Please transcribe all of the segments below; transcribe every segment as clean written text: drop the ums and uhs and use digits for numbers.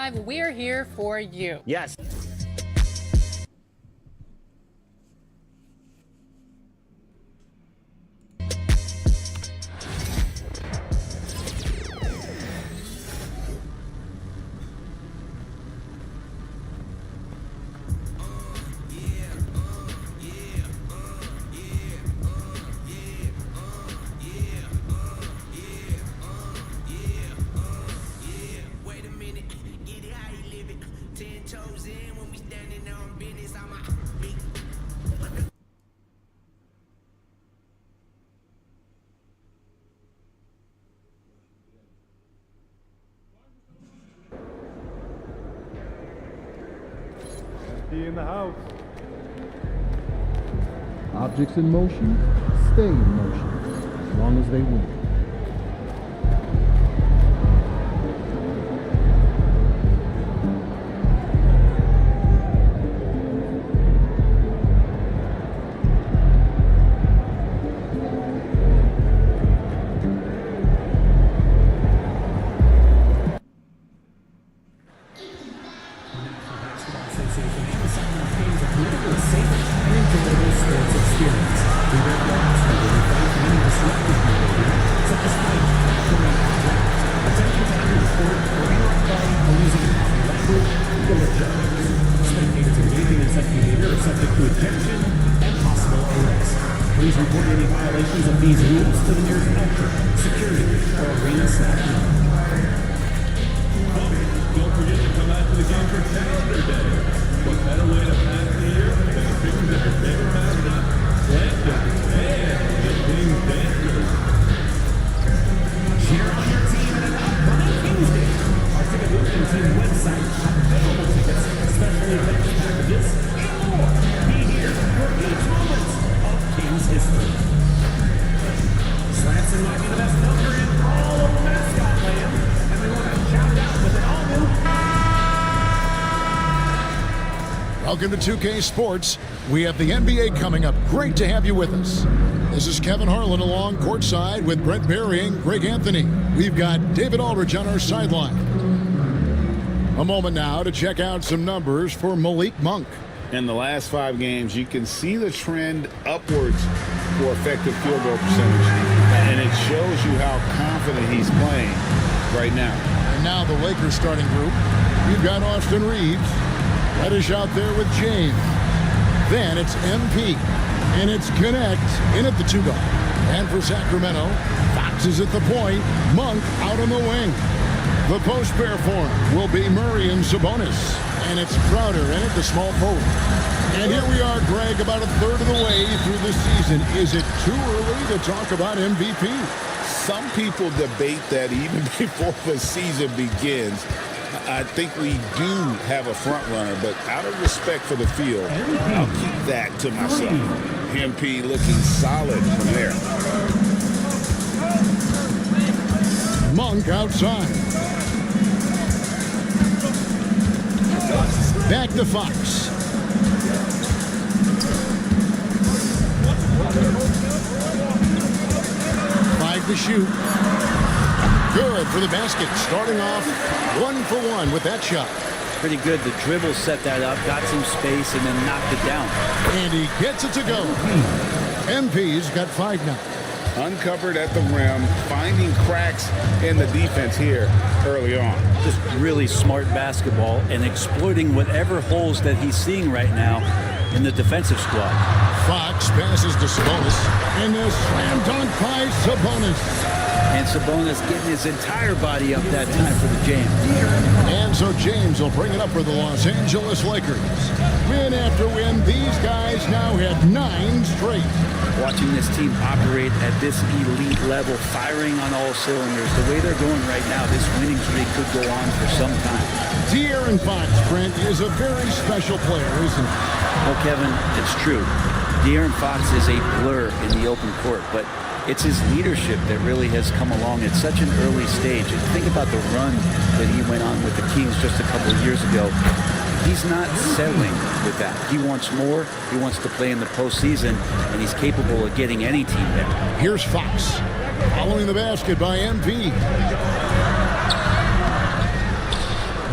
Live, we're here for you. Yes. In the house. Objects in motion stay in motion as long as they move. Please report any violations of these rules to the nearest usher, security, or arena staff. Don't forget to come out to the game for Calendar Day. What better way to pass the year than the pictures of your favorite mascot, Lando, and the King Dancers. Cheer on your team in an upcoming Tuesday. Our ticket booking team website, available tickets, special events packages, and more. Be here for each moment of King's history. Slanson might be the best number in all of mascot land, and we want to shout out with an all-new. Welcome to 2K Sports. We have the NBA coming up. Great to have you with us. This is Kevin Harlan along courtside with Brent Barry and Greg Anthony. We've got David Aldridge on our sideline. A moment now to check out some numbers for Malik Monk. In the last 5 games, you can see the trend upwards for effective field goal percentage. And it shows you how confident he's playing right now. And now the Lakers starting group. You've got Austin Reeves. Reddish out there with James. Then it's MP. And it's Connect in at the 2 guard. And for Sacramento, Fox is at the point. Monk out on the wing. The post pair form will be Murray and Sabonis. And it's Crowder in at the small forward. And here we are, Greg, about a third of the way through the season. Is it too early to talk about MVP? Some people debate that even before the season begins. I think we do have a front runner, but out of respect for the field, I'll keep that to myself. MP looking solid from there. Monk outside. Back to Fox. Five to shoot. Good for the basket. Starting off 1 for 1 with that shot. Pretty good. The dribble set that up, got some space, and then knocked it down. And he gets it to go. MP's got 5 now. Uncovered at the rim, finding cracks in the defense here early on. Just really smart basketball and exploiting whatever holes that he's seeing right now in the defensive squad. Fox passes to Sabonis, and a slam dunk by Sabonis. And Sabonis getting his entire body up that time for the jam. And so James will bring it up for the Los Angeles Lakers. Win after win, these guys now have 9 straight. Watching this team operate at this elite level, firing on all cylinders, the way they're going right now, this winning streak could go on for some time. De'Aaron Fox, Brent, is a very special player, isn't he? Well, Kevin, it's true. De'Aaron Fox is a blur in the open court, but it's his leadership that really has come along at such an early stage. And think about the run that he went on with the Kings just a couple of years ago. He's not settling with that. He wants more. He wants to play in the postseason, and he's capable of getting any team there. Here's Fox, following the basket by MP.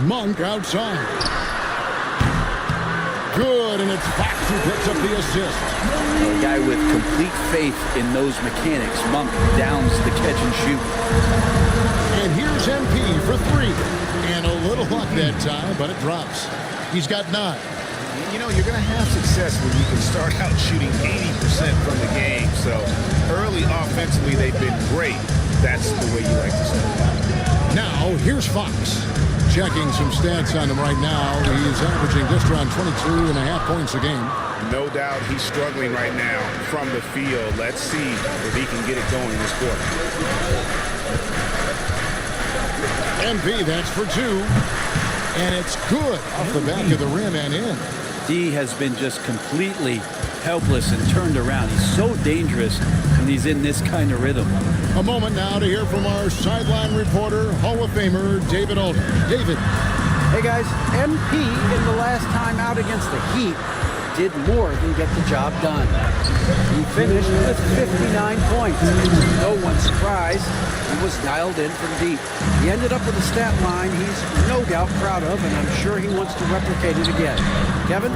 Monk outside. Good, and it's Fox who picks up the assist. A guy with complete faith in those mechanics. Monk downs the catch and shoot. And here's MP for three. And a little luck that time, but it drops. He's got 9. You know, you're going to have success when you can start out shooting 80% from the game. So early offensively, they've been great. That's the way you like to start out. Now, here's Fox. Checking some stats on him right now. He's averaging just around 22.5 points a game. No doubt he's struggling right now from the field. Let's see if he can get it going this quarter. MP, that's for 2. And it's good off the back of the rim and in. D has been just completely helpless and turned around. He's so dangerous when he's in this kind of rhythm. A moment now to hear from our sideline reporter, Hall of Famer David Alden. David. Hey guys, MP in the last time out against the Heat did more than get the job done. He finished with 59 points. No one's surprised. He was dialed in from deep. He ended up with a stat line he's no doubt proud of, and I'm sure he wants to replicate it again. Kevin?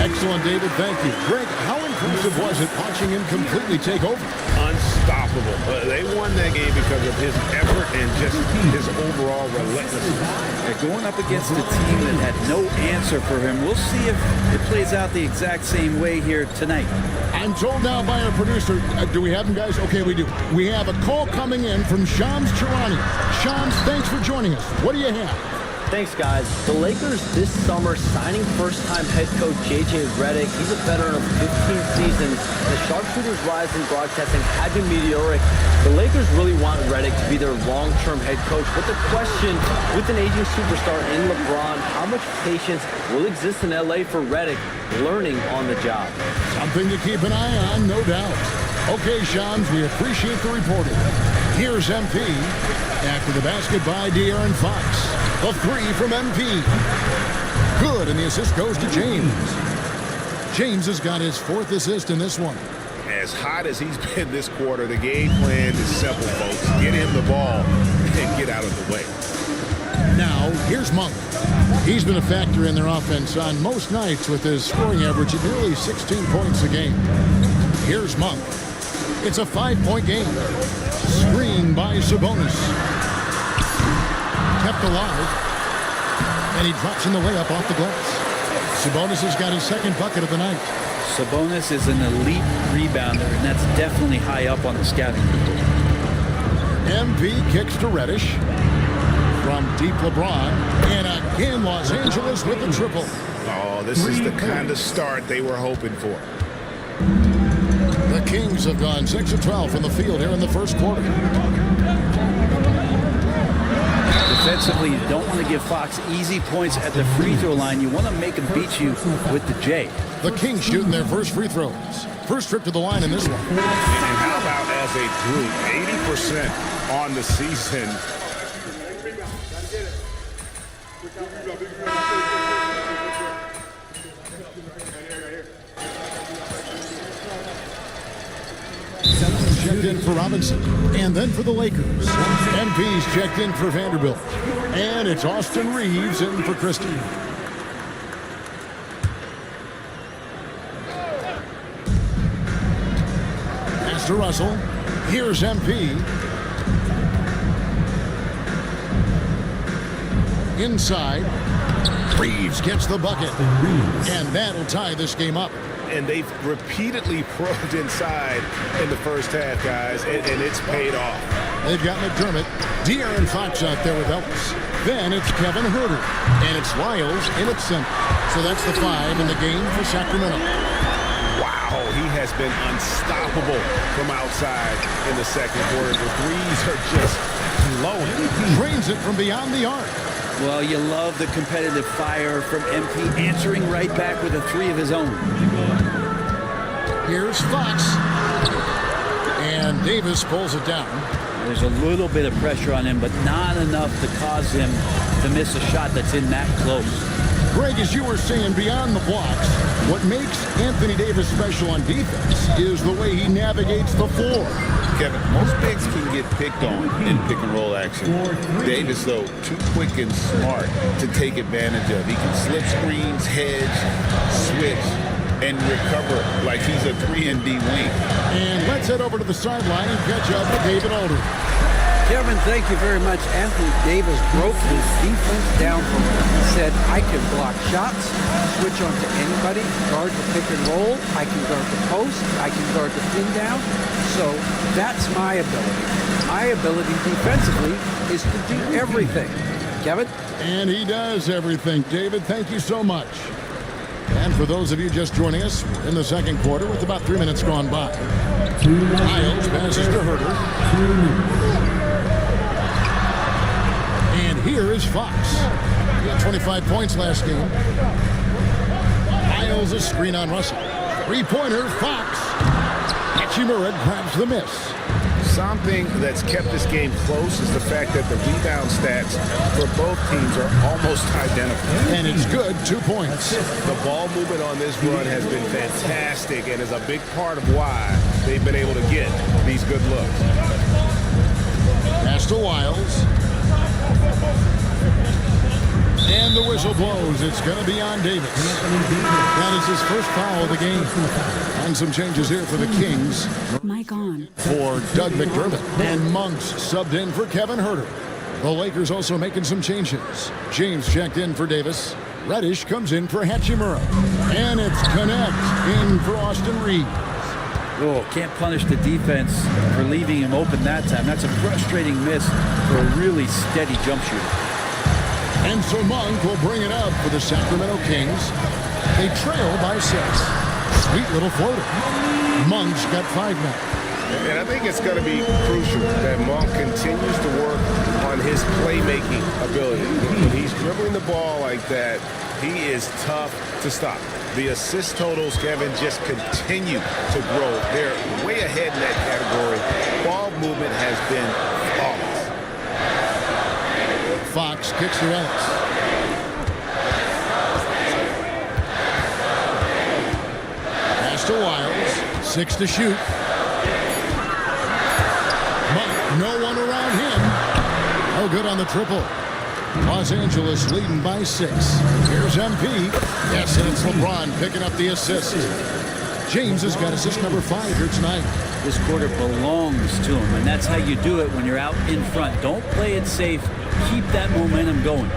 Excellent, David. Thank you. Greg, how impressive was it watching him completely take over? Unstoppable. They won that game because of his effort and just his overall relentlessness. They're going up against a team that had no answer for him. We'll see if it plays out the exact same way here tonight. I'm told now by our producer, do we have him, guys? Okay, we do. We have a call coming in from Shams Charania. Shams, thanks for joining us. What do you have? Thanks, guys. The Lakers this summer signing first-time head coach J.J. Redick. He's a veteran of 15 seasons. The sharpshooters' rise in broadcasting had been meteoric. The Lakers really want Redick to be their long-term head coach. But the question, with an aging superstar in LeBron, how much patience will exist in L.A. for Redick learning on the job? Something to keep an eye on, no doubt. Okay, Shams, we appreciate the reporting. Here's MP. After the basket by De'Aaron Fox. A 3 from MP. Good, and the assist goes to James. James has got his 4th assist in this one. As hot as he's been this quarter, the game plan is simple, folks. Get him the ball and get out of the way. Now, here's Monk. He's been a factor in their offense on most nights with his scoring average at nearly 16 points a game. Here's Monk. It's a 5-point game. Screen by Sabonis. Kept alive. And he drops in the layup off the glass. Sabonis has got his 2nd bucket of the night. Sabonis is an elite rebounder, and that's definitely high up on the scouting report. MP kicks to Reddish. From deep LeBron. And again, Los Angeles with the triple. Oh, this is the kind of start they were hoping for. The Kings have gone 6 of 12 from the field here in the first quarter. Defensively, you don't want to give Fox easy points at the free throw line. You want to make him beat you with the J. The Kings shooting their first free throws. First trip to the line in this one. And how about as a group, 80% on the season. Checked in for Robinson, and then for the Lakers. MP's checked in for Vanderbilt. And it's Austin Reeves in for Christie. Pass to Russell. Here's MP. Inside. Reeves gets the bucket. And that'll tie this game up. And they've repeatedly probed inside in the first half, guys, and it's paid off. They've got McDermott, De'Aaron Fox out there with Ellis. Then it's Kevin Huerter, and it's Lyles in at center. So that's the 5 in the game for Sacramento. Wow, he has been unstoppable from outside in the second quarter. The threes are just flowing. Drains it from beyond the arc. Well, you love the competitive fire from MP, answering right back with a 3 of his own. Here's Fox. And Davis pulls it down. There's a little bit of pressure on him, but not enough to cause him to miss a shot that's in that close. Greg, as you were saying, beyond the blocks, what makes Anthony Davis special on defense is the way he navigates the floor. Kevin, most bigs can get picked on in pick and roll action. Davis, though, too quick and smart to take advantage of. He can slip screens, hedge, switch, and recover like he's a 3-and-D wing. And let's head over to the sideline and catch up with David Aldridge. Kevin, thank you very much. Anthony Davis broke his defense down for me. He said, I can block shots, switch on to anybody, guard the pick and roll, I can guard the post, I can guard the pin down. So that's my ability. My ability defensively is to do everything. Kevin? And he does everything. David, thank you so much. And for those of you just joining us, we're in the second quarter with about 3 minutes gone by. Miles passes to Herter. And here is Fox. He had 25 points last game. Miles a screen on Russell. Three-pointer, Fox. Hachimura grabs the miss. Something that's kept this game close is the fact that the rebound stats for both teams are almost identical. And it's good, 2 points. The ball movement on this run has been fantastic and is a big part of why they've been able to get these good looks. Pass to Wiles. And the whistle blows. It's going to be on Davis. That is his first foul of the game. And some changes here for the Kings. Mike on. For Doug McDermott. And Monks subbed in for Kevin Herter. The Lakers also making some changes. James checked in for Davis. Reddish comes in for Hachimura. And it's Connect in for Austin Reeves. Oh, can't punish the defense for leaving him open that time. That's a frustrating miss for a really steady jump shooter. And so Monk will bring it up for the Sacramento Kings. They trail by 6. Sweet little floater. Monk's got 5 now. And I think it's going to be crucial that Monk continues to work on his playmaking ability. When he's dribbling the ball like that, he is tough to stop. The assist totals, Kevin, just continue to grow. They're way ahead in that category. Ball movement has been flawless. Fox kicks to Ellis. Pass to Wiles. 6 to shoot. Monk, no one around him. No good on the triple. Los Angeles leading by 6. Here's MP. Yes, and it's LeBron picking up the assist. James has got assist number 5 here tonight. This quarter belongs to him, and that's how you do it when you're out in front. Don't play it safe. Keep that momentum going.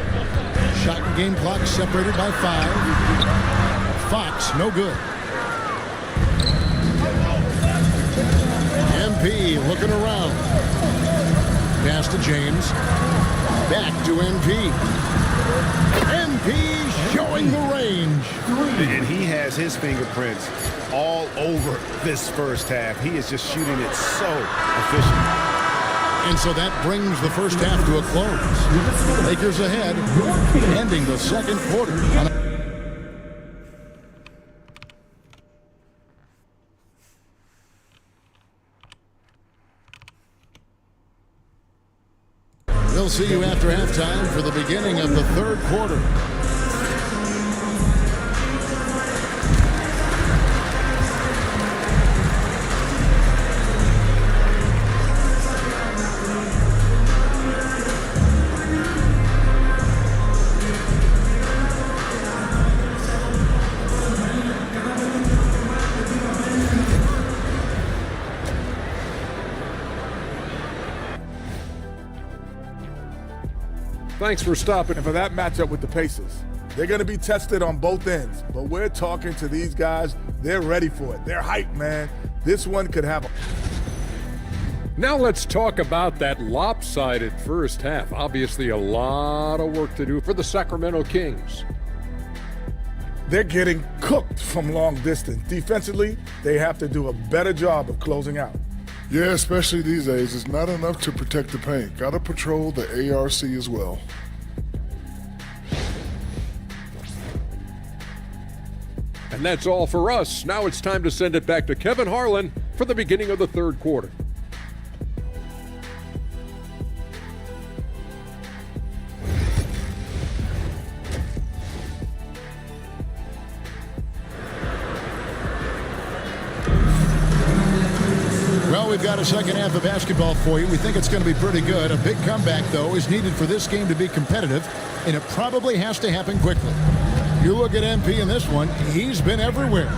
Shot and game clock separated by 5. Fox, no good. MP looking around. Pass to James. Back to MP. MP showing the range. And he has his fingerprints all over this first half. He is just shooting it so efficiently. And so that brings the first half to a close. Lakers ahead, ending the second quarter. We'll see you after halftime for the beginning of the third quarter. Thanks for stopping for that matchup with the Pacers. They're going to be tested on both ends, but we're talking to these guys. They're ready for it. They're hyped, man. This one could have a... Now let's talk about that lopsided first half. Obviously a lot of work to do for the Sacramento Kings. They're getting cooked from long distance. Defensively, they have to do a better job of closing out. Yeah, especially these days. It's not enough to protect the paint. Got to patrol the ARC as well. And that's all for us. Now it's time to send it back to Kevin Harlan for the beginning of the third quarter. Well, Well, we've got a second half of basketball for you. We think it's going to be pretty good. A big comeback, though, is needed for this game to be competitive, and it probably has to happen quickly. You look at MP in this one, he's been everywhere.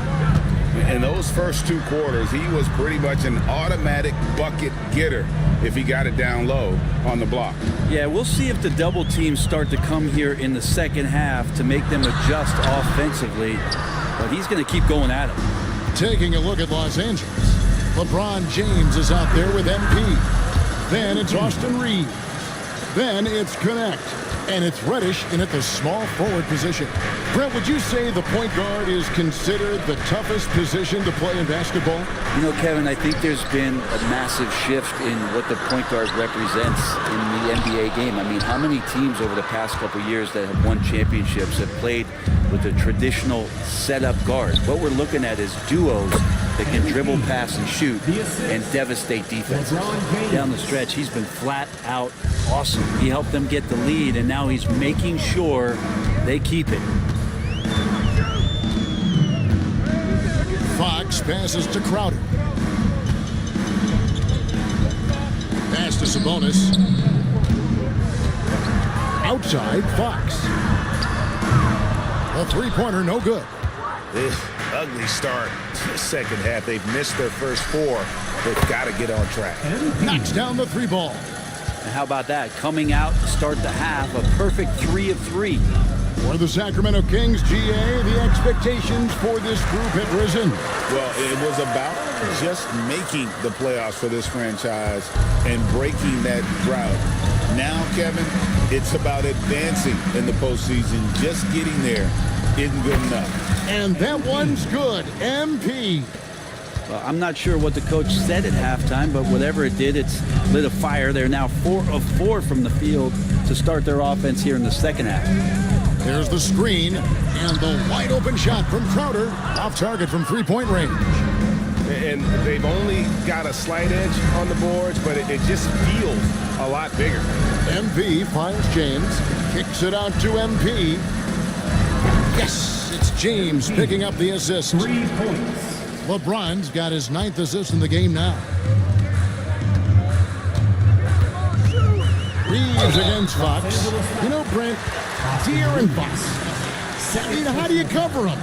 In those first 2 quarters, he was pretty much an automatic bucket getter if he got it down low on the block. Yeah, we'll see if the double teams start to come here in the second half to make them adjust offensively, but he's going to keep going at it. Taking a look at Los Angeles, LeBron James is out there with MP. Then it's Austin Reeves. Then it's Connect. And it's Reddish in at the small forward position. Brett, would you say the point guard is considered the toughest position to play in basketball? You know, Kevin, I think there's been a massive shift in what the point guard represents in the NBA game. I mean, how many teams over the past couple years that have won championships have played with a traditional setup guard? What we're looking at is duos that can dribble, pass, and shoot and devastate defenses. Down the stretch, he's been flat out awesome. He helped them get the lead, and now he's making sure they keep it. Fox passes to Crowder. Pass to Sabonis. Outside, Fox. A three-pointer, no good. Ugly start to the second half. They've missed their first 4. They've got to get on track. Knocks down the 3 ball. And how about that? Coming out to start the half, a perfect 3 of 3. For the Sacramento Kings, GA, the expectations for this group have risen. Well, it was about just making the playoffs for this franchise and breaking that drought. Now, Kevin, it's about advancing in the postseason. Just getting there isn't good enough. And that one's good. MP. Well, I'm not sure what the coach said at halftime, but whatever it did, it's lit a fire. They're now 4 of 4 from the field to start their offense here in the second half. There's the screen and the wide open shot from Crowder, off target from 3-point range. And they've only got a slight edge on the boards, but it just feels a lot bigger. MP finds James, kicks it out to MP. Yes, it's James picking up the assist. 3 points. LeBron's got his 9th assist in the game now. Reeves against Fox. You know, Brent, De'Aaron Fox. I mean, how do you cover him?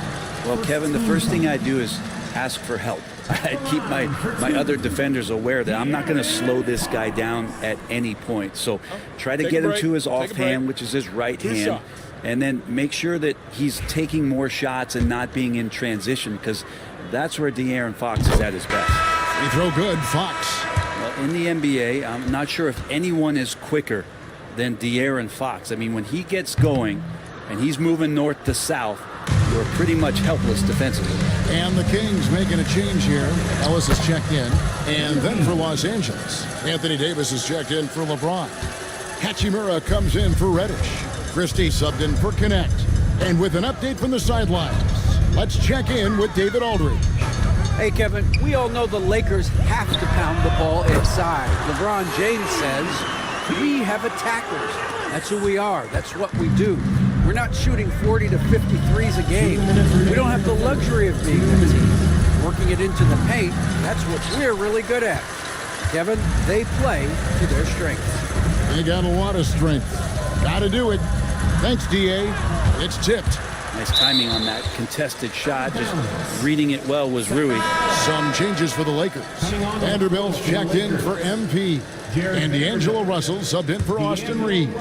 Well, Kevin, the first thing I do is ask for help. I keep my other defenders aware that I'm not going to slow this guy down at any point. So try to get him to his offhand, which is his right hand, and then make sure that he's taking more shots and not being in transition, because that's where De'Aaron Fox is at his best. Free throw good, Fox. Well, in the NBA, I'm not sure if anyone is quicker than De'Aaron Fox. I mean, when he gets going and he's moving north to south, you're pretty much helpless defensively. And the Kings making a change here. Ellis has checked in. And then for Los Angeles, Anthony Davis has checked in for LeBron. Hachimura comes in for Reddish. Christie subbed in for Connect. And with an update from the sidelines, let's check in with David Aldridge. Hey, Kevin, we all know the Lakers have to pound the ball inside. LeBron James says, we have attackers. That's who we are. That's what we do. We're not shooting 40 to 53s a game. We don't have the luxury of being a team. Working it into the paint, that's what we're really good at. Kevin, they play to their strengths. They got a lot of strength. Got to do it. Thanks, D.A. It's tipped. Nice timing on that contested shot. Just reading it well was Rui. Some changes for the Lakers. Vanderbilt's checked in for MP. And D'Angelo Russell subbed in for Austin Reeves.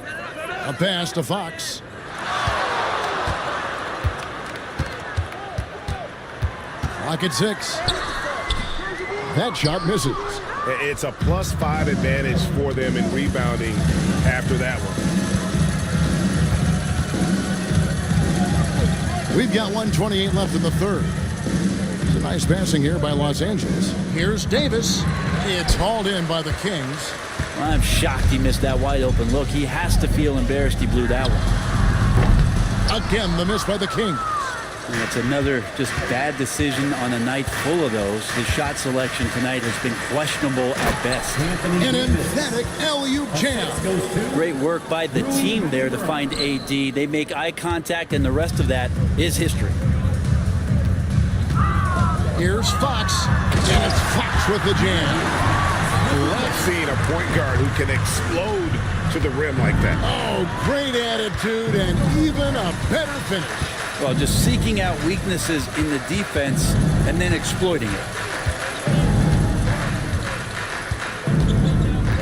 A pass to Fox. Clock at 6. That shot misses. It's a +5 advantage for them in rebounding after that one. We've got 1:28 left in the third. It's a nice passing here by Los Angeles. Here's Davis. It's hauled in by the Kings. Well, I'm shocked he missed that wide open look. He has to feel embarrassed he blew that one. Again, the miss by the Kings. And it's another just bad decision on a night full of those. His shot selection tonight has been questionable at best. An emphatic alley-oop jam. Great work by the team there to find AD. They make eye contact, and the rest of that is history. Here's Fox, and it's Fox with the jam. Love seeing a point guard who can explode to the rim like that. Oh, great attitude and even a better finish. Well, just seeking out weaknesses in the defense and then exploiting it.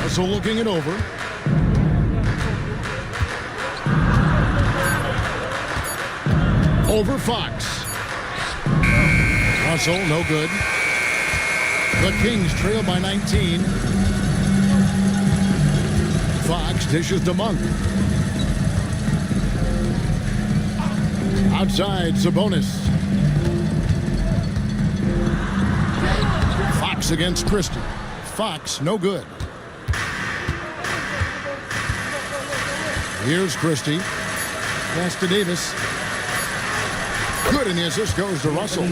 Russell looking it over. Over Fox. Russell, no good. The Kings trail by 19. Fox dishes to Monk. Outside, Sabonis. Fox against Christie. Fox, no good. Here's Christie. Pass to Davis. Good, and the assist goes to Russell.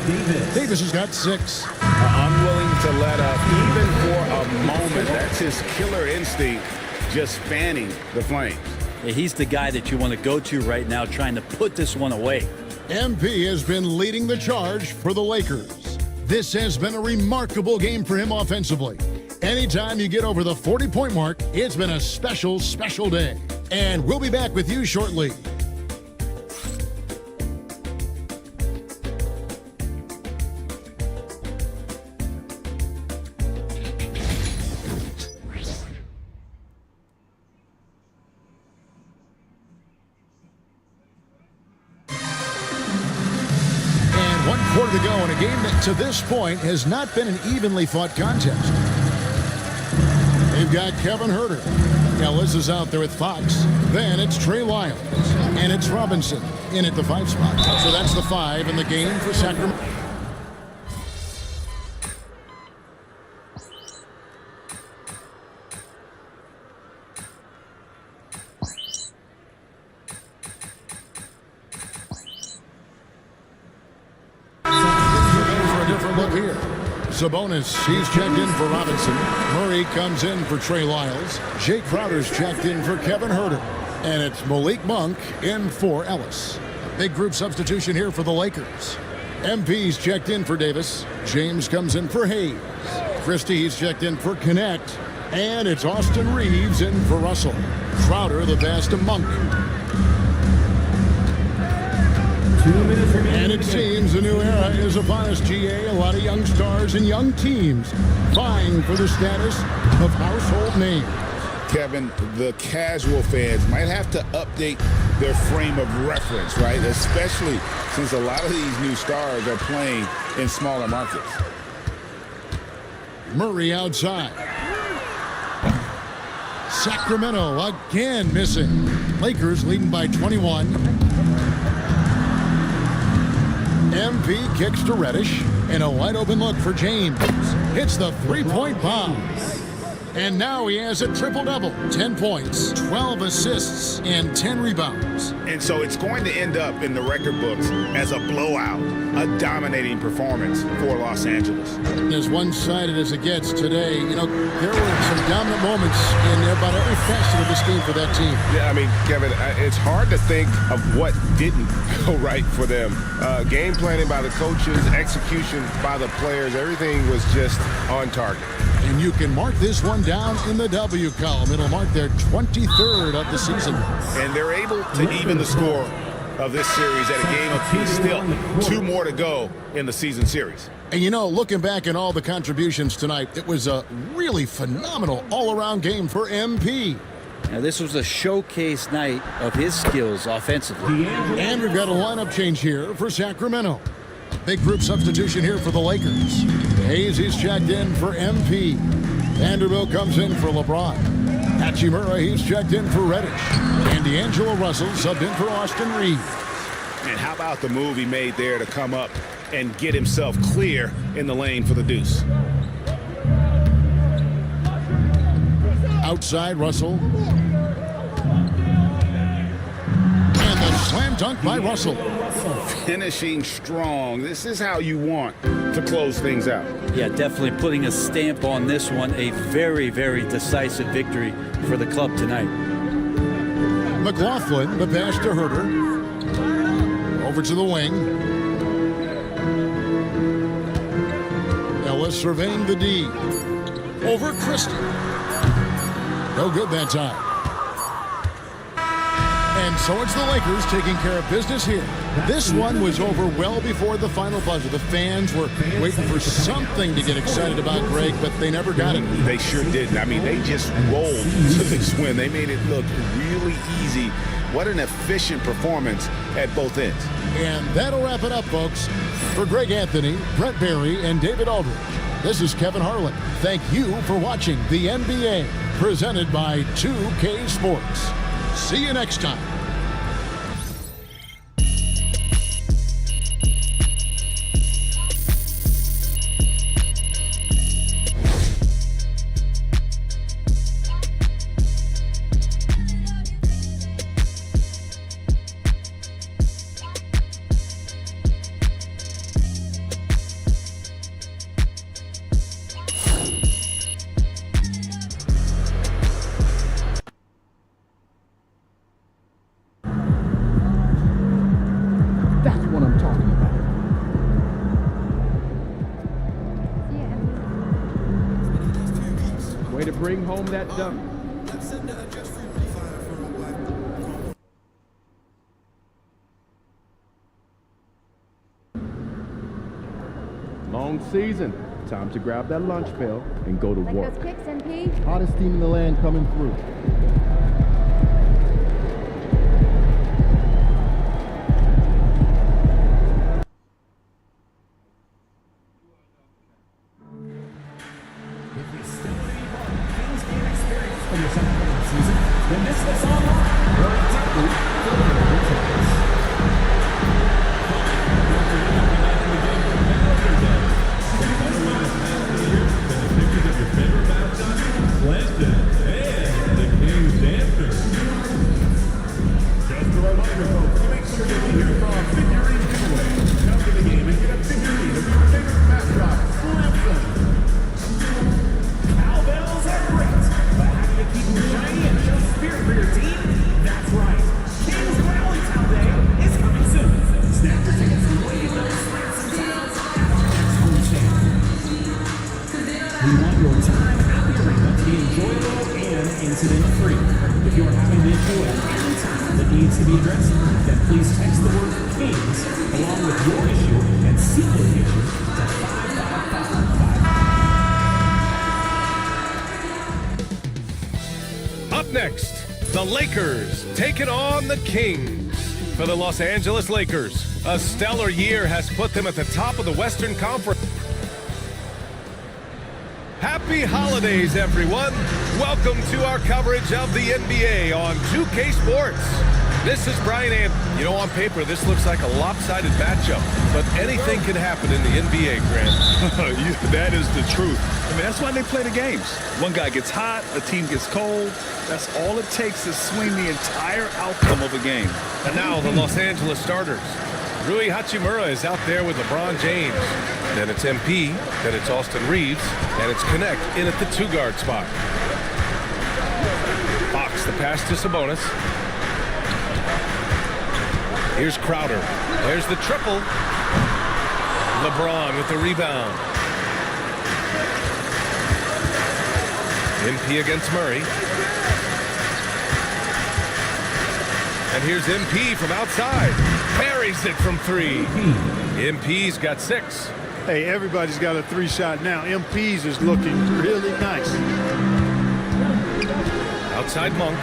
Davis has got 6. Unwilling to let up even for a moment. That's his killer instinct, just fanning the flames. Yeah, he's the guy that you want to go to right now trying to put this one away. MP has been leading the charge for the Lakers. This has been a remarkable game for him offensively. Anytime you get over the 40-point mark, it's been a special, special day. And we'll be back with you shortly. To go in a game that to this point has not been an evenly fought contest. They've got Kevin Huerter. Ellis is out there with Fox. Then it's Trey Lyles. And it's Robinson in at the 5 spot. So that's the 5 in the game for Sacramento. Sabonis, he's checked in for Robinson. Murray comes in for Trey Lyles. Jake Crowder's checked in for Kevin Huerter. And it's Malik Monk in for Ellis. Big group substitution here for the Lakers. MP's checked in for Davis. James comes in for Hayes. Christie's checked in for Connect. And it's Austin Reeves in for Russell. Crowder the pass to Monk. 2 minutes remaining. And it seems a new era is upon us, GA. A lot of young stars and young teams vying for the status of household names. Kevin, the casual fans might have to update their frame of reference, right? Especially since a lot of these new stars are playing in smaller markets. Murray outside. Sacramento again missing. Lakers leading by 21. MP kicks to Reddish, and a wide open look for James. Hits the 3-point bomb. And now he has a triple-double. 10 points, 12 assists, and 10 rebounds. And so it's going to end up in the record books as a blowout, a dominating performance for Los Angeles. As one-sided as it gets today, you know, there were some dominant moments in about every facet of this game for that team. Yeah, I mean, Kevin, it's hard to think of what didn't go right for them. Game planning by the coaches, execution by the players, everything was just on target. And you can mark this one down in the W column. It'll mark their 23rd of the season. And they're able to even the score of this series at a game apiece. Still 2 more to go in the season series. And you know, looking back at all the contributions tonight, it was a really phenomenal all-around game for MP. Now, this was a showcase night of his skills offensively. And we've got a lineup change here for Sacramento. Big group substitution here for the Lakers. Hayes is checked in for MP. Vanderbilt comes in for LeBron. Hachimura, he's checked in for Reddish. And D'Angelo Russell subbed in for Austin Reeves. And how about the move he made there to come up and get himself clear in the lane for the deuce? Outside Russell. And the slam dunk by Russell. Finishing strong. This is how you want to close things out. Yeah, definitely putting a stamp on this one. A very, very decisive victory for the club tonight. McLaughlin, the pass to Huerter. Over to the wing. surveying the D. Over Christie. No good that time. And so it's the Lakers taking care of business here. This one was over well before the final buzzer. The fans were waiting for something to get excited about, Greg, but they never got it. They sure didn't. I mean, they just rolled to this win. They made it look really easy. What an efficient performance at both ends. And that'll wrap it up, folks. For Greg Anthony, Brent Barry, and David Aldridge, this is Kevin Harlan. Thank you for watching the NBA, presented by 2K Sports. See you next time. That's what I'm talking about. Way to bring home that dunk. Long season. Time to grab that lunch bell and go to work. Like those kicks, MP? Hottest team in the land coming through. From the second half of the season, then this is online. Very deeply for the Lakers. Clinton and the Kings Dancers. Just a reminder, folks, to make sure that we hear from Figurine Giveaway. Come to the game and get a figurine of your favorite mascot, Clemson. Cowbells are great, but how do you keep them shiny and show spirit for your team? That's right. Kings Rally Town Day is coming soon. Snap your tickets and wave those flags and towels at our next home stand. We want your time at the arena to be enjoyable and incident-free. If you're having an issue at any time that needs to be addressed, then please text the word KINGS along with your issue and seal the issue to 55555. Up next, the Lakers taking on the Kings. For the Los Angeles Lakers, a stellar year has put them at the top of the Western Conference. Happy holidays, everyone. Welcome to our coverage of the NBA on 2K Sports. This is Brian Anthony. You know, on paper, this looks like a lopsided matchup, but anything can happen in the NBA, Grant. That is the truth. I mean, that's why they play the games. One guy gets hot, a team gets cold. That's all it takes to swing the entire outcome of a game. And now the Los Angeles starters. Rui Hachimura is out there with LeBron James. Then it's MP, then it's Austin Reeves, and it's Connect in at the two-guard spot. Fox, the pass to Sabonis. Here's Crowder. There's the triple. LeBron with the rebound. MP against Murray. And here's MP from outside. Parries it from three. MP's got 6. Hey, everybody's got a 3-shot now. MP's is looking really nice. Outside Monk.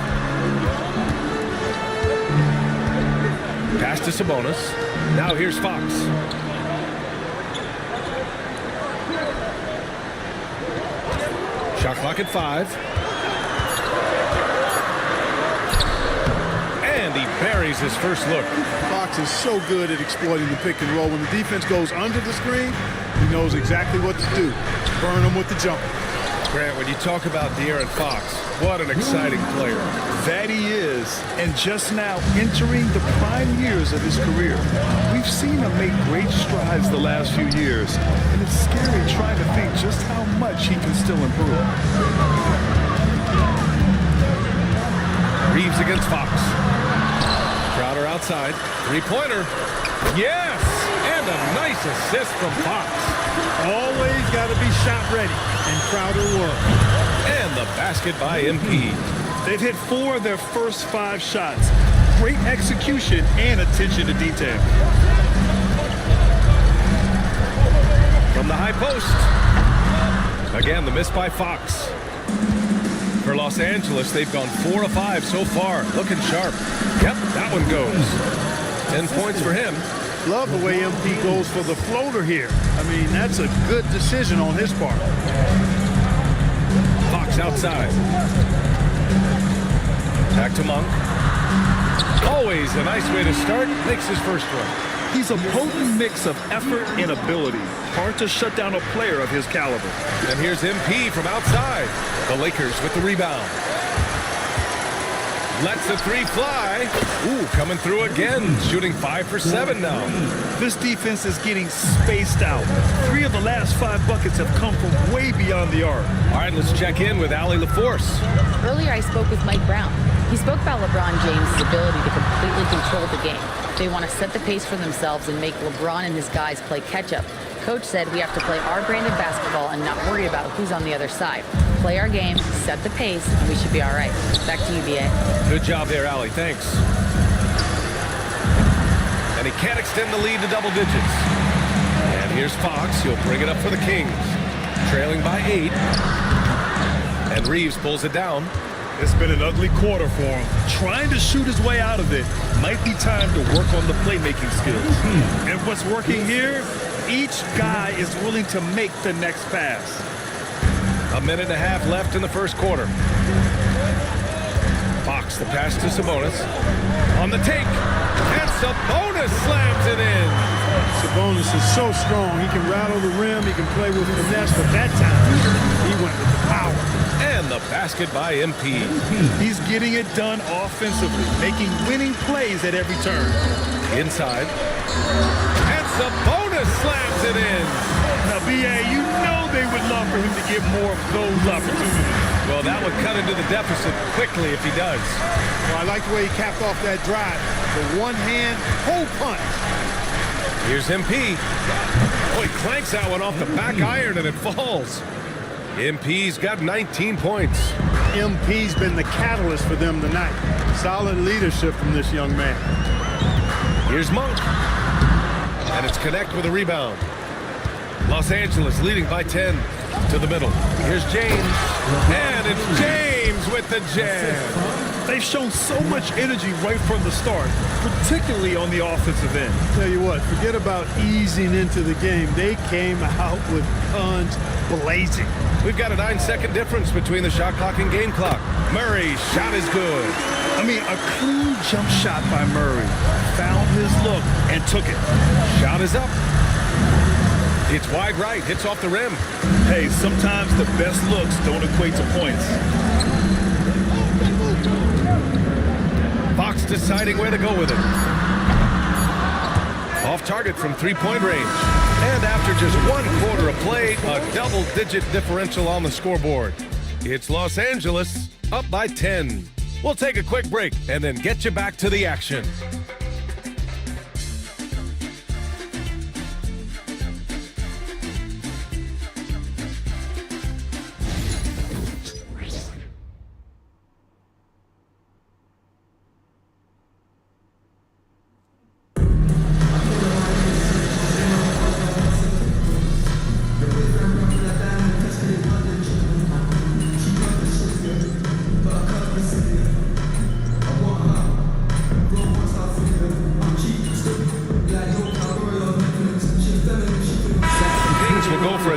Pass to Sabonis. Now here's Fox. Shot clock at 5. And he buries his first look. Fox is so good at exploiting the pick and roll. When the defense goes under the screen, he knows exactly what to do. Burn them with the jumper. Grant, when you talk about De'Aaron Fox, what an exciting player. That he is, and just now entering the prime years of his career. We've seen him make great strides the last few years, and it's scary trying to think just how much he can still improve. Reeves against Fox. Crowder outside. Three-pointer. Yes! And a nice assist from Fox. Always got to be shot ready, and Crowder was. And the basket by MP. They've hit 4 of their first 5 shots. Great execution and attention to detail. From the high post. Again, the miss by Fox. For Los Angeles, they've gone 4 of 5 so far. Looking sharp. Yep, that one goes. 10 points for him. Love the way MP goes for the floater here. I mean, that's a good decision on his part. Fox outside. Back to Monk. Always a nice way to start. Makes his first one. He's a potent mix of effort and ability. Hard to shut down a player of his caliber. And here's MP from outside. The Lakers with the rebound. Lets the 3 fly. Ooh, coming through again. Shooting 5 for 7 now. This defense is getting spaced out. 3 of the last 5 buckets have come from way beyond the arc. All right, let's check in with Allie LaForce. Earlier, I spoke with Mike Brown. He spoke about LeBron James' ability to completely control the game. They want to set the pace for themselves and make LeBron and his guys play catch-up. Coach said we have to play our brand of basketball and not worry about who's on the other side. Play our game, set the pace, and we should be all right. Back to you, B.A. Good job there, Allie. Thanks. And he can't extend the lead to double digits. And here's Fox. He'll bring it up for the Kings. Trailing by 8. And Reeves pulls it down. It's been an ugly quarter for him. Trying to shoot his way out of it. Might be time to work on the playmaking skills. And what's working here? Each guy is willing to make the next pass. 1.5 minutes left in the first quarter. Fox, the pass to Sabonis. On the take. And Sabonis slams it in. Sabonis is so strong. He can rattle the rim. He can play with finesse. But that time, he went with the power. And the basket by MP. He's getting it done offensively, making winning plays at every turn. Inside. And Sabonis slams it in. Now, B.A., you know they would love for him to get more of those opportunities. Well, that would cut into the deficit quickly if he does. Well, I like the way he capped off that drive. The one-hand hole punch. Here's MP. Oh, he clanks that one off the back iron and it falls. MP's got 19 points. MP's been the catalyst for them tonight. Solid leadership from this young man. Here's Monk. And it's Connect with a rebound. Los Angeles leading by 10 to the middle. Here's James. And it's James with the jam. They've shown so much energy right from the start, particularly on the offensive end. Tell you what, forget about easing into the game. They came out with guns blazing. We've got a 9-second difference between the shot clock and game clock. Murray's shot is good. I mean, a clean jump shot by Murray. Found his look and took it. Shot is up. It's wide right, hits off the rim. Hey, sometimes the best looks don't equate to points. Fox deciding where to go with it. Off target from 3-point range. And after just 1 quarter of play, a double-digit differential on the scoreboard. It's Los Angeles up by 10. We'll take a quick break and then get you back to the action.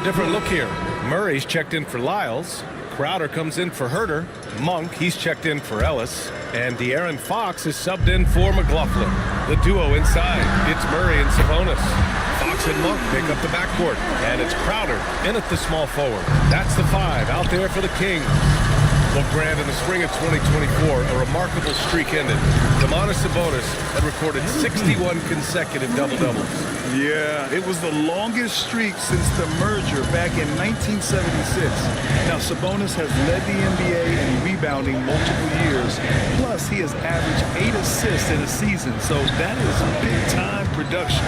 Different look here. Murray's checked in for Lyles. Crowder comes in for Herter. Monk, he's checked in for Ellis. And De'Aaron Fox is subbed in for McLaughlin. The duo inside. It's Murray and Sabonis. Fox and Monk pick up the backcourt. And it's Crowder in at the small forward. That's the 5 out there for the Kings. Well, Grant, in the spring of 2024, a remarkable streak ended. Domantas Sabonis had recorded 61 consecutive double-doubles. Yeah, it was the longest streak since the merger back in 1976. Now, Sabonis has led the NBA in rebounding multiple years. Plus, he has averaged 8 assists in a season, so that is big-time production.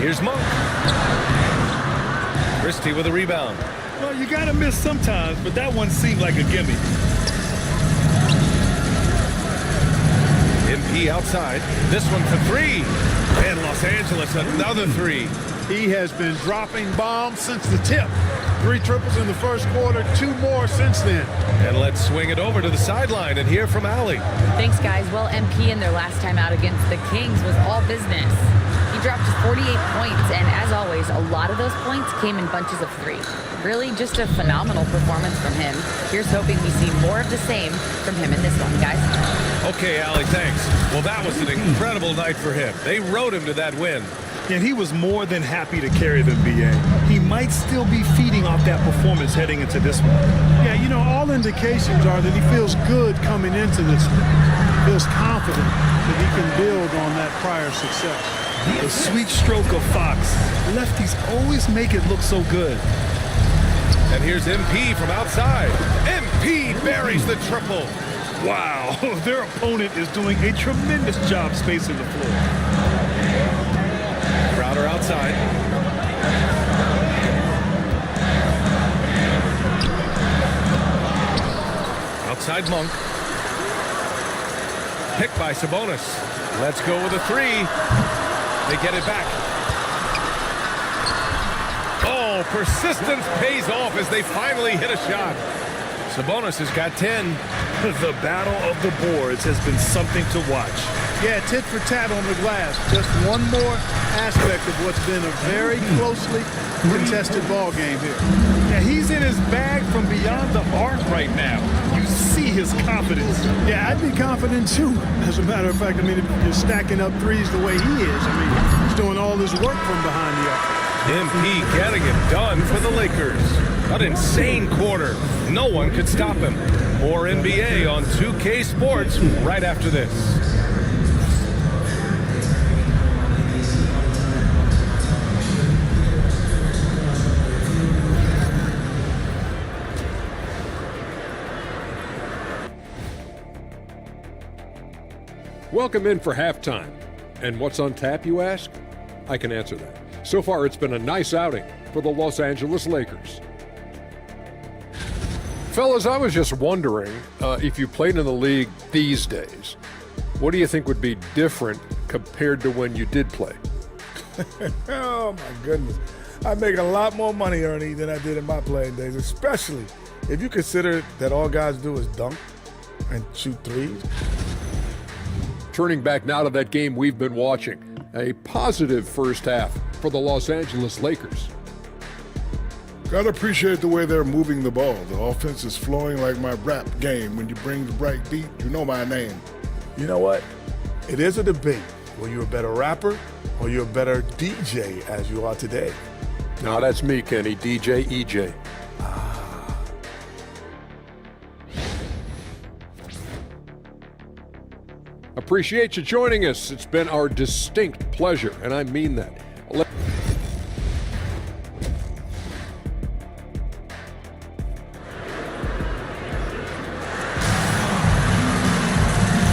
Here's Monk. Christie with a rebound. Well, you got to miss sometimes, but that one seemed like a gimme. MP outside. This one for three. And Los Angeles, another three. He has been dropping bombs since the tip. 3 triples in the first quarter, 2 more since then. And let's swing it over to the sideline and hear from Allie. Thanks, guys. Well, MP in their last time out against the Kings was all business. He dropped 48 points, and as always, a lot of those points came in bunches of 3. Really just a phenomenal performance from him. Here's hoping we see more of the same from him in this one, guys. Okay, Allie, thanks. Well, that was an incredible night for him. They rode him to that win. And he was more than happy to carry them, B.A. He might still be feeding off that performance heading into this one. Yeah, you know, all indications are that he feels good coming into this one. Feels confident that he can build on that prior success. The sweet stroke of Fox. Lefties always make it look so good. And here's MP from outside. MP buries the triple. Wow, their opponent is doing a tremendous job spacing the floor. Crowder outside. Outside Monk. Picked by Sabonis. Let's go with a 3. They get it back. Oh, persistence pays off as they finally hit a shot. Sabonis has got 10. The battle of the boards has been something to watch. Yeah, tit for tat on the glass. Just one more aspect of what's been a very closely contested ball game here. Yeah, he's in his bag from beyond the arc right now. You see his confidence. Yeah, I'd be confident too. As a matter of fact, I mean, if you're stacking up threes the way he is, I mean, he's doing all this work from behind the arc. MP getting it done for the Lakers. An insane quarter. No one could stop him. More NBA on 2K Sports right after this. Welcome in for halftime. And what's on tap, you ask? I can answer that. So far, it's been a nice outing for the Los Angeles Lakers. Fellas, I was just wondering if you played in the league these days, what do you think would be different compared to when you did play? Oh, my goodness. I make a lot more money, Ernie, than I did in my playing days, especially if you consider that all guys do is dunk and shoot threes. Turning back now to that game we've been watching, a positive first half for the Los Angeles Lakers. Gotta appreciate the way they're moving the ball. The offense is flowing like my rap game. When you bring the bright beat, you know my name. You know what? It is a debate. Were you a better rapper or you're a better DJ as you are today? No, that's me, Kenny. DJ EJ. Appreciate you joining us. It's been our distinct pleasure, and I mean that.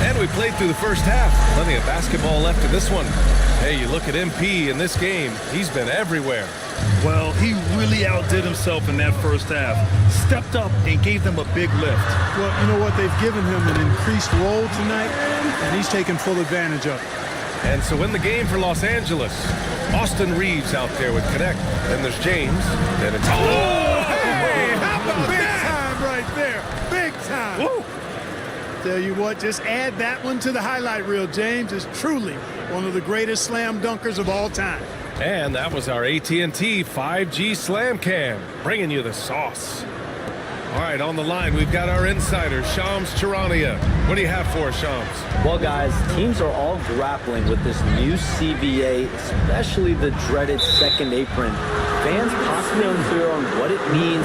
And we played through the first half. Plenty of basketball left in this one. Hey, you look at MP in this game. He's been everywhere. Well, he really outdid himself in that first half. Stepped up and gave them a big lift. Well, you know what? They've given him an increased role tonight, and he's taken full advantage of it. And so in the game for Los Angeles, Austin Reeves out there with Connect. Then there's James. Then it's... Oh, hey! How about big time right there? Big time. Woo. Tell you what, just add that one to the highlight reel. James is truly one of the greatest slam dunkers of all time. And that was our AT&T 5G Slam Cam, bringing you the sauce. All right, on the line, we've got our insider, Shams Charania. What do you have for us, Shams? Well, guys, teams are all grappling with this new CBA, especially the dreaded second apron. Fans possibly unclear on what it means.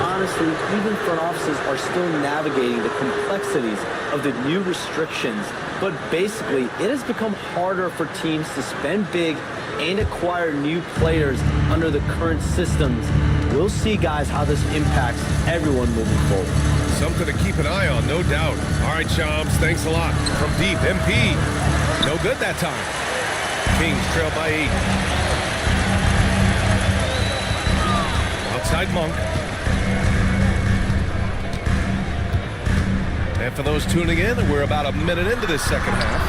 Honestly, even front offices are still navigating the complexities of the new restrictions. But basically, it has become harder for teams to spend big and acquire new players under the current systems. We'll see, guys, how this impacts everyone moving forward. Something to keep an eye on, no doubt. All right, Shams, thanks a lot. From deep, MP. No good that time. Kings trail by 8. Outside Monk. And for those tuning in, we're about a minute into this second half.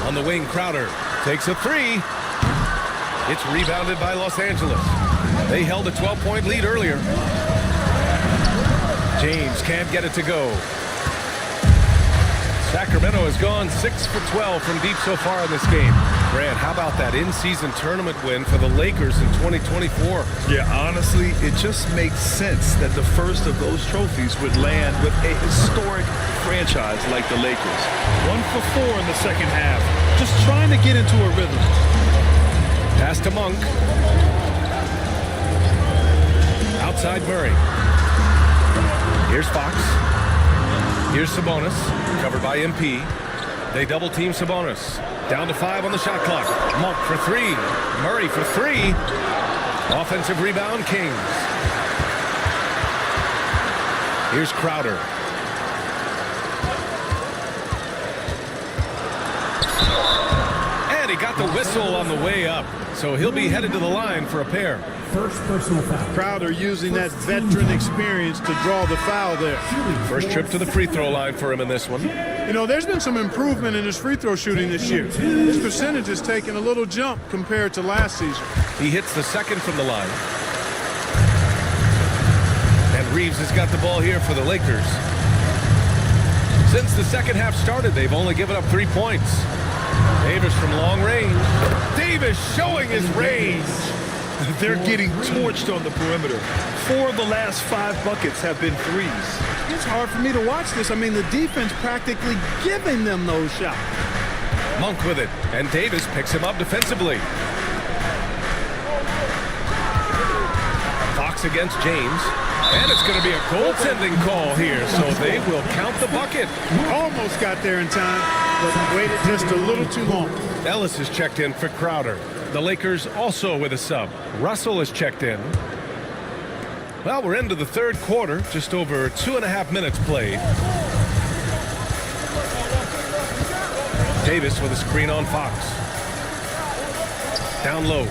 On the wing, Crowder takes a three. It's rebounded by Los Angeles. They held a 12-point lead earlier. James can't get it to go. Sacramento has gone 6 for 12 from deep so far in this game. Grant, how about that in-season tournament win for the Lakers in 2024? Yeah, honestly, it just makes sense that the first of those trophies would land with a historic franchise like the Lakers. 1 for 4 in the second half. Just trying to get into a rhythm. Pass to Monk. Outside Murray. Here's Fox. Here's Sabonis, covered by MP. They double team Sabonis. Down to 5 on the shot clock. Monk for 3. Murray for 3. Offensive rebound, Kings. Here's Crowder. And he got the whistle on the way up. So he'll be headed to the line for a pair. First personal foul. Crowder using that veteran experience to draw the foul there. First trip to the free throw line for him in this one. You know, there's been some improvement in his free throw shooting this year. His percentage has taken a little jump compared to last season. He hits the second from the line. And Reeves has got the ball here for the Lakers. Since the second half started, they've only given up 3 points. Davis from long range. Davis showing his range. They're getting torched on the perimeter. 4 of the last 5 buckets have been threes. It's hard for me to watch this. I mean, the defense practically giving them those shots. Monk with it, and Davis picks him up defensively. Fox against James, and it's going to be a goaltending call here, so they will count the bucket. Almost got there in time, but waited just a little too long. Ellis is checked in for Crowder. The Lakers also with a sub. Russell is checked in. Well, we're into the third quarter, just over 2.5 minutes played. Davis with a screen on Fox. Down low.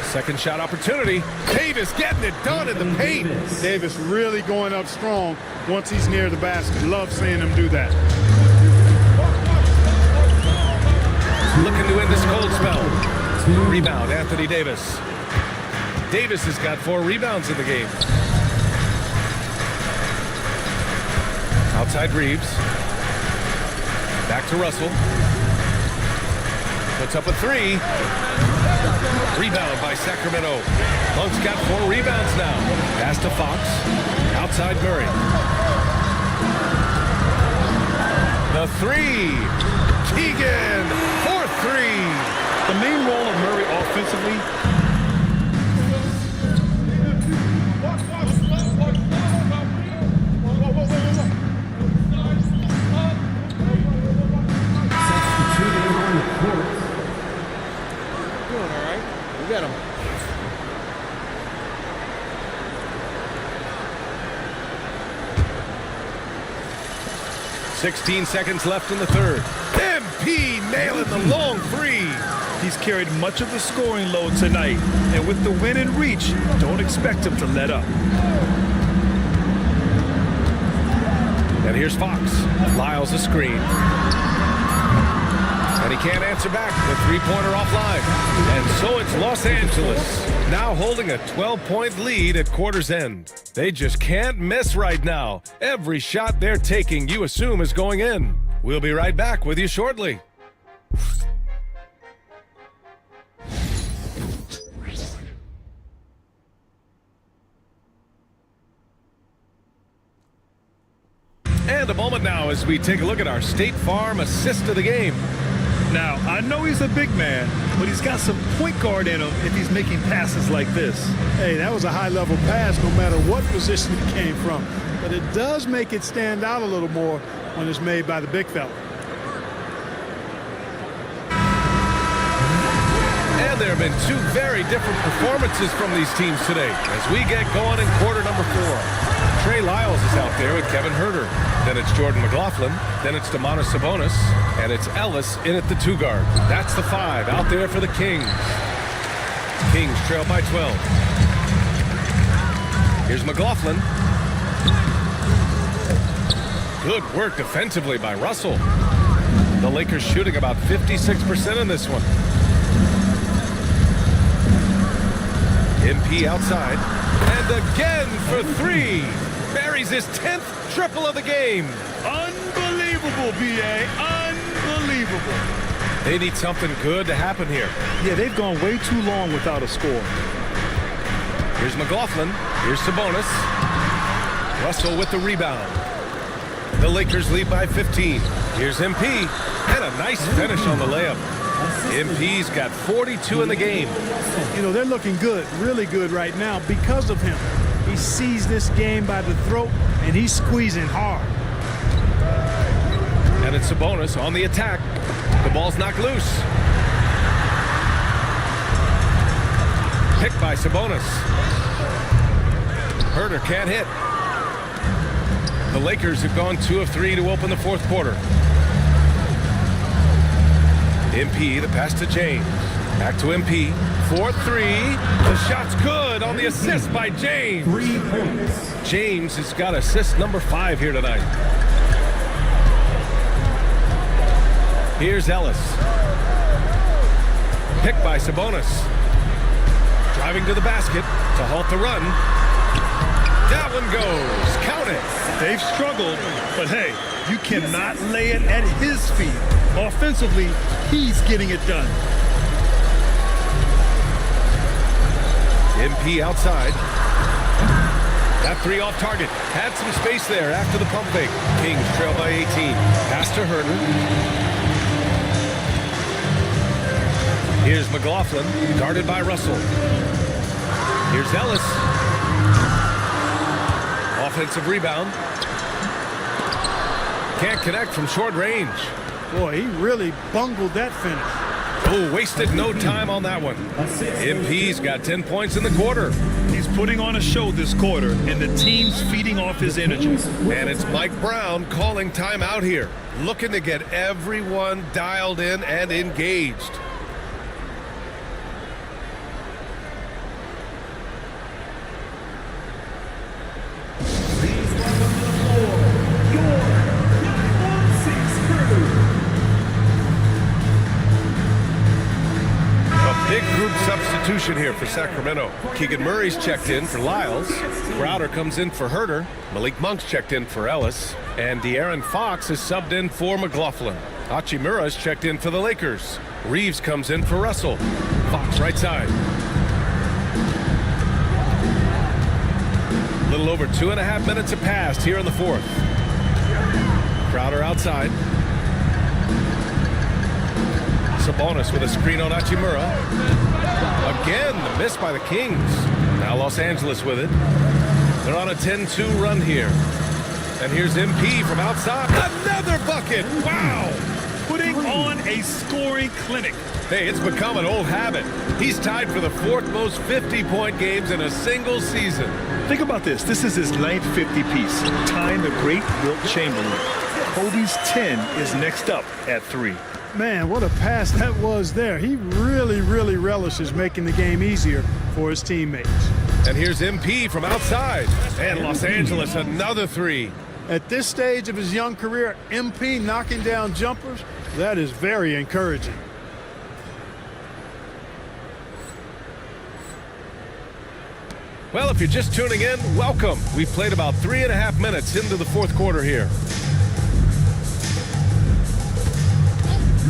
Second shot opportunity. Davis getting it done in the paint. Davis really going up strong once he's near the basket. Love seeing him do that. Looking to end this cold spell. Rebound, Anthony Davis. Davis has got 4 rebounds in the game. Outside Reeves. Back to Russell. Puts up a 3. Rebound by Sacramento. Monk's got 4 rebounds now. Pass to Fox. Outside Murray. The 3. Keegan for 3. The main role of Murray offensively. Doing all right. We got him. .16 seconds left in the third. MP nailing the long 3. He's carried much of the scoring load tonight, and with the win in reach, don't expect him to let up. And here's Fox. Lyles a screen. And he can't answer back. The 3-pointer offline. And so it's Los Angeles, now holding a 12-point lead at quarter's end. They just can't miss right now. Every shot they're taking, you assume, is going in. We'll be right back with you shortly. And a moment now as we take a look at our State Farm assist of the game. Now, I know he's a big man, but he's got some point guard in him if he's making passes like this. Hey, that was a high-level pass no matter what position it came from. But it does make it stand out a little more when it's made by the big fella. And there have been 2 very different performances from these teams today as we get going in quarter number 4. Trey Lyles is out there with Kevin Huerter. Then it's Jordan McLaughlin. Then it's Domantas Sabonis. And it's Ellis in at the 2 guard. That's the 5 out there for the Kings. Kings trail by 12. Here's McLaughlin. Good work defensively by Russell. The Lakers shooting about 56% in this one. MP outside. And again for three. Buries his 10th triple of the game. Unbelievable, B.A. Unbelievable. They need something good to happen here. Yeah, they've gone way too long without a score. Here's McLaughlin. Here's Sabonis. Russell with the rebound. The Lakers lead by 15. Here's MP. And a nice finish on the layup. MP's got 42 in the game. You know, they're looking good, really good right now because of him. He sees this game by the throat, and he's squeezing hard. And it's Sabonis on the attack. The ball's knocked loose. Picked by Sabonis. Herter can't hit. The Lakers have gone 2 of 3 to open the fourth quarter. MP, the pass to James. Back to MP. 4-3. The shot's good on the assist by James. 3 points. James has got assist number 5 here tonight. Here's Ellis. Picked by Sabonis. Driving to the basket to halt the run. That one goes. Count it. They've struggled, but hey, you cannot lay it at his feet. Offensively, he's getting it done. MP outside. That 3 off target. Had some space there after the pump fake. Kings trail by 18. Pass to Herter. Here's McLaughlin, guarded by Russell. Here's Ellis. Offensive rebound. Can't connect from short range. Boy, he really bungled that finish. Oh, wasted no time on that one. MP's got 10 points in the quarter. He's putting on a show this quarter, and the team's feeding off his energy. And it's Mike Brown calling timeout here, looking to get everyone dialed in and engaged. Big group substitution here for Sacramento. Keegan Murray's checked in for Lyles. Crowder comes in for Herter. Malik Monk's checked in for Ellis. And De'Aaron Fox is subbed in for McLaughlin. Hachimura's checked in for the Lakers. Reeves comes in for Russell. Fox right side. A little over 2.5 minutes have passed here in the fourth. Crowder outside. Sabonis with a screen on Hachimura. Again, the miss by the Kings. Now Los Angeles with it. They're on a 10-2 run here. And here's MP from outside. Another bucket! Wow! Putting on a scoring clinic. Hey, it's become an old habit. He's tied for the 4th most 50-point games in a single season. Think about this. This is his 9th 50-piece, tying the great Wilt Chamberlain. Kobe's 10 is next up at 3. Man, what a pass that was there. He really, really relishes making the game easier for his teammates. And here's MP from outside. And Los Angeles, another 3. At this stage of his young career, MP knocking down jumpers, that is very encouraging. Well, if you're just tuning in, welcome. We've played about 3.5 minutes into the fourth quarter here.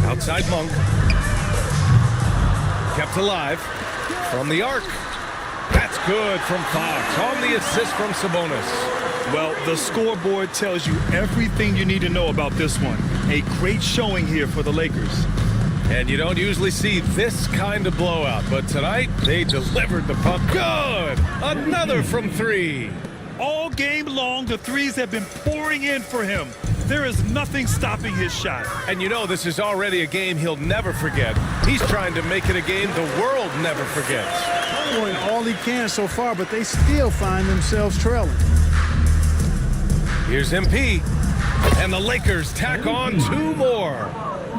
Outside Monk. Kept alive from the arc. That's good from Fox on the assist from Sabonis. Well, the scoreboard tells you everything you need to know about this one. A great showing here for the Lakers. And you don't usually see this kind of blowout, but tonight they delivered the puck. Good! Another from 3. All game long, the threes have been pouring in for him. There is nothing stopping his shot. And you know this is already a game he'll never forget. He's trying to make it a game the world never forgets. Doing all he can so far, but they still find themselves trailing. Here's MP. And the Lakers tack on 2 more.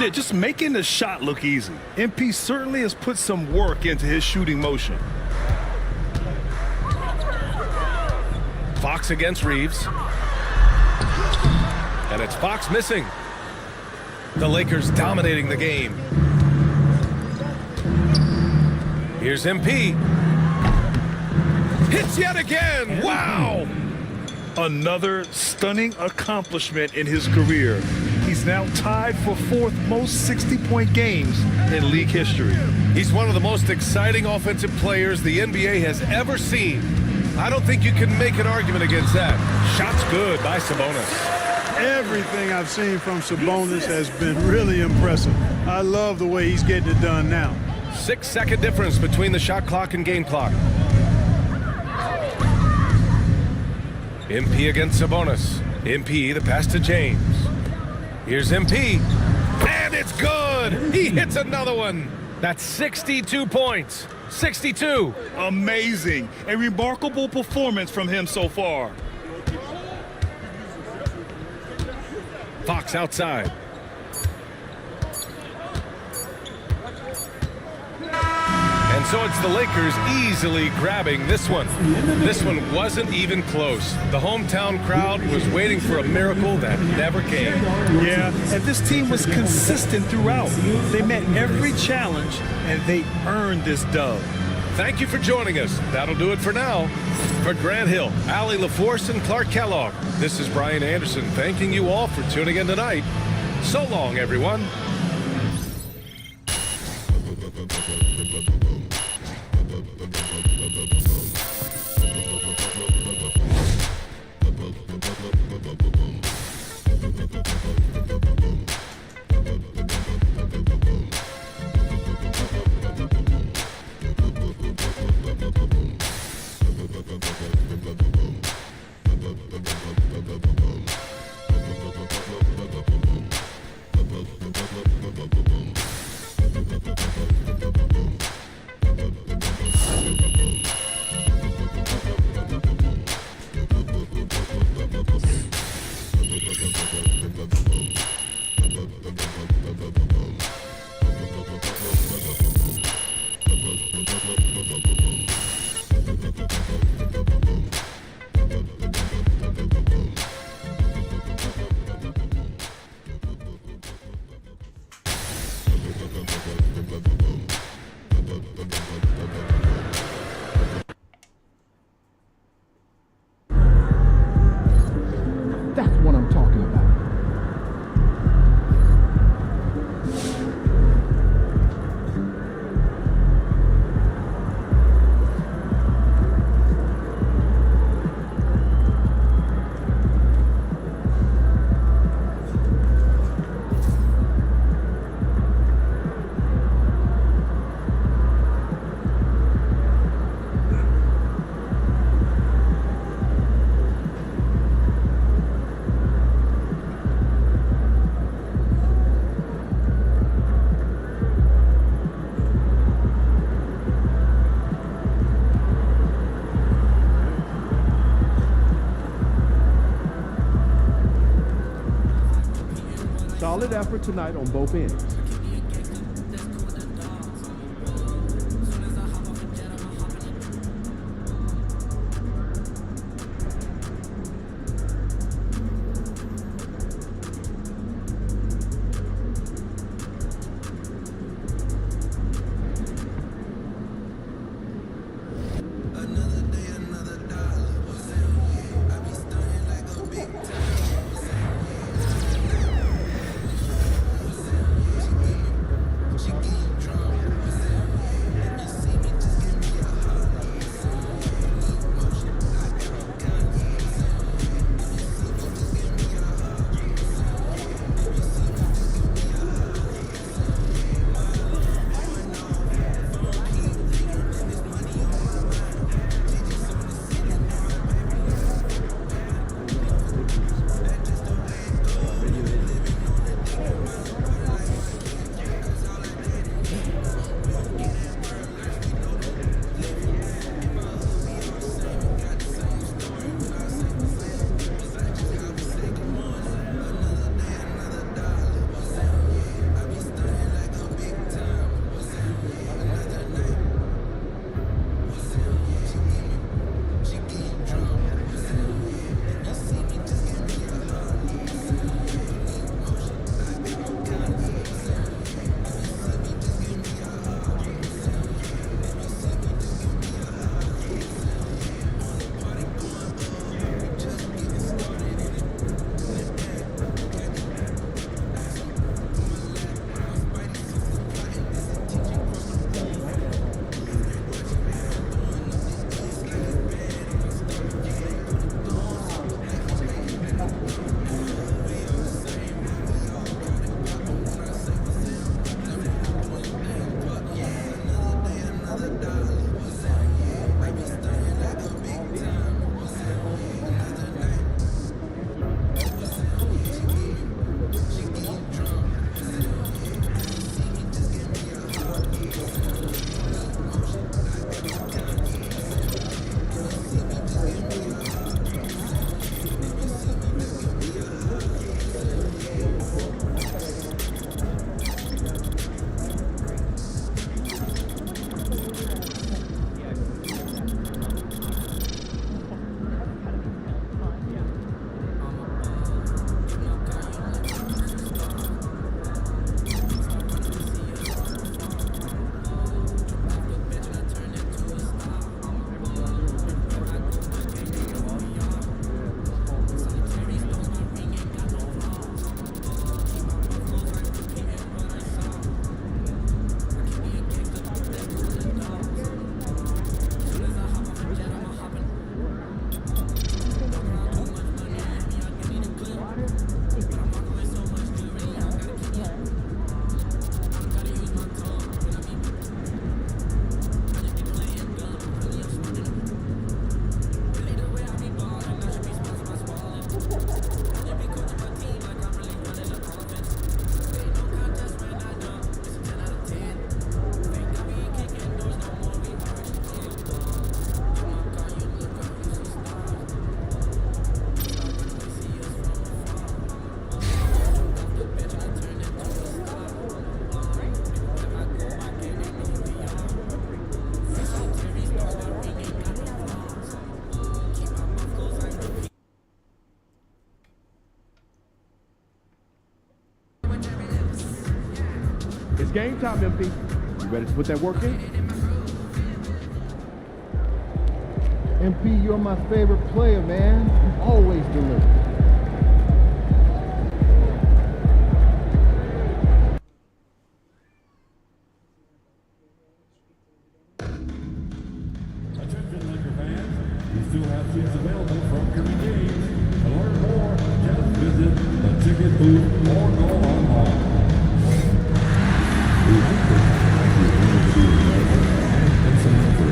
Yeah, just making the shot look easy. MP certainly has put some work into his shooting motion. Fox against Reeves. And it's Fox missing. The Lakers dominating the game. Here's MP. Hits yet again. Wow! Another stunning accomplishment in his career. He's now tied for 4th most 60-point games in league history. He's one of the most exciting offensive players the NBA has ever seen. I don't think you can make an argument against that. Shots good by Sabonis. Everything I've seen from Sabonis has been really impressive. I love the way he's getting it done now. 6-second difference between the shot clock and game clock. MP against Sabonis. MP, the pass to James. Here's MP. And it's good! He hits another one. That's 62 points. 62. Amazing. A remarkable performance from him so far. Fox outside. And so it's the Lakers easily grabbing this one. This one wasn't even close. The hometown crowd was waiting for a miracle that never came. Yeah, and this team was consistent throughout. They met every challenge, and they earned this dub. Thank you for joining us. That'll do it for now. For Grant Hill, Allie LaForce, and Clark Kellogg, this is Brian Anderson thanking you all for tuning in tonight. So long, everyone. Solid effort tonight on both ends. game time, MP. You ready to put that work in? MP, you're my favorite player, man. You always deliver. Attention, Laker fans. We still have seats available for upcoming games. To learn more, just visit the ticket booth or go online. We hope that you will be available and some info.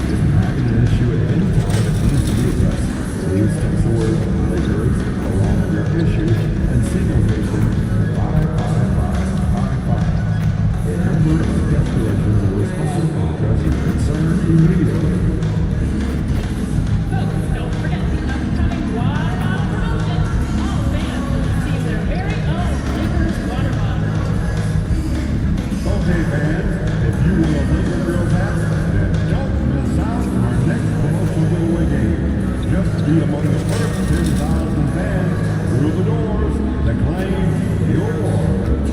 If you're having an issue at any time that needs to be addressed, please text the word Lakers along with your issue and signal station 55555. A member of the guest collections will respond and address your concern immediately. Don't forget the upcoming water bottle promotion. All fans will receive their very own Lakers water bottle. Okay, fans, if you will Laker Girls hat, then don't miss out on our next promotional giveaway game. Just be among the first 10,000 fans through the doors to claim your award.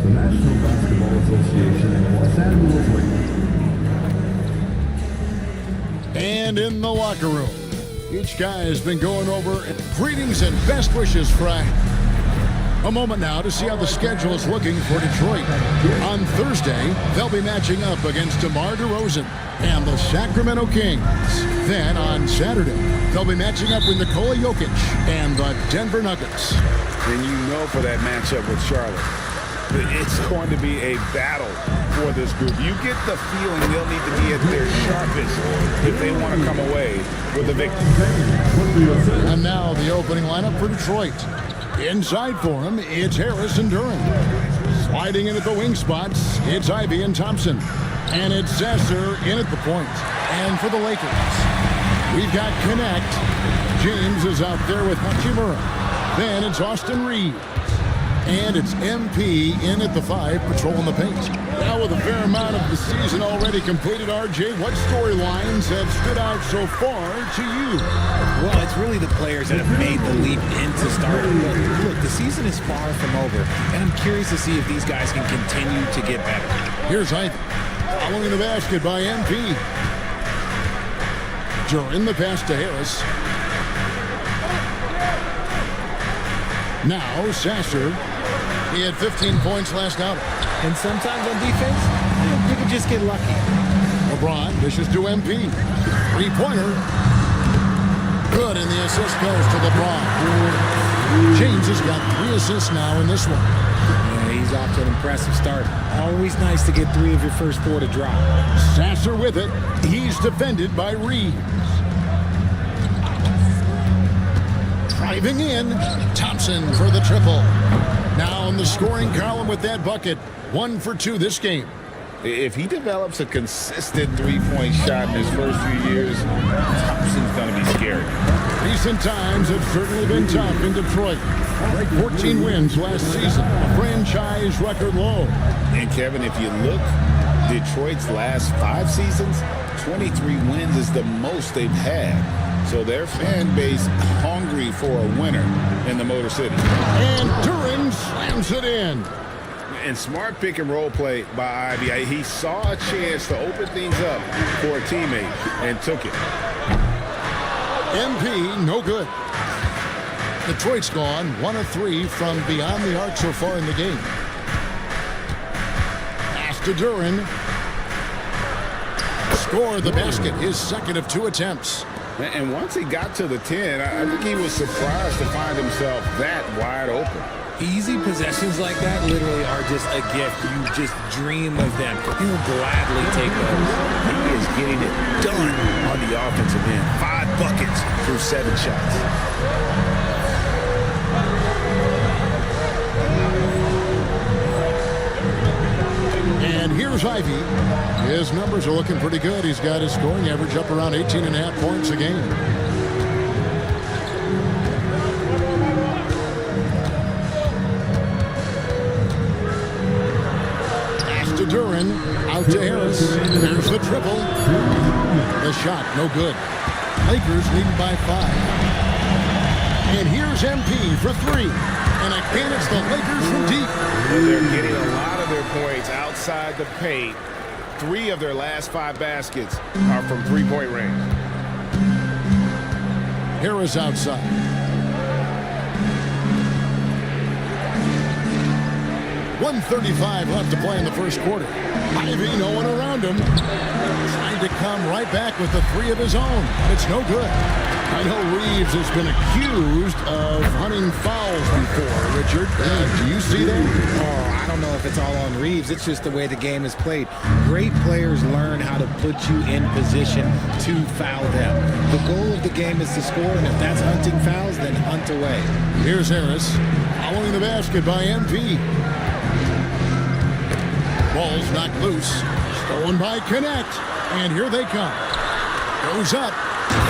The National Basketball Association and Los Angeles Lakers. And in the locker room, each guy has been going over greetings and best wishes for a moment now to see how the schedule is looking for Detroit. On Thursday, they'll be matching up against DeMar DeRozan and the Sacramento Kings. Then on Saturday, they'll be matching up with Nikola Jokic and the Denver Nuggets. Then you know for that matchup with Charlotte, it's going to be a battle for this group. You get the feeling they'll need to be at their sharpest if they want to come away with a victory. And now the opening lineup for Detroit. Inside for him, it's Harris and Duren. Sliding in at the wing spots, it's Ivy and Thompson. And it's Sasser in at the point. And for the Lakers, we've got Connect. James is out there with Hachimura. Then it's Austin Reeves. And it's MP in at the 5, patrolling the paint. Now with a fair amount of the season already completed, RJ, what storylines have stood out so far to you? Well, it's really the players that have made the leap into stardom. Look, the season is far from over, and I'm curious to see if these guys can continue to get better. Here's Ivy, following the basket by MP. Duren the pass to Harris. Now Sasser. He had 15 points last out. And sometimes on defense, you can just get lucky. LeBron dishes to MP. Three-pointer. Good, and the assist goes to LeBron. James has got 3 assists now in this one. Yeah, he's off to an impressive start. Always nice to get 3 of your first 4 to drop. Sasser with it. He's defended by Reeves. Driving in. Thompson for the triple. Now in the scoring column with that bucket. 1 for 2 this game. If he develops a consistent three-point shot in his first few years, Thompson's going to be scary. Recent times have certainly been tough in Detroit. 14 wins last season, a franchise record low. And Kevin, if you look, Detroit's last 5 seasons, 23 wins is the most they've had. So their fan base hungry for a winner in the Motor City. And Duren slams it in. And smart pick and roll play by Ivy. He saw a chance to open things up for a teammate and took it. MP, no good. Detroit's gone 1 of 3 from beyond the arc so far in the game. Pass to Duren. Score the basket, his second of 2 attempts. And once he got to the 10, I think he was surprised to find himself that wide open. Easy possessions like that literally are just a gift. You just dream of them. He will gladly take those. He is getting it done on the offensive end. 5 buckets through 7 shots. And here's Ivy. His numbers are looking pretty good. He's got his scoring average up around 18.5 points a game. To Duren, out to Harris. There's the triple. The shot, no good. Lakers leading by 5. And here's MP for three. And again, it's the Lakers from deep. Well, they're getting a lot of their points outside the paint. 3 of their last 5 baskets are from three-point range. Harris outside. .135 left to play in the first quarter. Ivy, no one around him. Trying to come right back with the 3 of his own. And it's no good. I know Reeves has been accused of hunting fouls before, Richard. Do you see that? Oh, I don't know if it's all on Reeves. It's just the way the game is played. Great players learn how to put you in position to foul them. The goal of the game is to score, and if that's hunting fouls, then hunt away. Here's Harris following the basket by MP. Ball's knocked loose. Stolen by Connect. And here they come. Goes up.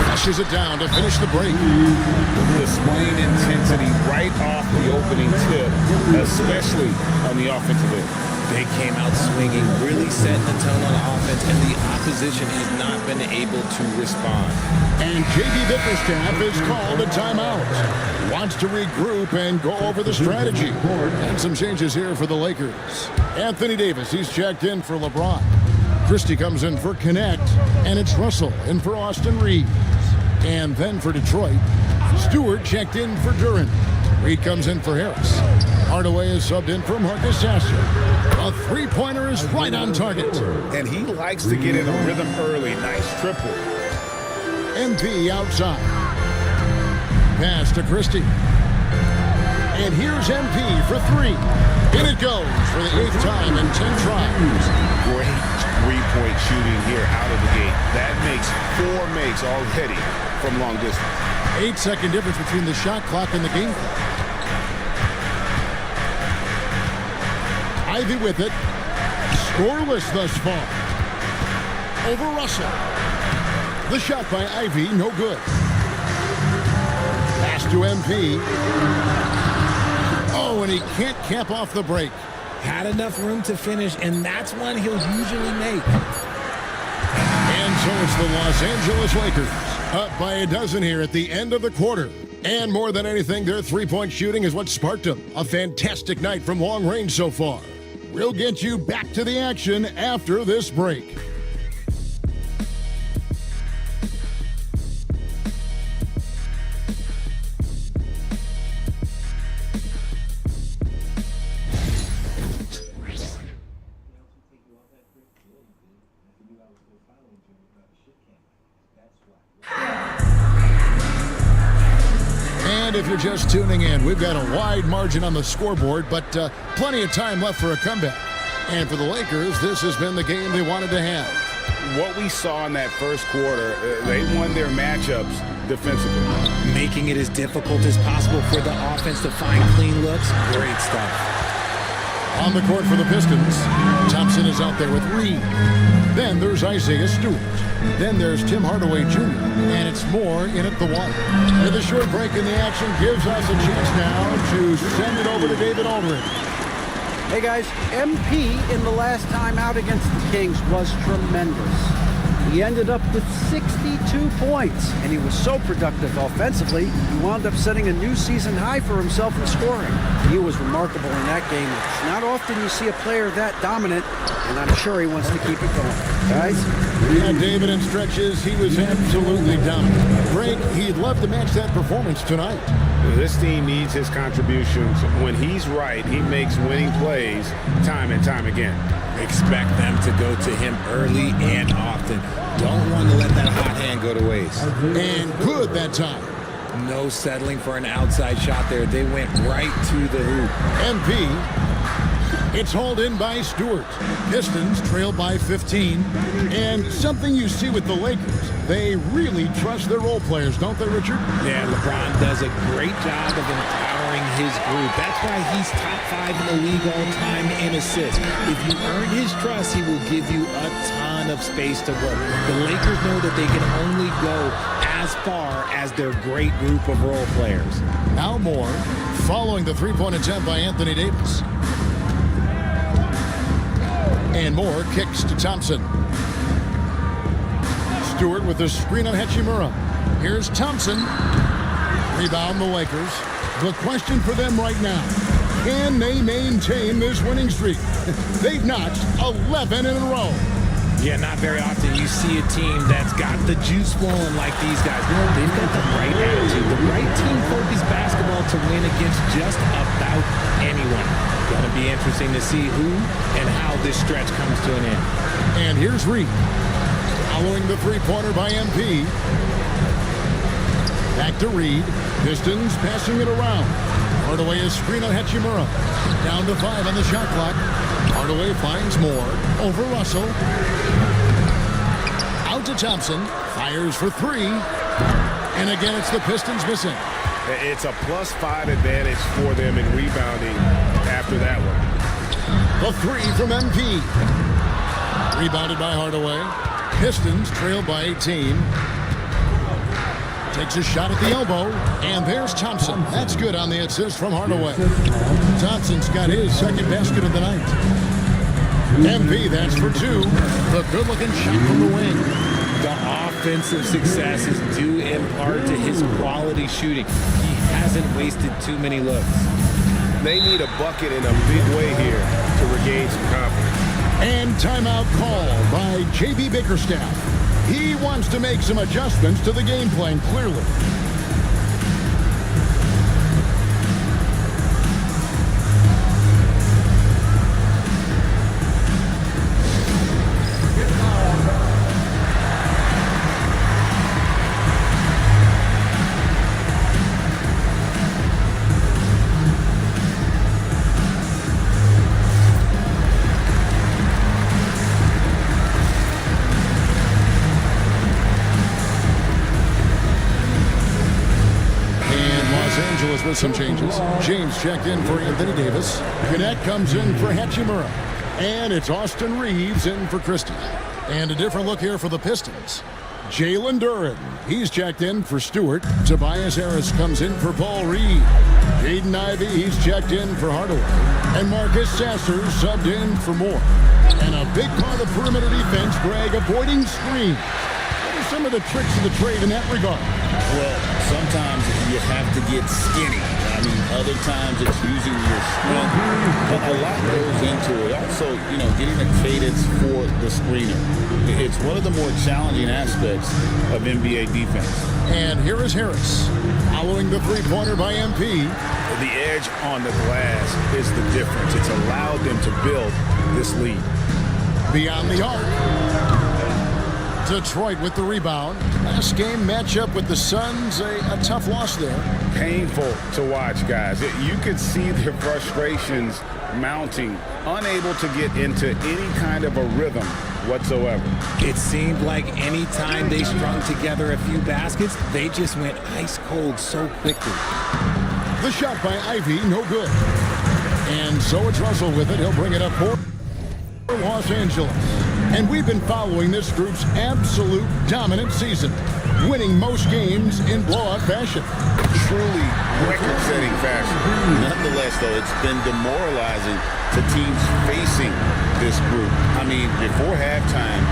Flushes it down to finish the break. Displaying intensity right off the opening tip, especially on the offensive end. They came out swinging, really setting the tone on offense, and the opposition has not been able to respond. And J.D. Bickerstaff is called a timeout. Wants to regroup and go over the strategy. And some changes here for the Lakers. Anthony Davis, he's checked in for LeBron. Christie comes in for Connect, and it's Russell in for Austin Reeves. And then for Detroit, Stewart checked in for Duren. Reed comes in for Harris. Hardaway is subbed in for Marcus Sasser. A three-pointer is right on target. And he likes to get in a rhythm early. Nice triple. MP outside. Pass to Christie. And here's MP for three. In it goes for the 8th time in 10 tries. Great three-point shooting here out of the gate. That makes 4 makes already from long distance. 8-second difference between the shot clock and the game clock. Ivy with it. Scoreless thus far. Over Russell. The shot by Ivy, no good. Pass to MP. Oh, and he can't cap off the break. Had enough room to finish, and that's one he'll usually make. And so it's the Los Angeles Lakers, up by a dozen here at the end of the quarter. And more than anything, their three-point shooting is what sparked them. A fantastic night from long range so far. We'll get you back to the action after this break. And if you're just tuning in, we've got a wide margin on the scoreboard, but plenty of time left for a comeback. And for the Lakers, this has been the game they wanted to have. What we saw in that first quarter, they won their matchups defensively. Making it as difficult as possible for the offense to find clean looks. Great stuff. On the court for the Pistons, Thompson is out there with Reed. Then there's Isaiah Stewart. Then there's Tim Hardaway Jr. And it's more in at the one. With a short break in the action gives us a chance now to send it over to David Aldridge. Hey guys, MP in the last time out against the Kings was tremendous. He ended up with 62 points, and he was so productive offensively, he wound up setting a new season high for himself in scoring. He was remarkable in that game. It's not often you see a player that dominant, and I'm sure he wants to keep it going. Guys? Yeah, David, in stretches, he was absolutely dominant. Greg, he'd love to match that performance tonight. This team needs his contributions. When he's right, he makes winning plays time and time again. Expect them to go to him early and often. Don't want to let that hot hand go to waste. And good that time. No settling for an outside shot there. They went right to the hoop. MP. It's hauled in by Stewart. Pistons trail by 15. And something you see with the Lakers, they really trust their role players, don't they, Richard? Yeah, LeBron does a great job of empowering his group. That's why he's top 5 in the league all time in assists. If you earn his trust, he will give you a ton of space to work. The Lakers know that they can only go as far as their great group of role players. Now Moore, following the three-point attempt by Anthony Davis. And Moore kicks to Thompson. Stewart with the screen on Hachimura. Here's Thompson. Rebound the Lakers. The question for them right now, can they maintain this winning streak? They've notched 11 in a row. Yeah, not very often you see a team that's got the juice flowing like these guys. They've got the right attitude, the right team-focused basketball to win against just about anyone. Going to be interesting to see who and how this stretch comes to an end. And here's Reed. Following the three-pointer by MP. Back to Reed. Pistons passing it around. Hardaway is screen on Hachimura. Down to 5 on the shot clock. Hardaway finds more. Over Russell. Out to Thompson. Fires for 3. And again, it's the Pistons missing. It's a +5 advantage for them in rebounding after that one. The 3 from MP. Rebounded by Hardaway. Pistons trailed by 18. Takes a shot at the elbow, and there's Thompson. That's good on the assist from Hardaway. Thompson's got his second basket of the night. MP, that's for 2. The good-looking shot from the wing. The offensive success is due in part to his quality shooting. He hasn't wasted too many looks. They need a bucket in a big way here to regain some confidence. And timeout called by J.B. Bickerstaff. He wants to make some adjustments to the game plan, clearly. With some changes. James checked in for Anthony Davis. Gannett comes in for Hachimura. And it's Austin Reeves in for Christie. And a different look here for the Pistons. Jalen Duren. He's checked in for Stewart. Tobias Harris comes in for Paul Reed. Jaden Ivey, he's checked in for Hardaway. And Marcus Sasser subbed in for Moore. And a big part of perimeter defense, Greg, avoiding screens. What are some of the tricks of the trade in that regard? Well, sometimes you have to get skinny. I mean, other times it's using your strength. But a lot goes into it. Also, getting a cadence for the screener. It's one of the more challenging aspects of NBA defense. And here is Harris. Following the three-pointer by MP. The edge on the glass is the difference. It's allowed them to build this lead. Beyond the arc. Detroit with the rebound. Last game matchup with the Suns, a tough loss there. Painful to watch, guys. You could see their frustrations mounting, unable to get into any kind of a rhythm whatsoever. It seemed like any time they strung together a few baskets, they just went ice cold so quickly. The shot by Ivy, no good. And so it's Russell with it. He'll bring it up for Los Angeles. And we've been following this group's absolute dominant season, winning most games in blowout fashion. Truly record-setting fashion. Nonetheless, though, it's been demoralizing to teams facing this group. I mean, before halftime,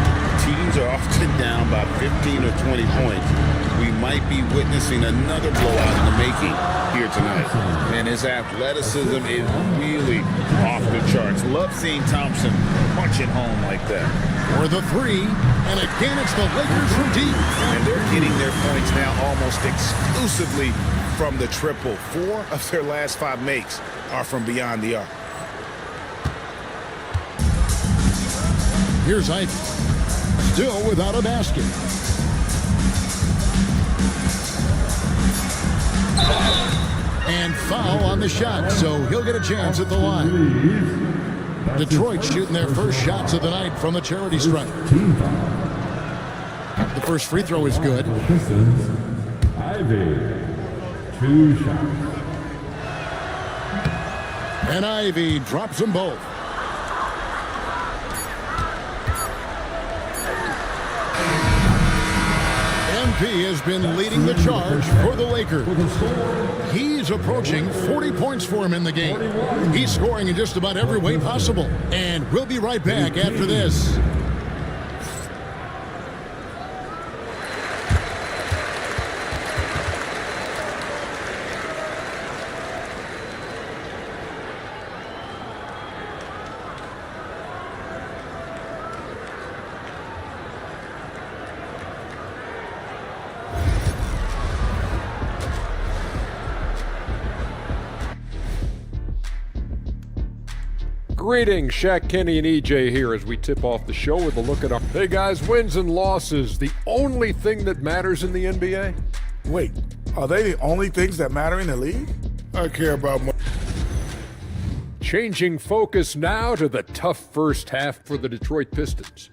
teams are often down by 15 or 20 points. We might be witnessing another blowout in the making here tonight. And his athleticism is really off the charts. Love seeing Thompson punch it home like that. For the 3, and again it's the Lakers from deep. And they're getting their points now almost exclusively from the triple. 4 of their last 5 makes are from beyond the arc. Here's Ivy. Still without a basket. And foul on the shot, so he'll get a chance at the line. Detroit shooting their first shots of the night from the charity stripe. The first free throw is good. Ivy, 2 shots. And Ivy drops them both. MP has been leading the charge for the Lakers. He's approaching 40 points for him in the game. He's scoring in just about every way possible. And we'll be right back after this. Greetings, Shaq Kenny and EJ here as we tip off the show with a look at our... Hey guys, wins and losses, the only thing that matters in the NBA? Wait, are they the only things that matter in the league? I care about more. Changing focus now to the tough first half for the Detroit Pistons.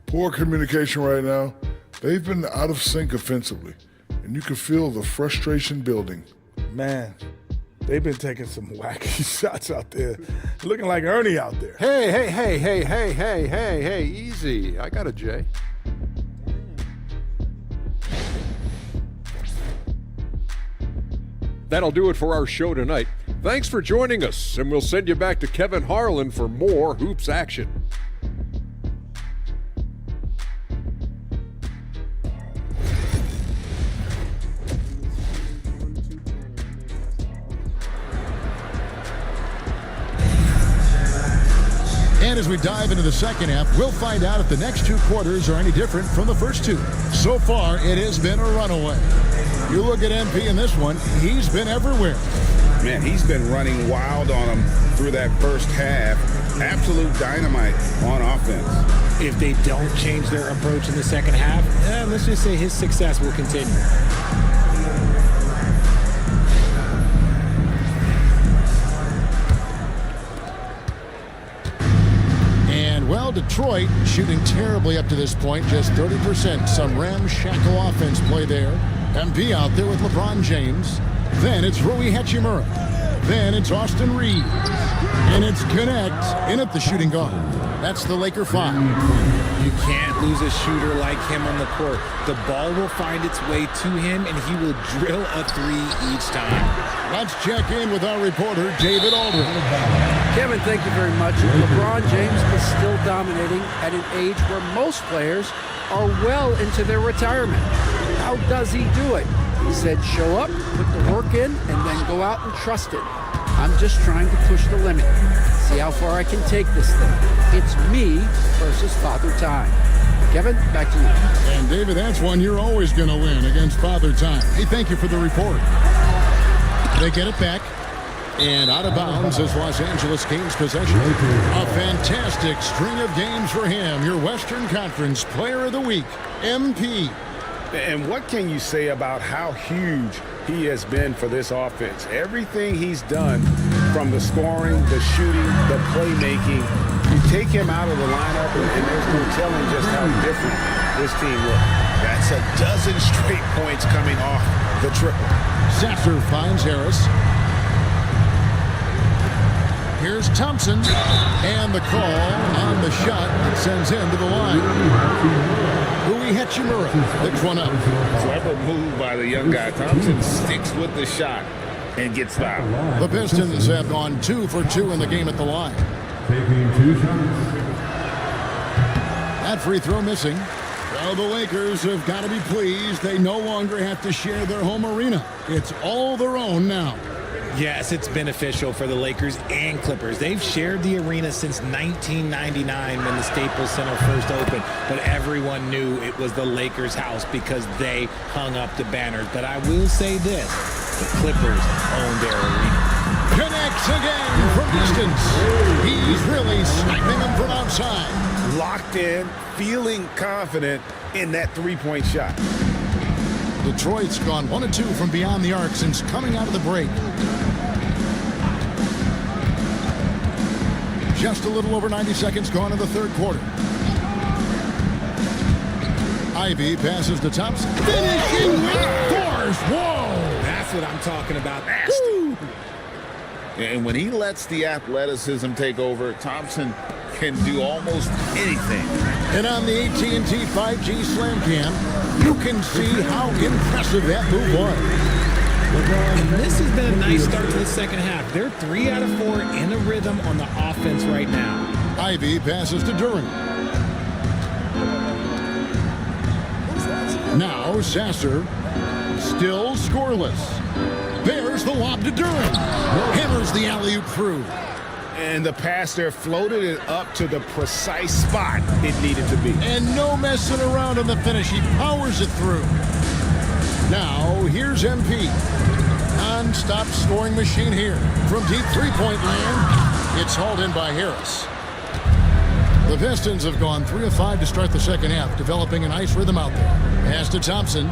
Poor communication right now. They've been out of sync offensively, and you can feel the frustration building. Man, they've been taking some wacky shots out there. Looking like Ernie out there. Hey, easy. I got a J. That'll do it for our show tonight. Thanks for joining us, and we'll send you back to Kevin Harlan for more hoops action. And as we dive into the second half, we'll find out if the next two quarters are any different from the first two. So far, it has been a runaway. You look at MP in this one, he's been everywhere. Man, he's been running wild on them through that first half. Absolute dynamite on offense. If they don't change their approach in the second half, let's just say his success will continue. Well, Detroit shooting terribly up to this point, just 30%. Some ramshackle offense play there. MP out there with LeBron James. Then it's Rui Hachimura. Then it's Austin Reeves. And it's Connect in at the shooting guard. That's the Laker 5. You can't lose a shooter like him on the court. The ball will find its way to him, and he will drill a three each time. Let's check in with our reporter, David Aldridge. Kevin, thank you very much. LeBron James is still dominating at an age where most players are well into their retirement. How does he do it? He said, show up, put the work in, and then go out and trust it. I'm just trying to push the limit. See how far I can take this thing. It's me versus Father Time. Kevin, back to you. And David, that's one you're always going to win against Father Time. Hey, thank you for the report. They get it back. And out of bounds is Los Angeles Kings possession. A fantastic string of games for him. Your Western Conference Player of the Week, MP. And what can you say about how huge he has been for this offense? Everything he's done, from the scoring, the shooting, the playmaking, you take him out of the lineup, and there's no telling just how different this team looks. That's a dozen straight points coming off the triple. Sasser finds Harris. Here's Thompson, and the call on the shot that sends him to the line. Rui Hachimura picks one up. Clever move by the young guy. Thompson sticks with the shot and gets fouled. The Pistons have gone 2 for 2 in the game at the line. Taking 2 shots. That free throw missing. Well, the Lakers have got to be pleased. They no longer have to share their home arena. It's all their own now. Yes, it's beneficial for the Lakers and Clippers. They've shared the arena since 1999 when the Staples Center first opened, but everyone knew it was the Lakers' house because they hung up the banners. But I will say this, the Clippers own their arena. Connects again from distance. He's really sniping them from outside. Locked in, feeling confident in that three-point shot. Detroit's gone 1 of 2 from beyond the arc since coming out of the break. Just a little over 90 seconds gone in the third quarter. Ivy passes to Thompson. Finishing with force. Whoa! That's what I'm talking about. Woo! And when he lets the athleticism take over, Thompson can do almost anything. And on the AT&T 5G Slam Cam, you can see how impressive that move was. And this has been a nice start to the second half. They're 3 out of 4 in a rhythm on the offense right now. Ivy passes to Duren. Now Sasser, still scoreless. There's the lob to Duren. Hammers the alley-oop through. And the pass there floated it up to the precise spot it needed to be. And no messing around on the finish. He powers it through. Now, here's MP. Non-stop scoring machine here. From deep three-point land, It's hauled in by Harris. The Pistons have gone 3 of 5 to start the second half, developing a nice rhythm out there. Pass to Thompson.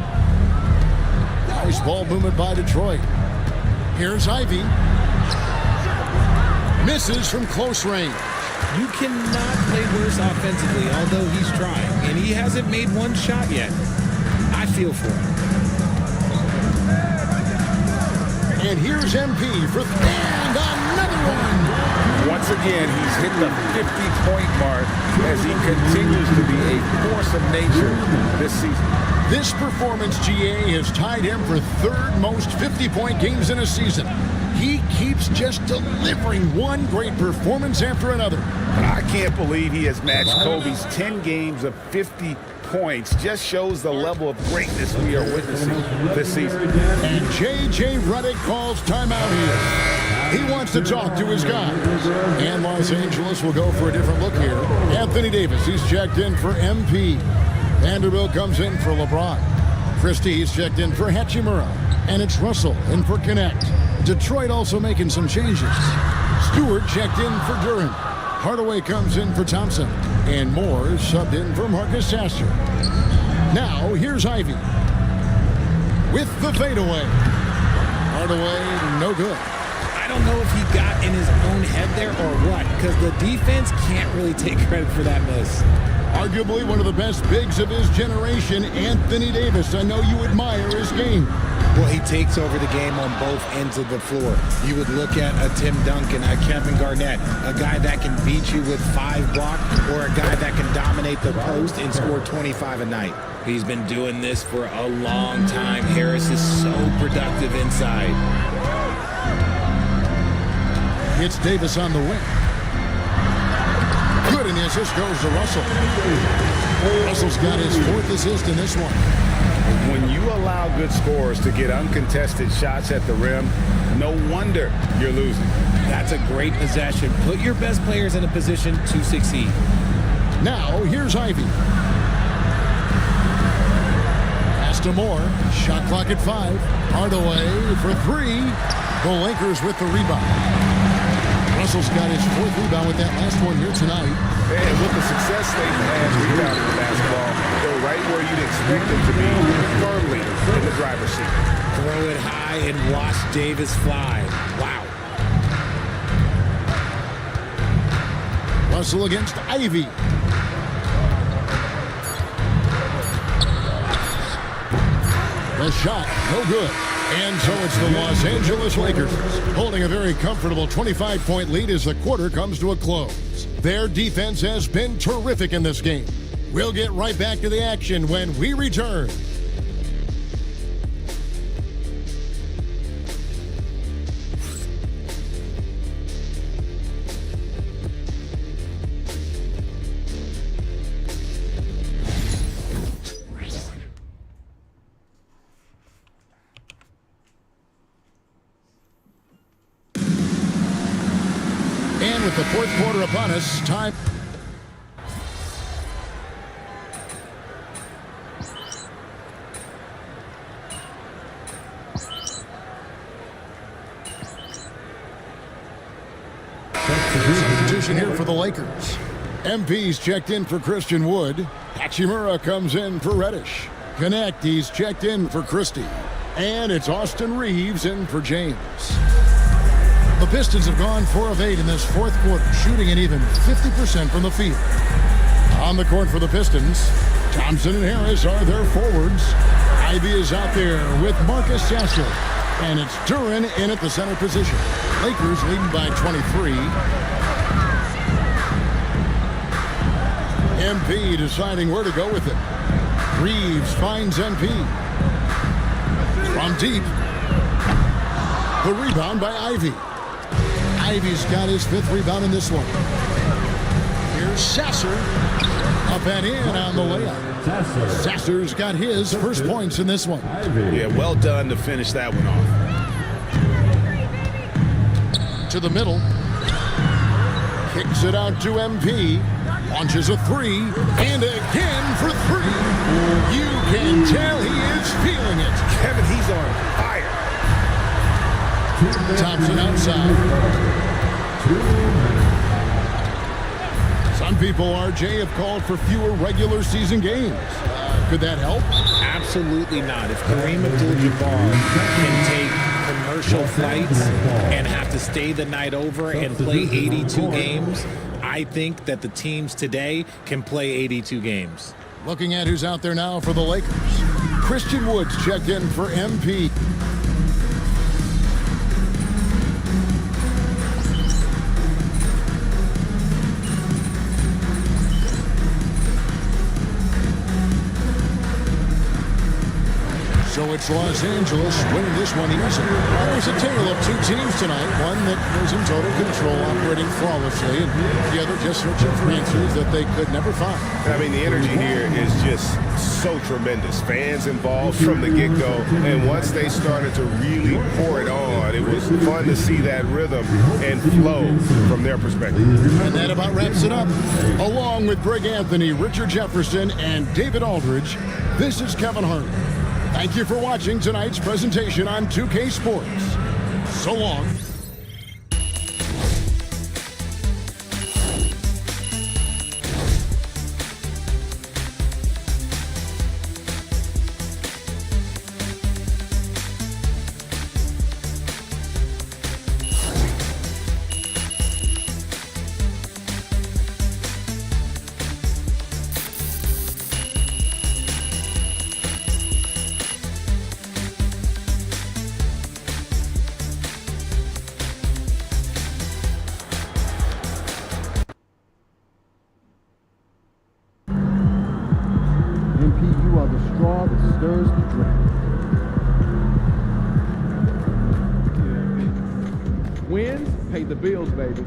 Nice ball movement by Detroit. Here's Ivy. Misses from close range. You cannot play worse offensively, although he's trying, and he hasn't made one shot yet. I feel for him. And here's MP for and another one. Once again, he's hit the 50-point mark as he continues to be a force of nature this season. This performance, GA, has tied him for third most 50-point games in a season. He keeps just delivering one great performance after another. I can't believe he has matched Kobe's 10 games of 50 points. Just shows the level of greatness we are witnessing this season. And J.J. Redick calls timeout here. He wants to talk to his guys. And Los Angeles will go for a different look here. Anthony Davis, he's checked in for MP. Vanderbilt comes in for LeBron. Christie's checked in for Hachimura. And it's Russell in for Connect. Detroit also making some changes. Stewart checked in for Duran. Hardaway comes in for Thompson. And Moore subbed in for Marcus Sasser. Now, here's Ivy. With the fadeaway. Hardaway, no good. I don't know if he got in his own head there or what, because the defense can't really take credit for that miss. Arguably one of the best bigs of his generation, Anthony Davis. I know you admire his game. Well, he takes over the game on both ends of the floor. You would look at a Tim Duncan, a Kevin Garnett, a guy that can beat you with 5 blocks, or a guy that can dominate the post and score 25 a night. He's been doing this for a long time. Harris is so productive inside. It's Davis on the wing. Good, and the assist goes to Russell. Russell's got his 4th assist in this one. When you allow good scorers to get uncontested shots at the rim, no wonder you're losing. That's a great possession. Put your best players in a position to succeed. Now, here's Ivy. Pass to Moore. Shot clock at 5. Hardaway for 3. The Lakers with the rebound. Russell's got his 4th rebound with that last one here tonight. And with the success they've had rebounding the basketball, they're right where you'd expect them to be, firmly in the driver's seat. Throw it high and watch Davis fly. Wow. Russell against Ivy. The shot, no good. And so it's the Los Angeles Lakers holding a very comfortable 25-point lead as the quarter comes to a close. Their defense has been terrific in this game. We'll get right back to the action when we return. With the 4th quarter upon us, time. Substitution here for the Lakers. MP's checked in for Christian Wood. Hachimura comes in for Reddish. Connect, he's checked in for Christie. And it's Austin Reeves in for James. The Pistons have gone 4 of 8 in this 4th quarter, shooting an even 50% from the field. On the court for the Pistons, Thompson and Harris are their forwards. Ivy is out there with Marcus Sasser. And it's Duran in at the center position. Lakers leading by 23. MP deciding where to go with it. Reeves finds MP. From deep. The rebound by Ivy. Ivy's got his 5th rebound in this one. Here's Sasser. Up and in on the layup. Sasser's got his first points in this one. Yeah, well done to finish that one off. To the middle. Kicks it out to MP. Launches a 3. And again for 3. You can tell he is feeling it. Kevin, he's on fire. Thompson outside. Some people, RJ, have called for fewer regular season games. Could that help? Absolutely not. If Kareem Abdul-Jabbar can take commercial flights and have to stay the night over and play 82 games, I think that the teams today can play 82 games. Looking at who's out there now for the Lakers. Christian Woods checked in for MP. So it's Los Angeles winning this one easy. Well, there's a tale of two teams tonight. One that was in total control, operating flawlessly, and the other just searching for answers that they could never find. I mean, the energy here is just so tremendous. Fans involved from the get-go, and once they started to really pour it on, it was fun to see that rhythm and flow from their perspective. And that about wraps it up. Along with Greg Anthony, Richard Jefferson, and David Aldridge, this is Kevin Harlan. Thank you for watching tonight's presentation on 2K Sports. So long. You are the straw that stirs the drink. Wins pay the bills, baby.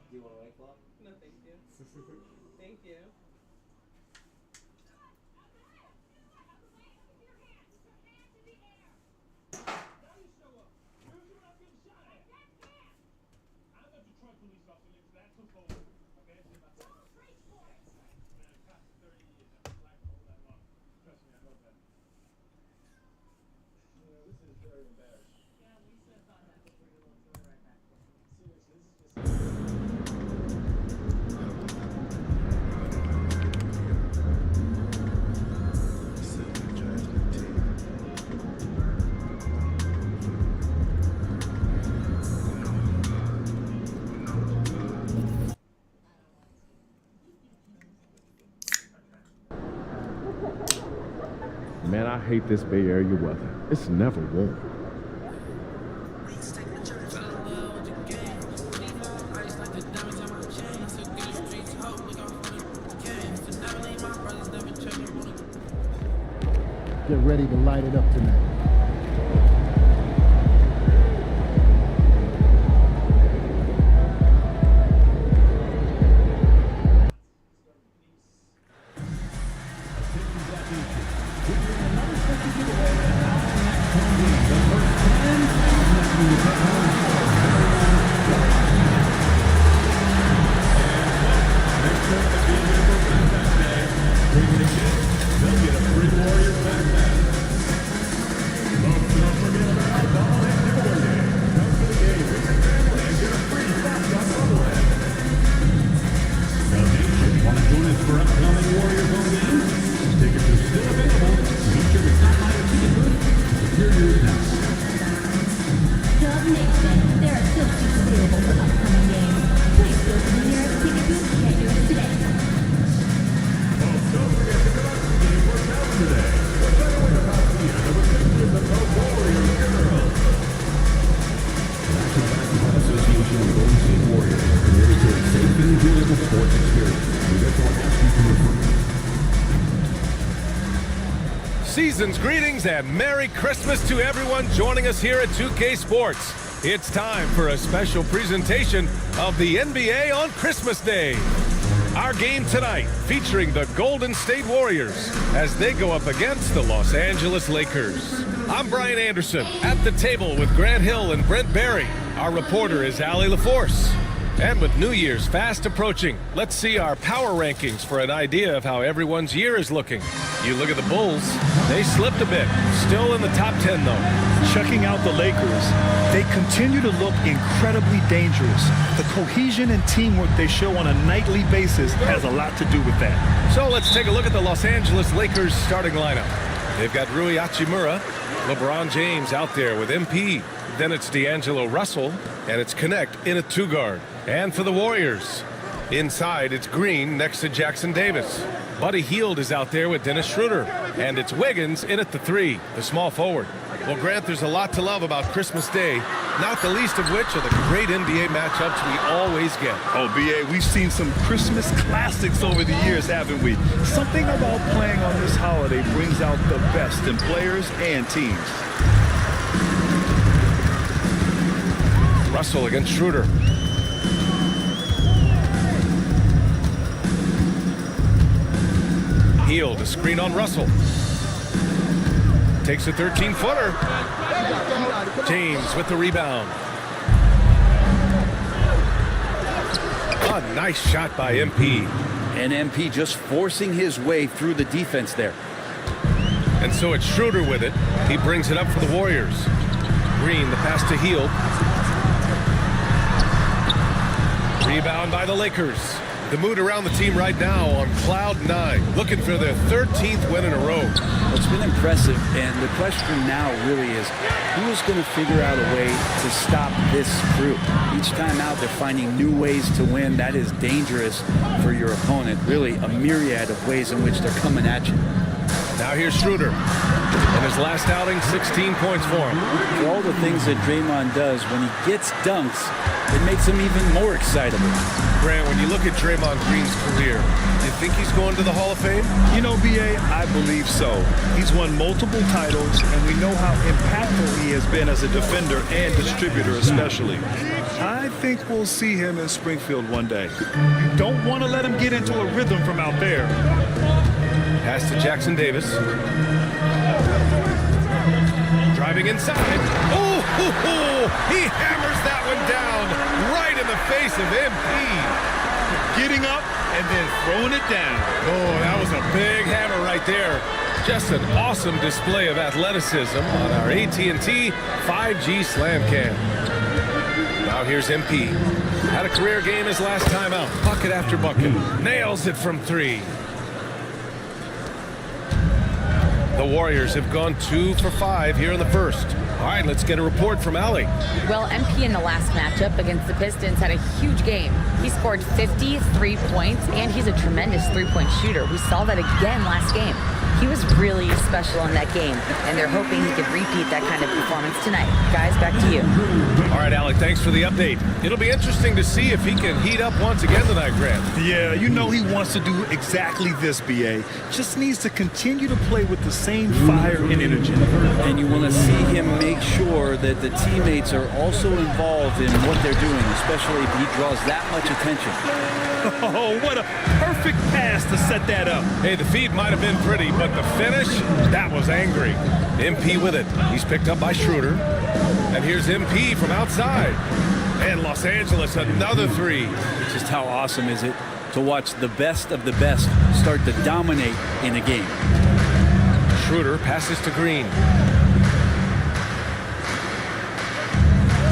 Do you want a White Claw? No, thank you. Thank you. Man, I hate this Bay Area weather. It's never warm. Get ready to light it up tonight. Season's greetings and Merry Christmas to everyone joining us here at 2K Sports. It's time for a special presentation of the NBA on Christmas Day. Our game tonight featuring the Golden State Warriors as they go up against the Los Angeles Lakers. I'm Brian Anderson at the table with Grant Hill and Brent Barry. Our reporter is Allie LaForce. And with New Year's fast approaching, let's see our power rankings for an idea of how everyone's year is looking. You look at the Bulls, they slipped a bit. Still in the top 10, though. Checking out the Lakers, they continue to look incredibly dangerous. The cohesion and teamwork they show on a nightly basis has a lot to do with that. So let's take a look at the Los Angeles Lakers starting lineup. They've got Rui Hachimura, LeBron James out there with MP. Then it's D'Angelo Russell, and it's Connect in a two-guard. And for the Warriors, inside it's Green next to Jackson Davis. Buddy Hield is out there with Dennis Schroeder. And it's Wiggins in at the three, the small forward. Well, Grant, there's a lot to love about Christmas Day, not the least of which are the great NBA matchups we always get. Oh, B.A., we've seen some Christmas classics over the years, haven't we? Something about playing on this holiday brings out the best in players and teams. Russell against Schroeder. Hield, a screen on Russell. Takes a 13-footer. James with the rebound. A nice shot by MP. And MP just forcing his way through the defense there. And so it's Schroeder with it. He brings it up for the Warriors. Green, the pass to Hield. Rebound by the Lakers. The mood around the team right now on cloud 9, looking for their 13th win in a row. It's been impressive, and the question now really is, who is going to figure out a way to stop this group? Each time out, they're finding new ways to win. That is dangerous for your opponent. Really, a myriad of ways in which they're coming at you. Now here's Schroeder. In his last outing, 16 points for him. For all the things that Draymond does, when he gets dunks, it makes him even more excitable. Grant, when you look at Draymond Green's career, do you think he's going to the Hall of Fame? You know, B.A., I believe so. He's won multiple titles, and we know how impactful he has been as a defender and distributor especially. I think we'll see him in Springfield one day. You don't want to let him get into a rhythm from out there. Pass to Jackson Davis. Driving inside. Oh, he hammers that one down right in the face of MP. getting up and then throwing it down. Oh, that was a big hammer right there. Just an awesome display of athleticism on our AT&T 5G Slam Cam. Now here's MP. Had a career game his last time out. Bucket after bucket. Nails it from 3. The Warriors have gone 2 for 5 here in the first. All right, let's get a report from Allie. Well, MP in the last matchup against the Pistons had a huge game. He scored 53 points, and he's a tremendous three-point shooter. We saw that again last game. He was really special in that game, and they're hoping he could repeat that kind of performance tonight. Guys, back to you. All right, Alec, thanks for the update. It'll be interesting to see if he can heat up once again tonight, Grant. Yeah, you know he wants to do exactly this, BA. Just needs to continue to play with the same fire and energy. And you want to see him make sure that the teammates are also involved in what they're doing, especially if he draws that much attention. Oh, what a perfect pass to set that up. Hey, the feed might have been pretty, but the finish, that was angry. MP with it. He's picked up by Schroeder. And here's MP from outside. And Los Angeles, another 3. Just how awesome is it to watch the best of the best start to dominate in a game. Schroeder passes to Green.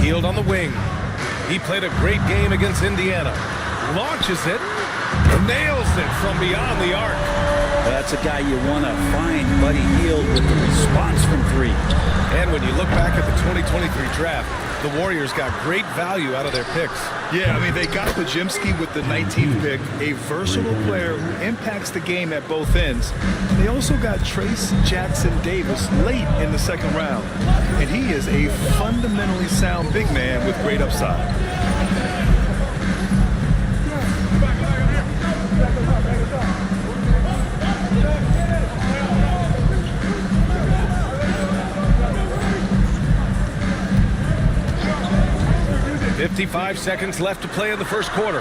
Hield on the wing. He played a great game against Indiana. Launches it. Nails it from beyond the arc. Well, that's a guy you want to find, Buddy Hield, with the response from 3. And when you look back at the 2023 draft, the Warriors got great value out of their picks. Yeah, I mean, they got Podziemski with the 19th pick, a versatile player who impacts the game at both ends. They also got Trace Jackson Davis late in the second round, and he is a fundamentally sound big man with great upside. .55 seconds left to play in the first quarter.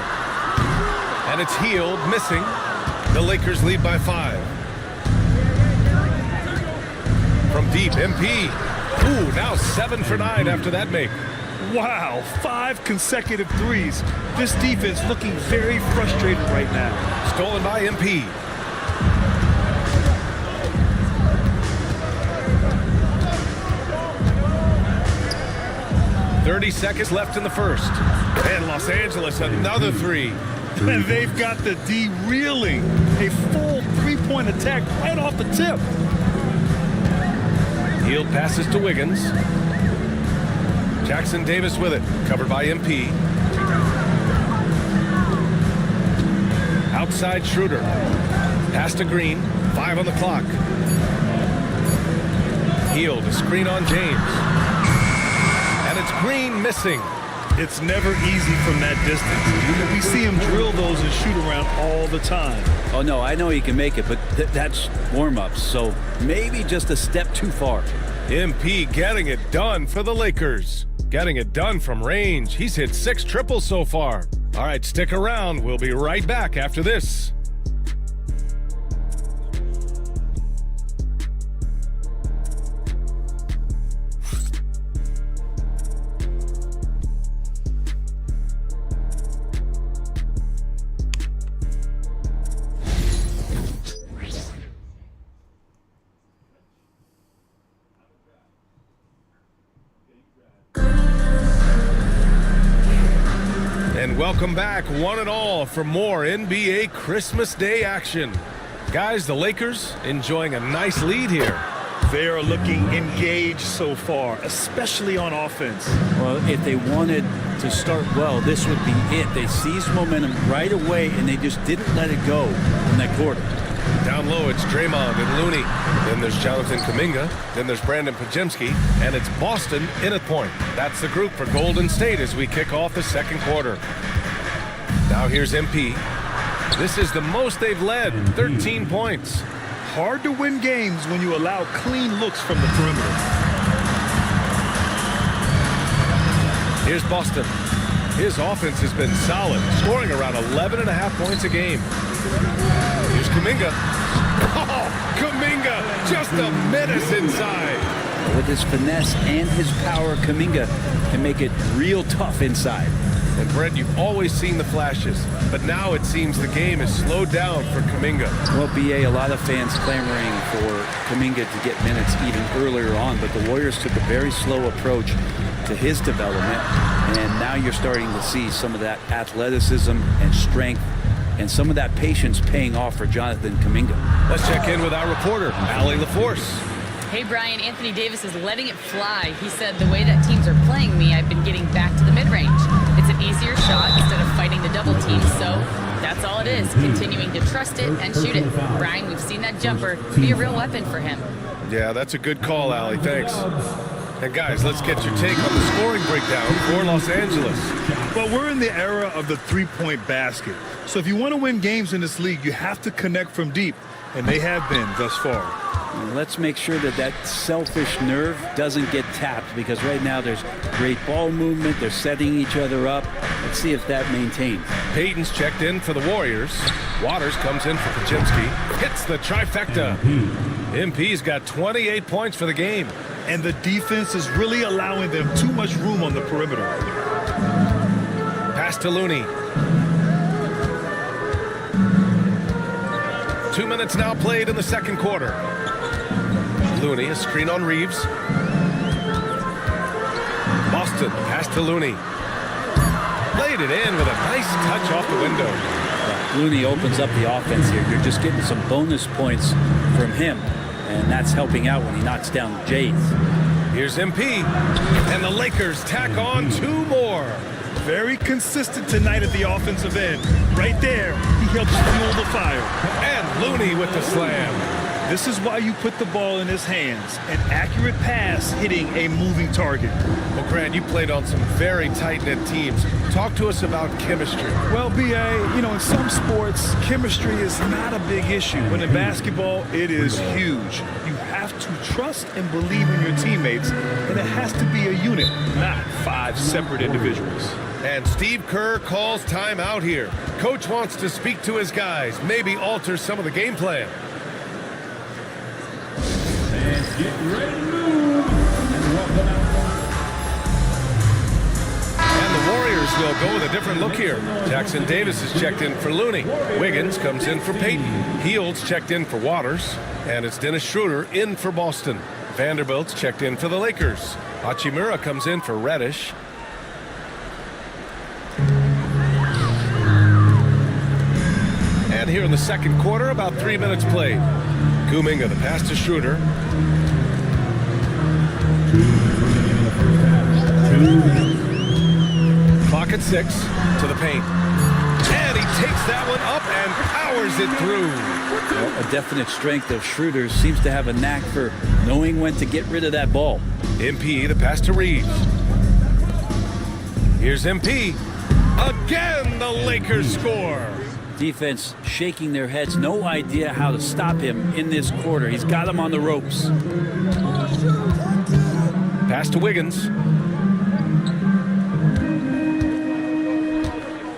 And it's Hield missing. The Lakers lead by 5. From deep, MP. Ooh, now 7 for 9 after that make. Wow, 5 consecutive threes. This defense looking very frustrated right now. Stolen by MP. .30 seconds left in the first. And Los Angeles, another 3. And they've got the D reeling. A full three-point attack right off the tip. Hield passes to Wiggins. Jackson Davis with it, covered by MP. Outside Schroeder. Pass to Green, 5 on the clock. Hield, a screen on James. And it's Green missing. It's never easy from that distance. We see him drill those and shoot around all the time. Oh, no, I know he can make it, but that's warm-ups, so maybe just a step too far. MP getting it done for the Lakers. Getting it done from range. He's hit 6 triples so far. All right, stick around. We'll be right back after this. And welcome back, one and all, for more NBA Christmas Day action. Guys, the Lakers enjoying a nice lead here. They are looking engaged so far, especially on offense. Well, if they wanted to start well, this would be it. They seized momentum right away, and they just didn't let it go in that quarter. Down low, it's Draymond and Looney. Then there's Jonathan Kuminga. Then there's Brandon Podziemski. And it's Boston in at point. That's the group for Golden State as we kick off the second quarter. Now here's MP. This is the most they've led, 13 points. Hard to win games when you allow clean looks from the perimeter. Here's Boston. His offense has been solid, scoring around 11.5 points a game. Here's Kuminga. Oh, Kuminga, just a menace inside. With his finesse and his power, Kuminga can make it real tough inside. And Brent, you've always seen the flashes, but now it seems the game is slowed down for Kuminga. Well, BA, a lot of fans clamoring for Kuminga to get minutes even earlier on, but the Warriors took a very slow approach to his development, and now you're starting to see some of that athleticism and strength and some of that patience paying off for Jonathan Kuminga. Let's check in with our reporter, Allie LaForce. Hey, Brian, Anthony Davis is letting it fly. He said, the way that teams are playing me, I've been getting back to the mid-range. It's an easier shot instead of fighting the double team, so that's all it is, continuing to trust it and shoot it. Brian, we've seen that jumper be a real weapon for him. Yeah, that's a good call, Allie. Thanks. And guys, let's get your take on the scoring breakdown for Los Angeles. Well, we're in the era of the three-point basket. So if you want to win games in this league, you have to connect from deep, and they have been thus far. Let's make sure that that selfish nerve doesn't get tapped, because right now there's great ball movement. They're setting each other up. Let's see if that maintains. Payton's checked in for the Warriors. Waters comes in for Kuczynski. Hits the trifecta. MP's got 28 points for the game. And the defense is really allowing them too much room on the perimeter. Pass to Looney. 2 minutes now played in the second quarter. Looney, a screen on Reeves. Boston, pass to Looney. Laid it in with a nice touch off the window. Looney opens up the offense here. You're just getting some bonus points from him, and that's helping out when he knocks down Jays. Here's MP, and the Lakers tack on 2 more. Very consistent tonight at the offensive end. Right there, he helps fuel the fire. And Looney with the slam. This is why you put the ball in his hands. An accurate pass hitting a moving target. Well, Grant, you played on some very tight-knit teams. Talk to us about chemistry. Well, BA, in some sports, chemistry is not a big issue. But in basketball, it is huge. You have to trust and believe in your teammates, and it has to be a unit, not 5 separate individuals. And Steve Kerr calls timeout here. Coach wants to speak to his guys, maybe alter some of the game plan. Get ready to move. And welcome out. And the Warriors will go with a different look here. Jackson Davis is checked in for Looney. Wiggins comes in for Payton. Heald's checked in for Waters. And it's Dennis Schroeder in for Boston. Vanderbilt's checked in for the Lakers. Hachimura comes in for Reddish. And here in the second quarter, about 3 minutes played. Kuminga, the pass to Schroeder. Clock at 6 to the paint. And he takes that one up and powers it through. Well, a definite strength of Schroeder. Seems to have a knack for knowing when to get rid of that ball. MP, the pass to Reeves. Here's MP. Again, the Lakers score. Defense shaking their heads. No idea how to stop him in this quarter. He's got him on the ropes. Pass to Wiggins.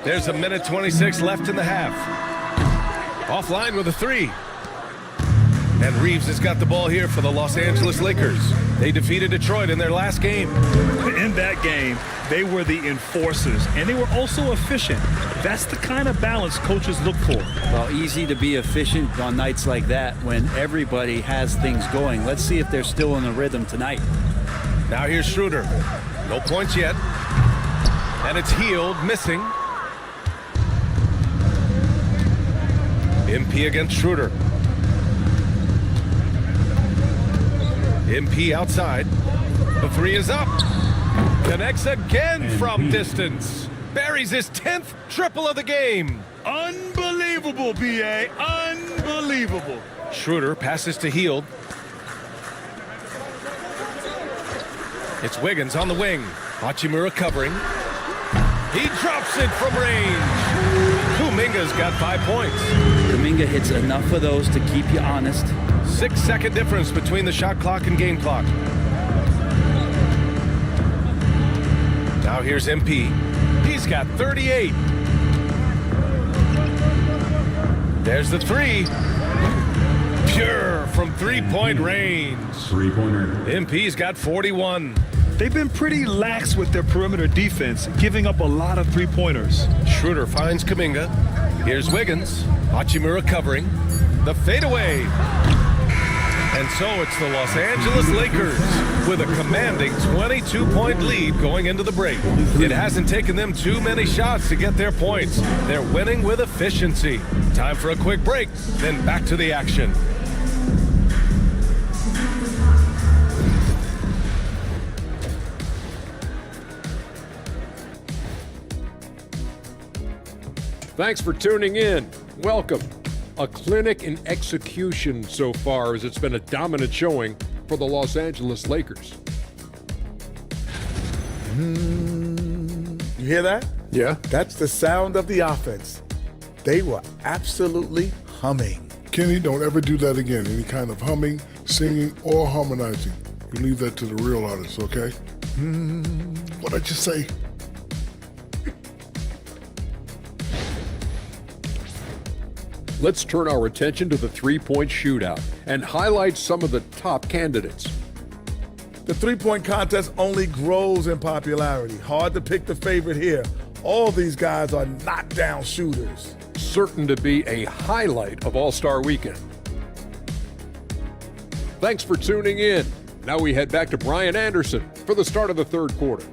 There's 1:26 left in the half. Offline with a 3. And Reeves has got the ball here for the Los Angeles Lakers. They defeated Detroit in their last game. In that game, they were the enforcers, and they were also efficient. That's the kind of balance coaches look for. Well, easy to be efficient on nights like that when everybody has things going. Let's see if they're still in the rhythm tonight. Now here's Schroeder. No points yet. And it's Hield missing. MP against Schroeder. MP outside. The 3 is up. Connects again from distance. Buries his 10th triple of the game. Unbelievable, BA. Unbelievable. Schroeder passes to Hield. It's Wiggins on the wing. Hachimura covering. He drops it from range. Kuminga's got 5 points. Kuminga hits enough of those to keep you honest. 6-second difference between the shot clock and game clock. Now here's MP. He's got 38. There's the 3. Pure from 3-point range. Three-pointer. MP's got 41. They've been pretty lax with their perimeter defense, giving up a lot of three-pointers. Schroeder finds Kuminga. Here's Wiggins. Hachimura covering. The fadeaway. And so it's the Los Angeles Lakers with a commanding 22-point lead going into the break. It hasn't taken them too many shots to get their points. They're winning with efficiency. Time for a quick break, then back to the action. Thanks for tuning in. Welcome. A clinic in execution so far, as it's been a dominant showing for the Los Angeles Lakers. You hear that? Yeah. That's the sound of the offense. They were absolutely humming. Kenny, don't ever do that again. Any kind of humming, singing, or harmonizing. You leave that to the real artists, okay? What'd I just say? Let's turn our attention to the three-point shootout and highlight some of the top candidates. The three-point contest only grows in popularity. Hard to pick the favorite here. All these guys are knockdown shooters. Certain to be a highlight of All-Star Weekend. Thanks for tuning in. Now we head back to Brian Anderson for the start of the third quarter.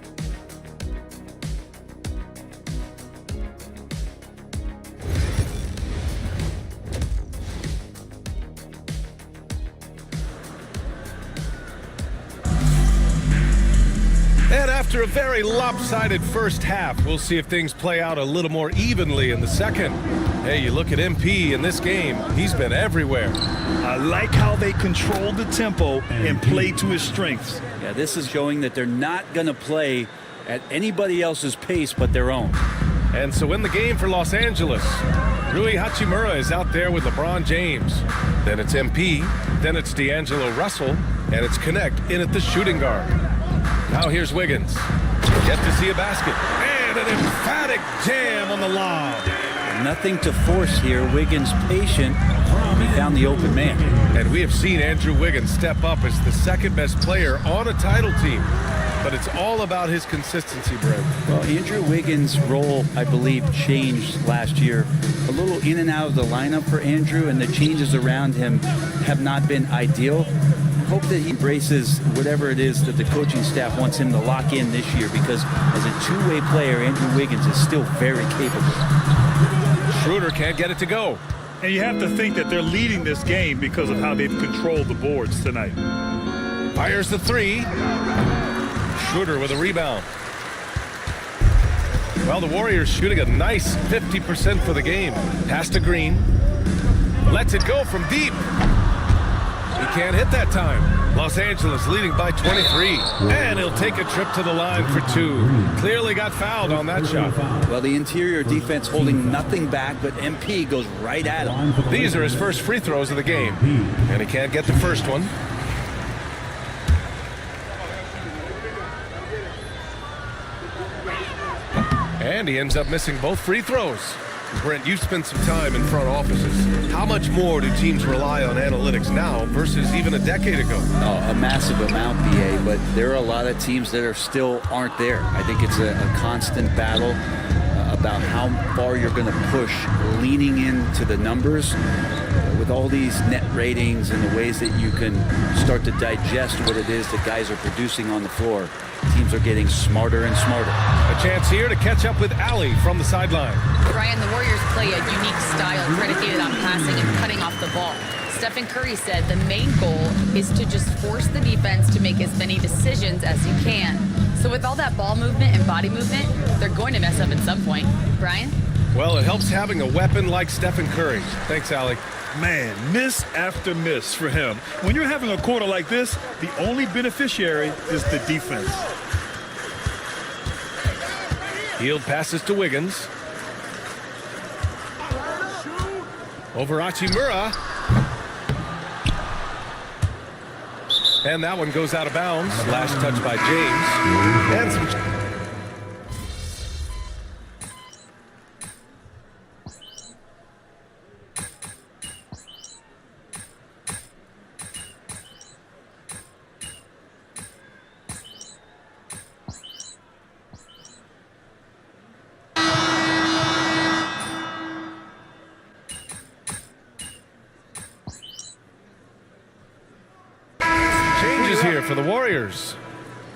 And after a very lopsided first half, we'll see if things play out a little more evenly in the second. Hey, you look at MP in this game, he's been everywhere. I like how they controlled the tempo and played to his strengths. Yeah, this is showing that they're not going to play at anybody else's pace but their own. And so in the game for Los Angeles, Rui Hachimura is out there with LeBron James. Then it's MP, then it's D'Angelo Russell, and it's Connect in at the shooting guard. Now here's Wiggins. Yet to see a basket. And an emphatic jam on the lob. Nothing to force here. Wiggins patient. He found the open man. And we have seen Andrew Wiggins step up as the second best player on a title team. But it's all about his consistency, Brent. Well, Andrew Wiggins' role, I believe, changed last year. A little in and out of the lineup for Andrew, and the changes around him have not been ideal. Hope that he embraces whatever it is that the coaching staff wants him to lock in this year, because as a two-way player, Andrew Wiggins is still very capable. Schroeder can't get it to go. And you have to think that they're leading this game because of how they've controlled the boards tonight. Fires the three. Schroeder with a rebound. Well, the Warriors shooting a nice 50% for the game. Pass to Green. Lets it go from deep. He can't hit that time. Los Angeles leading by 23. And he'll take a trip to the line for two. Clearly got fouled on that shot. Well, the interior defense holding nothing back, but MP goes right at him. These are his first free throws of the game. And he can't get the first one. And he ends up missing both free throws. Brent, you've spent some time in front offices. How much more do teams rely on analytics now versus even a decade ago? Oh, a massive amount, BA, but there are a lot of teams that are still aren't there. I think it's a constant battle about how far you're going to push, leaning into the numbers with all these net ratings and the ways that you can start to digest what it is that guys are producing on the floor. Teams are getting smarter and smarter. A chance here to catch up with Allie from the sideline. Brian, the Warriors play a unique style predicated on passing and cutting off the ball. Stephen Curry said the main goal is to just force the defense to make as many decisions as he can. So with all that ball movement and body movement, they're going to mess up at some point. Brian? Well, it helps having a weapon like Stephen Curry. Thanks, Allie. Man, miss after miss for him. When you're having a quarter like this, the only beneficiary is the defense. Hield passes to Wiggins. Over Hachimura. And that one goes out of bounds. Last touch by James. And some... here for the Warriors.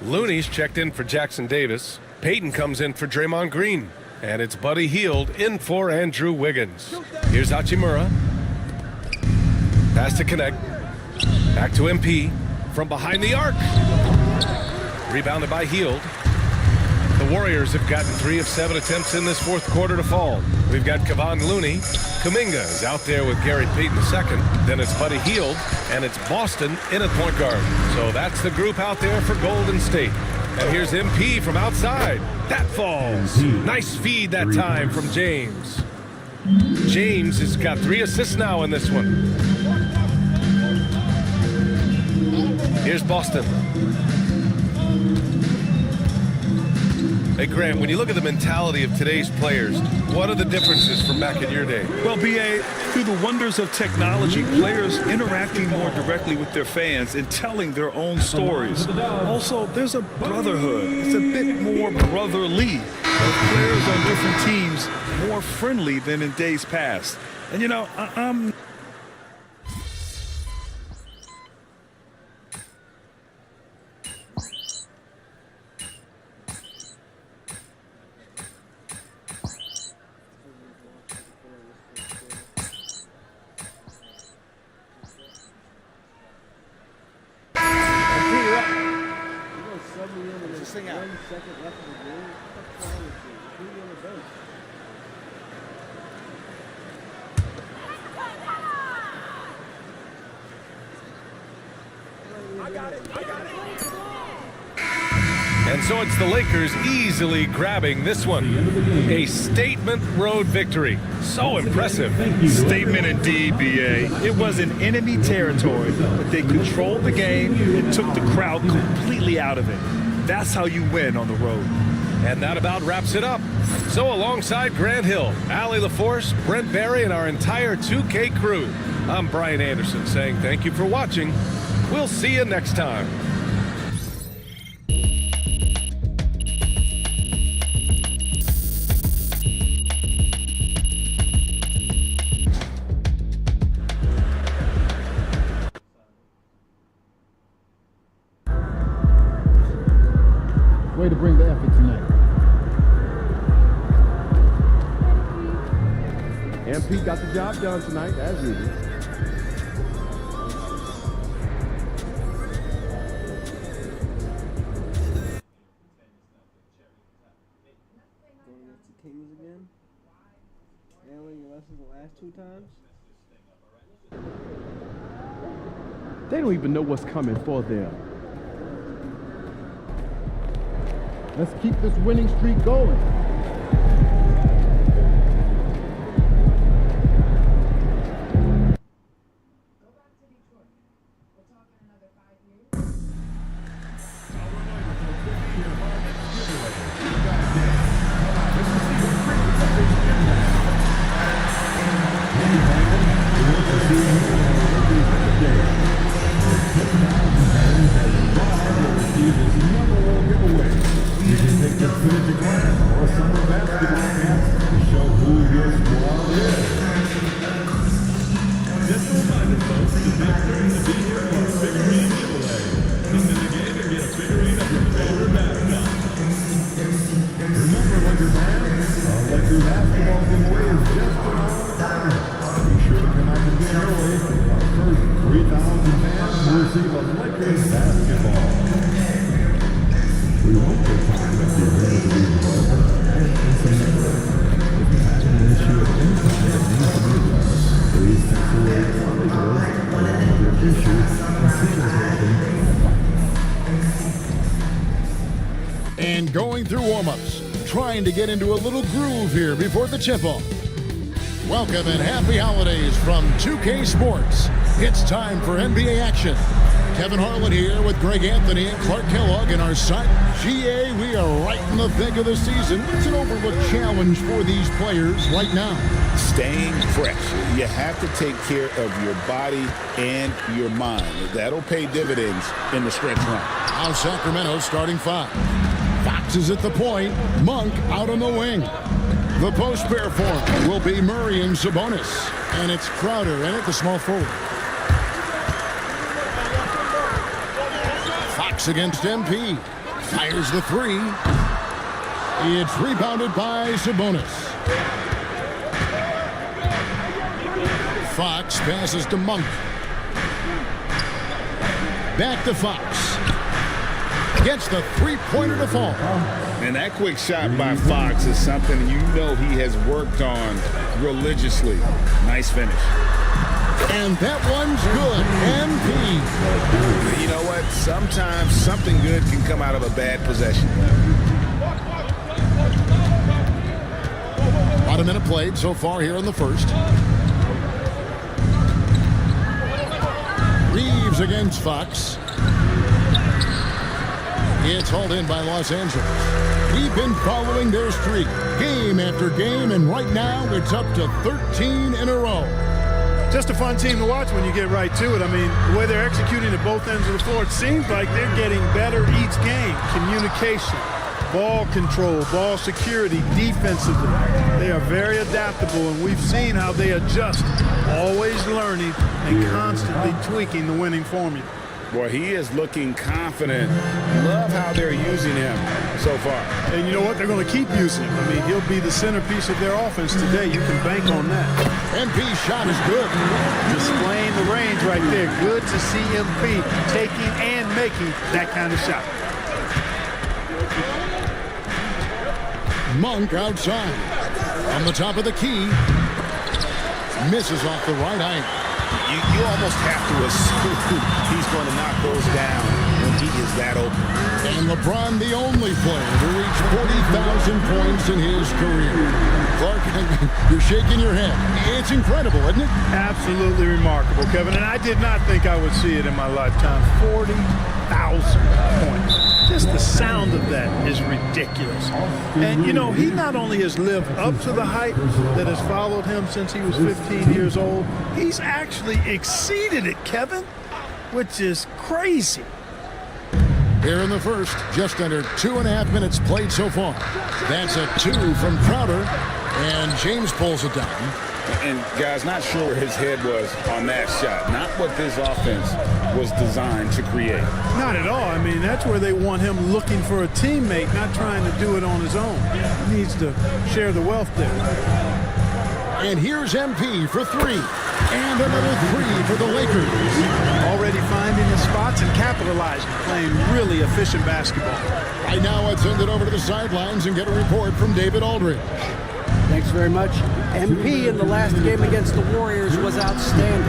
Looney's checked in for Jackson Davis. Peyton comes in for Draymond Green. And it's Buddy Hield in for Andrew Wiggins. Here's Hachimura. Pass to Connect. Back to MP. From behind the arc. Rebounded by Hield. The Warriors have gotten 3 of 7 attempts in this fourth quarter to fall. We've got Kevon Looney. Kuminga is out there with Gary Payton II. Then it's Buddy Hield, and it's Boston in at point guard. So that's the group out there for Golden State. And here's MP from outside. That falls. Nice feed that time from James. James has got 3 assists now in this one. Here's Boston. Hey, Grant, when you look at the mentality of today's players, what are the differences from back in your day? Well, B.A., through the wonders of technology, players interacting more directly with their fans and telling their own stories. Also, there's a brotherhood. It's a bit more brotherly. Players on different teams more friendly than in days past. And, you know, I'm... And so it's the Lakers easily grabbing this one. A statement road victory. So impressive. Statement indeed, B.A. It was in enemy territory, but they controlled the game and took the crowd completely out of it. That's how you win on the road. And that about wraps it up. So alongside Grant Hill, Allie LaForce, Brent Barry, and our entire 2K crew, I'm Brian Anderson saying thank you for watching. We'll see you next time. Way to bring the effort tonight. MP got the job done tonight, as usual. Kings again? And learn your lessons the last 2 times? They don't even know what's coming for them. Let's keep this winning streak going. And going through warm-ups, trying to get into a little groove here before the tip-off. Welcome and happy holidays from 2K Sports. It's time for NBA action. Kevin Harlan here with Greg Anthony and Clark Kellogg in our site. GA, we are right in the thick of the season. What's an overlooked challenge for these players right now? Staying fresh. You have to take care of your body and your mind. That'll pay dividends in the stretch run. Now Sacramento starting 5. Fox is at the point. Monk out on the wing. The post pair form will be Murray and Sabonis. And it's Crowder in at the small forward. Fox against MP. Fires the three. It's rebounded by Sabonis. Fox passes to Monk. Back to Fox. Gets the three-pointer to fall. And that quick shot by Fox is something you know he has worked on religiously. Nice finish. And that one's good. MP. You know what? Sometimes something good can come out of a bad possession. About a minute played so far here in the first. Reeves against Fox. It's hauled in by Los Angeles. We've been following their streak game after game, and right now it's up to 13 in a row. Just a fun team to watch when you get right to it. I mean, the way they're executing at both ends of the floor, it seems like they're getting better each game. Communication, ball control, ball security, defensively. They are very adaptable, and we've seen how they adjust, always learning and constantly tweaking the winning formula. Boy, he is looking confident. Love how they're using him so far. And you know what? They're going to keep using him. I mean, he'll be the centerpiece of their offense today. You can bank on that. MP's shot is good. Displaying the range right there. Good to see MP taking and making that kind of shot. Monk outside. On the top of the key. Misses off the right eye. You almost have to assume he's going to knock those down when he is that open. And LeBron, the only player to reach 40,000 points in his career. Clark, you're shaking your head. It's incredible, isn't it? Absolutely remarkable, Kevin. And I did not think I would see it in my lifetime. 40,000 points. Just the sound of that is ridiculous. And, you know, he not only has lived up to the hype that has followed him since he was 15 years old, he's actually exceeded it, Kevin, which is crazy. Here in the first, just under 2.5 minutes played so far. That's a 2 from Crowder, and James pulls it down. And, guys, not sure where his head was on that shot. Not what this offense was designed to create. Not at all. I mean, that's where they want him looking for a teammate, not trying to do it on his own. He needs to share the wealth there. And here's MP for 3. And another 3 for the Lakers. Already finding the spots and capitalizing, playing really efficient basketball. Right now, let's send it over to the sidelines and get a report from David Aldridge. Thanks very much. MP in the last game against the Warriors was outstanding.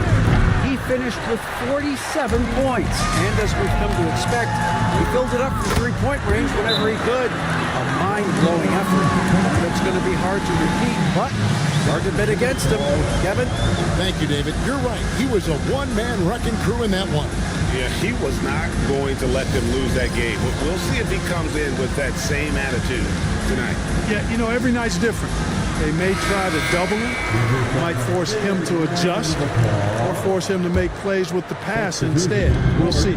He finished with 47 points. And as we've come to expect, he filled it up from three-point range whenever he could. A mind-blowing effort. It's going to be hard to repeat, but hard to bet against him. Kevin? Thank you, David. You're right. He was a one-man wrecking crew in that one. Yeah, he was not going to let them lose that game. We'll see if he comes in with that same attitude tonight. Yeah, you know, every night's different. They may try to double him, might force him to adjust, or force him to make plays with the pass instead. We'll see.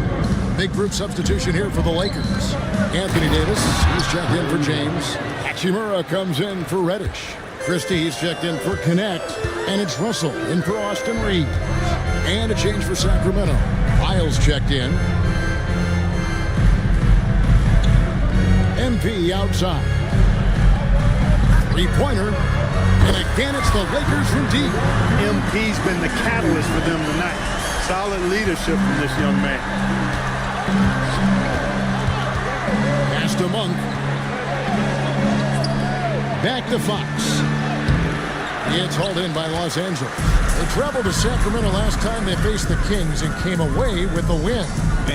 Big group substitution here for the Lakers. Anthony Davis, he's checked in for James. Hachimura comes in for Reddish. Christie, he's checked in for Connect. And it's Russell in for Austin Reeves. And a change for Sacramento. Isles checked in. MP outside. Three-pointer. And again, it's the Lakers from deep. MP's been the catalyst for them tonight. Solid leadership from this young man. Pass to Monk. Back to Fox. It's hauled in by Los Angeles. They traveled to Sacramento last time they faced the Kings and came away with the win.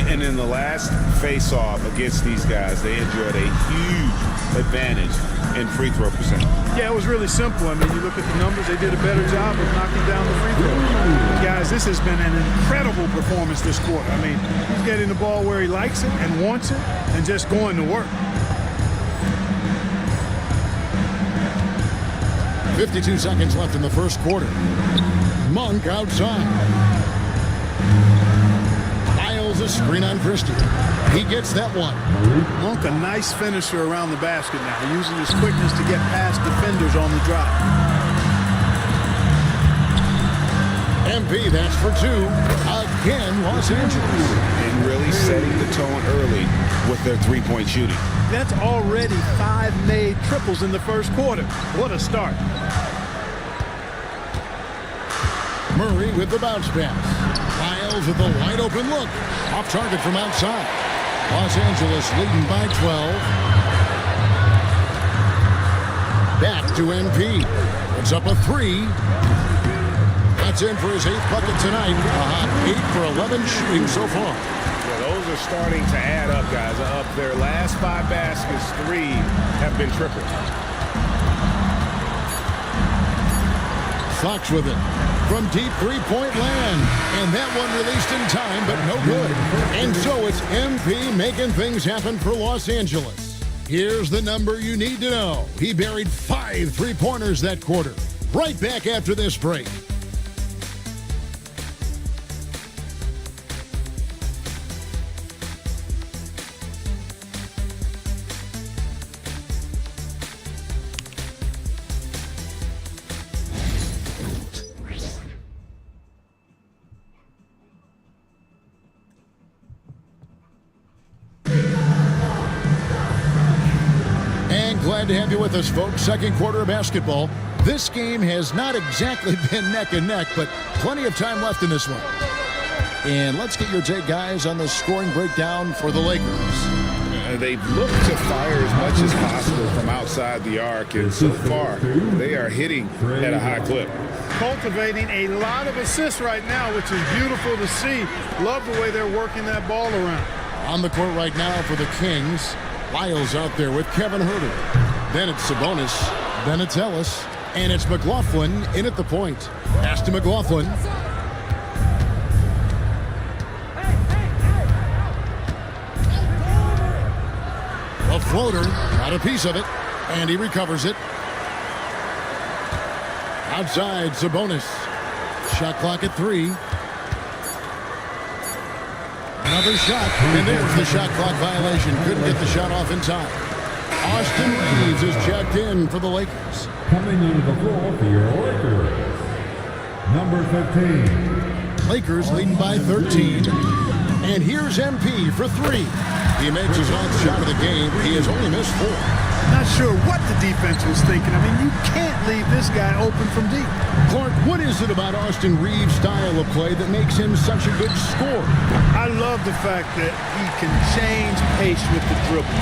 And in the last face-off against these guys, they enjoyed a huge advantage in free throw percentage. Yeah, it was really simple. I mean, you look at the numbers, they did a better job of knocking down the free throw. Guys, this has been an incredible performance this quarter. I mean, he's getting the ball where he likes it and wants it and just going to work. 52 seconds left in the first quarter. Monk outside. Isles a screen on Christie. He gets that one. Monk, a nice finisher around the basket now, using his quickness to get past defenders on the drive. MP, that's for 2. Again, Los Angeles. And really setting the tone early with their three-point shooting. That's already 5 made triples in the first quarter. What a start. Murray with the bounce pass. Lyles with a wide open look. Off target from outside. Los Angeles leading by 12. Back to MP. It's up a 3. That's in for his 8th bucket tonight. A hot 8 for 11 shooting so far. Yeah, those are starting to add up, guys. Up their last 5 baskets, 3 have been triples. Fox with it from deep three-point land. And that one released in time, but no good. And so it's MP making things happen for Los Angeles. Here's the number you need to know. He buried 5 three-pointers that quarter. Right back after this break. Glad to have you with us, folks. Second quarter of basketball. This game has not exactly been neck and neck, but plenty of time left in this one. And let's get your take, guys, on the scoring breakdown for the Lakers. They've looked to fire as much as possible from outside the arc, and so far they are hitting at a high clip. Cultivating a lot of assists right now, which is beautiful to see. Love the way they're working that ball around. On the court right now for the Kings, Lyles out there with Kevin Huerter. Then it's Sabonis. Then it's Ellis. And it's McLaughlin in at the point. Pass to McLaughlin. A floater. Got a piece of it. And he recovers it. Outside, Sabonis. Shot clock at 3. Another shot, and there's the shot clock violation. Couldn't get the shot off in time. Austin Reeves is checked in for the Lakers. Coming onto the floor for your Lakers, number 15. Lakers leading by 13. And here's MP for 3. He makes his 9th shot of the game. He has only missed 4. Not sure what the defense was thinking. I mean, you can't leave this guy open from deep. Clark, what is it about Austin Reeves' style of play that makes him such a good scorer? I love the fact that he can change pace with the dribble.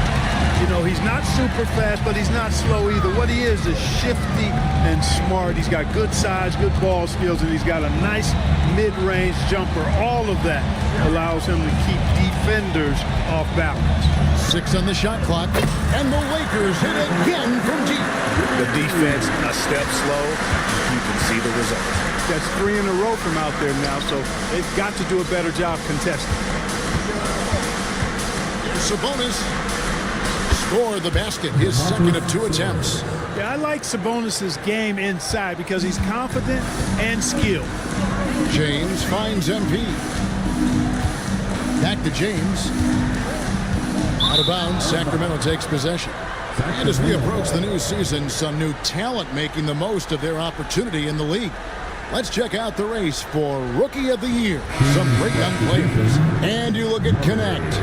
You know, he's not super fast, but he's not slow either. What he is shifty and smart. He's got good size, good ball skills, and he's got a nice mid-range jumper. All of that allows him to keep defenders off balance. 6 on the shot clock, and the Lakers hit again from deep. The defense a step slow. You can see the result. That's 3 in a row from out there now, so they've got to do a better job contesting. Sabonis scored the basket, his second of 2 attempts. Yeah, I like Sabonis' game inside because he's confident and skilled. James finds MP. Back to James. Out of bounds, Sacramento takes possession. And as we approach the new season, some new talent making the most of their opportunity in the league. Let's check out the race for Rookie of the Year. Some great young players. And you look at Connect.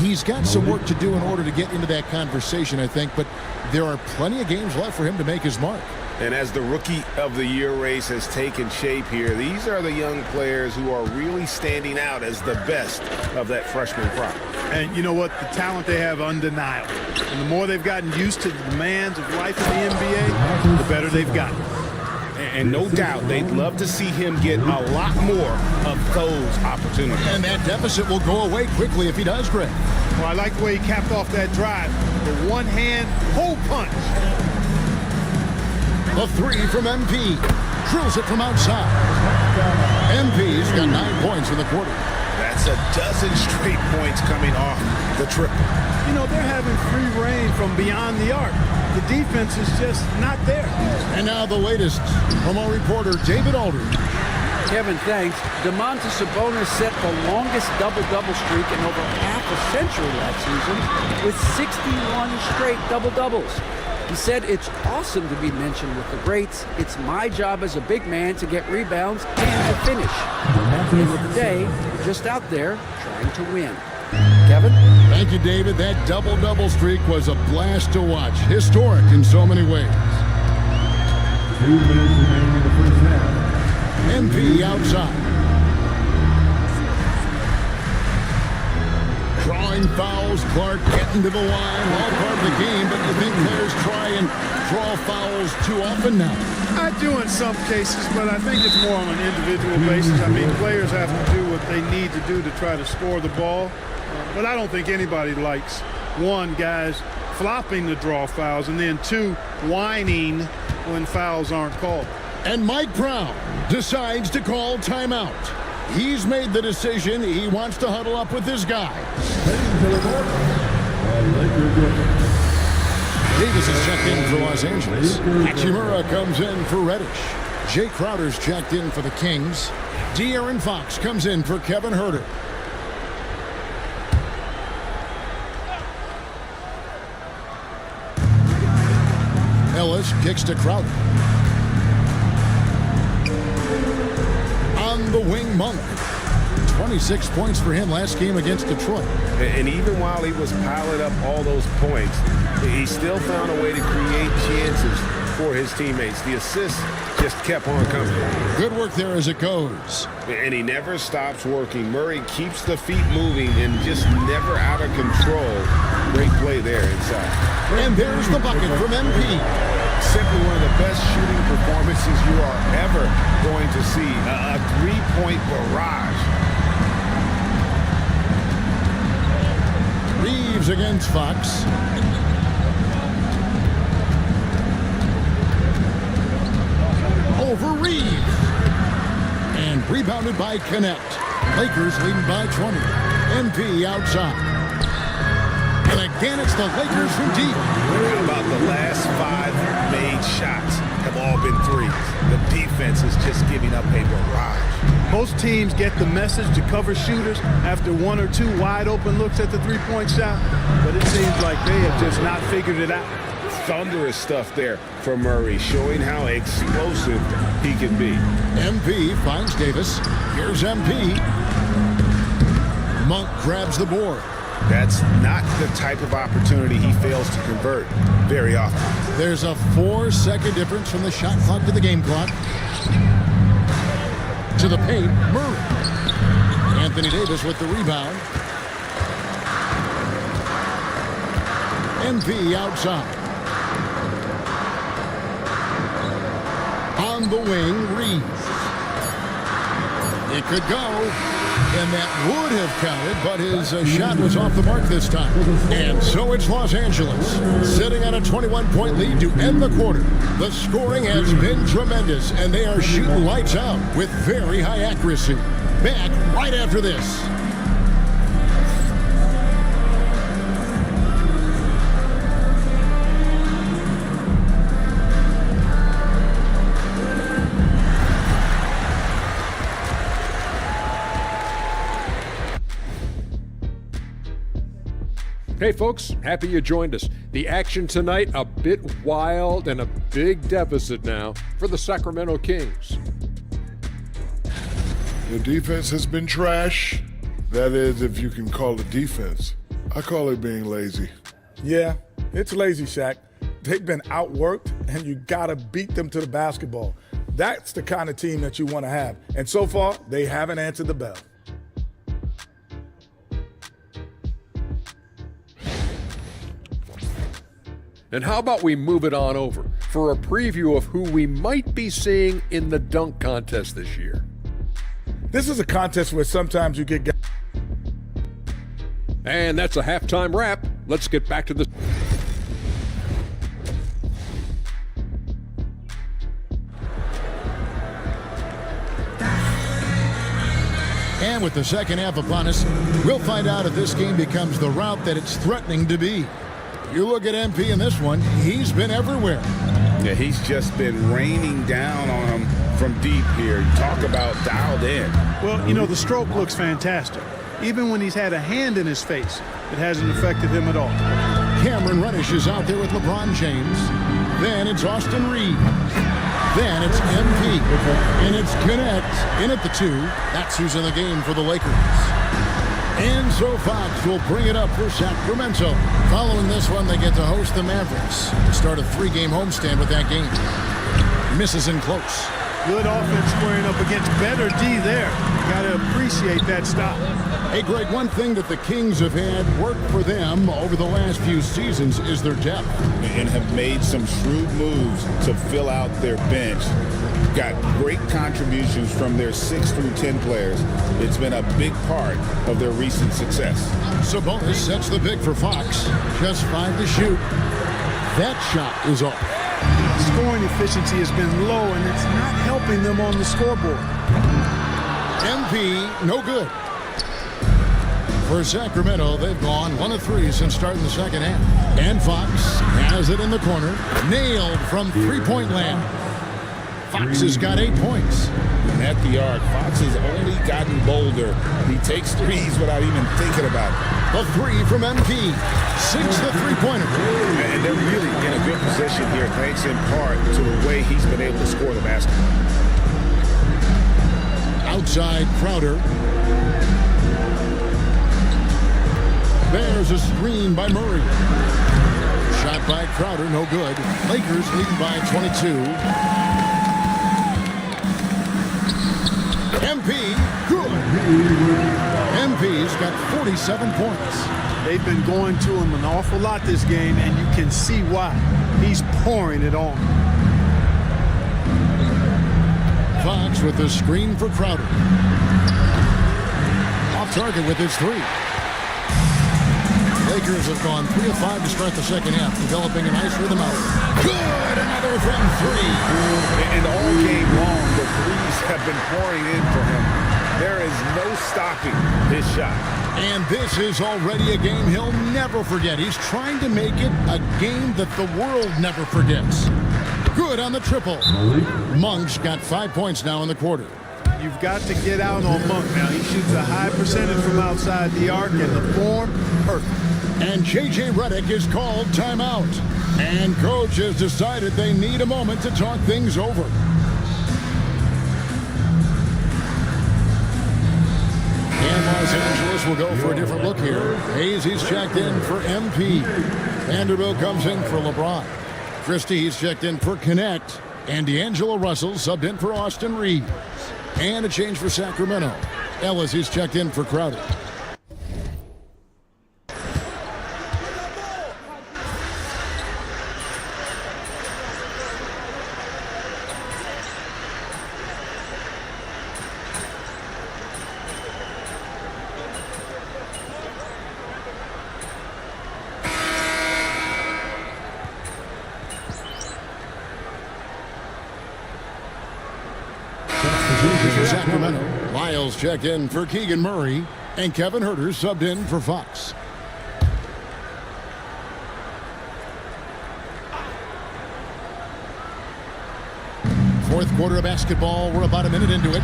He's got some work to do in order to get into that conversation, I think, but there are plenty of games left for him to make his mark. And as the Rookie of the Year race has taken shape here, these are the young players who are really standing out as the best of that freshman crop. And you know what? The talent they have undeniable. And the more they've gotten used to the demands of life in the NBA, the better they've gotten. And no doubt they'd love to see him get a lot more of those opportunities. And that deficit will go away quickly if he does, Greg. Well, I like the way he capped off that drive. The one-hand hole punch. A 3 from MP. Drills it from outside. MP's got 9 points in the quarter. That's a dozen straight points coming off the triple. You know, they're having free reign from beyond the arc. The defense is just not there. And now the latest from our reporter, David Aldridge. Kevin, thanks. Domantas Sabonis set the longest double-double streak in over half a century last season with 61 straight double-doubles. He said it's awesome to be mentioned with the greats. It's my job as a big man to get rebounds and to finish. At the end of the day, we're just out there trying to win. Kevin? Thank you, David. That double-double streak was a blast to watch. Historic in so many ways. 2 minutes remaining in the first half. MP outside. Drawing fouls, Clark getting to the line, all part of the game, but you think players try and draw fouls too often now? I do in some cases, but I think it's more on an individual basis. I mean, players have to do what they need to do to try to score the ball, but I don't think anybody likes, one, guys flopping to draw fouls, and then two, whining when fouls aren't called. And Mike Brown decides to call timeout. He's made the decision. He wants to huddle up with his guy. Davis is checked in for Los Angeles. Hachimura comes in for Reddish. Jay Crowder's checked in for the Kings. De'Aaron Fox comes in for Kevin Huerter. Ellis kicks to Crowder. On the wing, Monk. 26 points for him last game against Detroit. And even while he was piling up all those points, he still found a way to create chances for his teammates. The assists just kept on coming. Good work there as it goes. And he never stops working. Murray keeps the feet moving and just never out of control. Great play there inside. And there's the bucket from MP. Simply one of the best shooting performances you are ever going to see. A three-point barrage. Reeves against Fox. Over Reeves. And rebounded by Connect. Lakers leading by 20. MP outside. And again, it's the Lakers from deep. How about the last 5 made shots have all been threes? The defense is just giving up a barrage. Most teams get the message to cover shooters after 1 or 2 wide open looks at the three-point shot, but it seems like they have just not figured it out. Thunderous stuff there for Murray, showing how explosive he can be. MP finds Davis. Here's MP. Monk grabs the board. That's not the type of opportunity he fails to convert very often. There's a 4-second difference from the shot clock to the game clock. To the paint, Murray. Anthony Davis with the rebound. MP outside. On the wing, Reeves. It could go. And that would have counted, but his shot was off the mark this time. And so it's Los Angeles, sitting on a 21-point lead to end the quarter. The scoring has been tremendous, and they are shooting lights out with very high accuracy. Back right after this. Hey folks, happy you joined us. The action tonight, a bit wild and a big deficit now for the Sacramento Kings. The defense has been trash. That is, if you can call it defense. I call it being lazy. Yeah, it's lazy, Shaq. They've been outworked, and you got to beat them to the basketball. That's the kind of team that you want to have. And so far, they haven't answered the bell. And how about we move it on over for a preview of who we might be seeing in the dunk contest this year. This is a contest where sometimes you get guys. And that's a halftime wrap. Let's get back to the... And with the second half upon us, we'll find out if this game becomes the route that it's threatening to be. You look at MP in this one, he's been everywhere. Yeah, he's just been raining down on him from deep here. Talk about dialed in. Well, you know, the stroke looks fantastic. Even when he's had a hand in his face, it hasn't affected him at all. Cameron Reddish is out there with LeBron James. Then it's Austin Reeves. Then it's MP. And it's Connect in at the 2. That's who's in the game for the Lakers. And so Fox will bring it up for Sacramento. Following this one, they get to host the Mavericks to start a 3-game homestand with that game. Misses in close. Good offense squaring up against better D there. Got to appreciate that stop. Hey, Greg, one thing that the Kings have had work for them over the last few seasons is their depth. And have made some shrewd moves to fill out their bench. Got great contributions from their 6 through 10 players. It's been a big part of their recent success. Sabonis sets the big for Fox. Just 5 to shoot. That shot is off. Scoring efficiency has been low, and it's not helping them on the scoreboard. MP, no good. For Sacramento, they've gone 1 of 3 since starting the second half. And Fox has it in the corner. Nailed from three-point land. Fox has got 8 points. And at the arc, Fox has only gotten bolder. He takes threes without even thinking about it. The 3 from MP. 6 the three-pointer. And they're really in a good position here, thanks in part to the way he's been able to score the basketball. Outside Crowder. There's a screen by Murray. Shot by Crowder, no good. Lakers lead by 22. MP, good. MP's got 47 points. They've been going to him an awful lot this game, and you can see why. He's pouring it on. Fox with the screen for Crowder. Off target with his 3. Lakers have gone 3 of 5 to start the second half, developing a nice rhythm out. Good, another from 3. And all game long, the threes have been pouring in for him. There is no stopping his shot. And this is already a game he'll never forget. He's trying to make it a game that the world never forgets. Good on the triple. Monk's got 5 points now in the quarter. You've got to get out on Monk now. He shoots a high percentage from outside the arc, and the form, perfect. And J.J. Redick is called timeout. And coach has decided they need a moment to talk things over. And Los Angeles will go for a different look here. Hayes, he's checked in for MP. Vanderbilt comes in for LeBron. Christie, he's checked in for Connect. And D'Angelo Russell subbed in for Austin Reeves. And a change for Sacramento. Ellis, he's checked in for Crowder. For Sacramento, Lyles checked in for Keegan Murray, and Kevin Huerter subbed in for Fox. Fourth quarter of basketball. We're about a minute into it.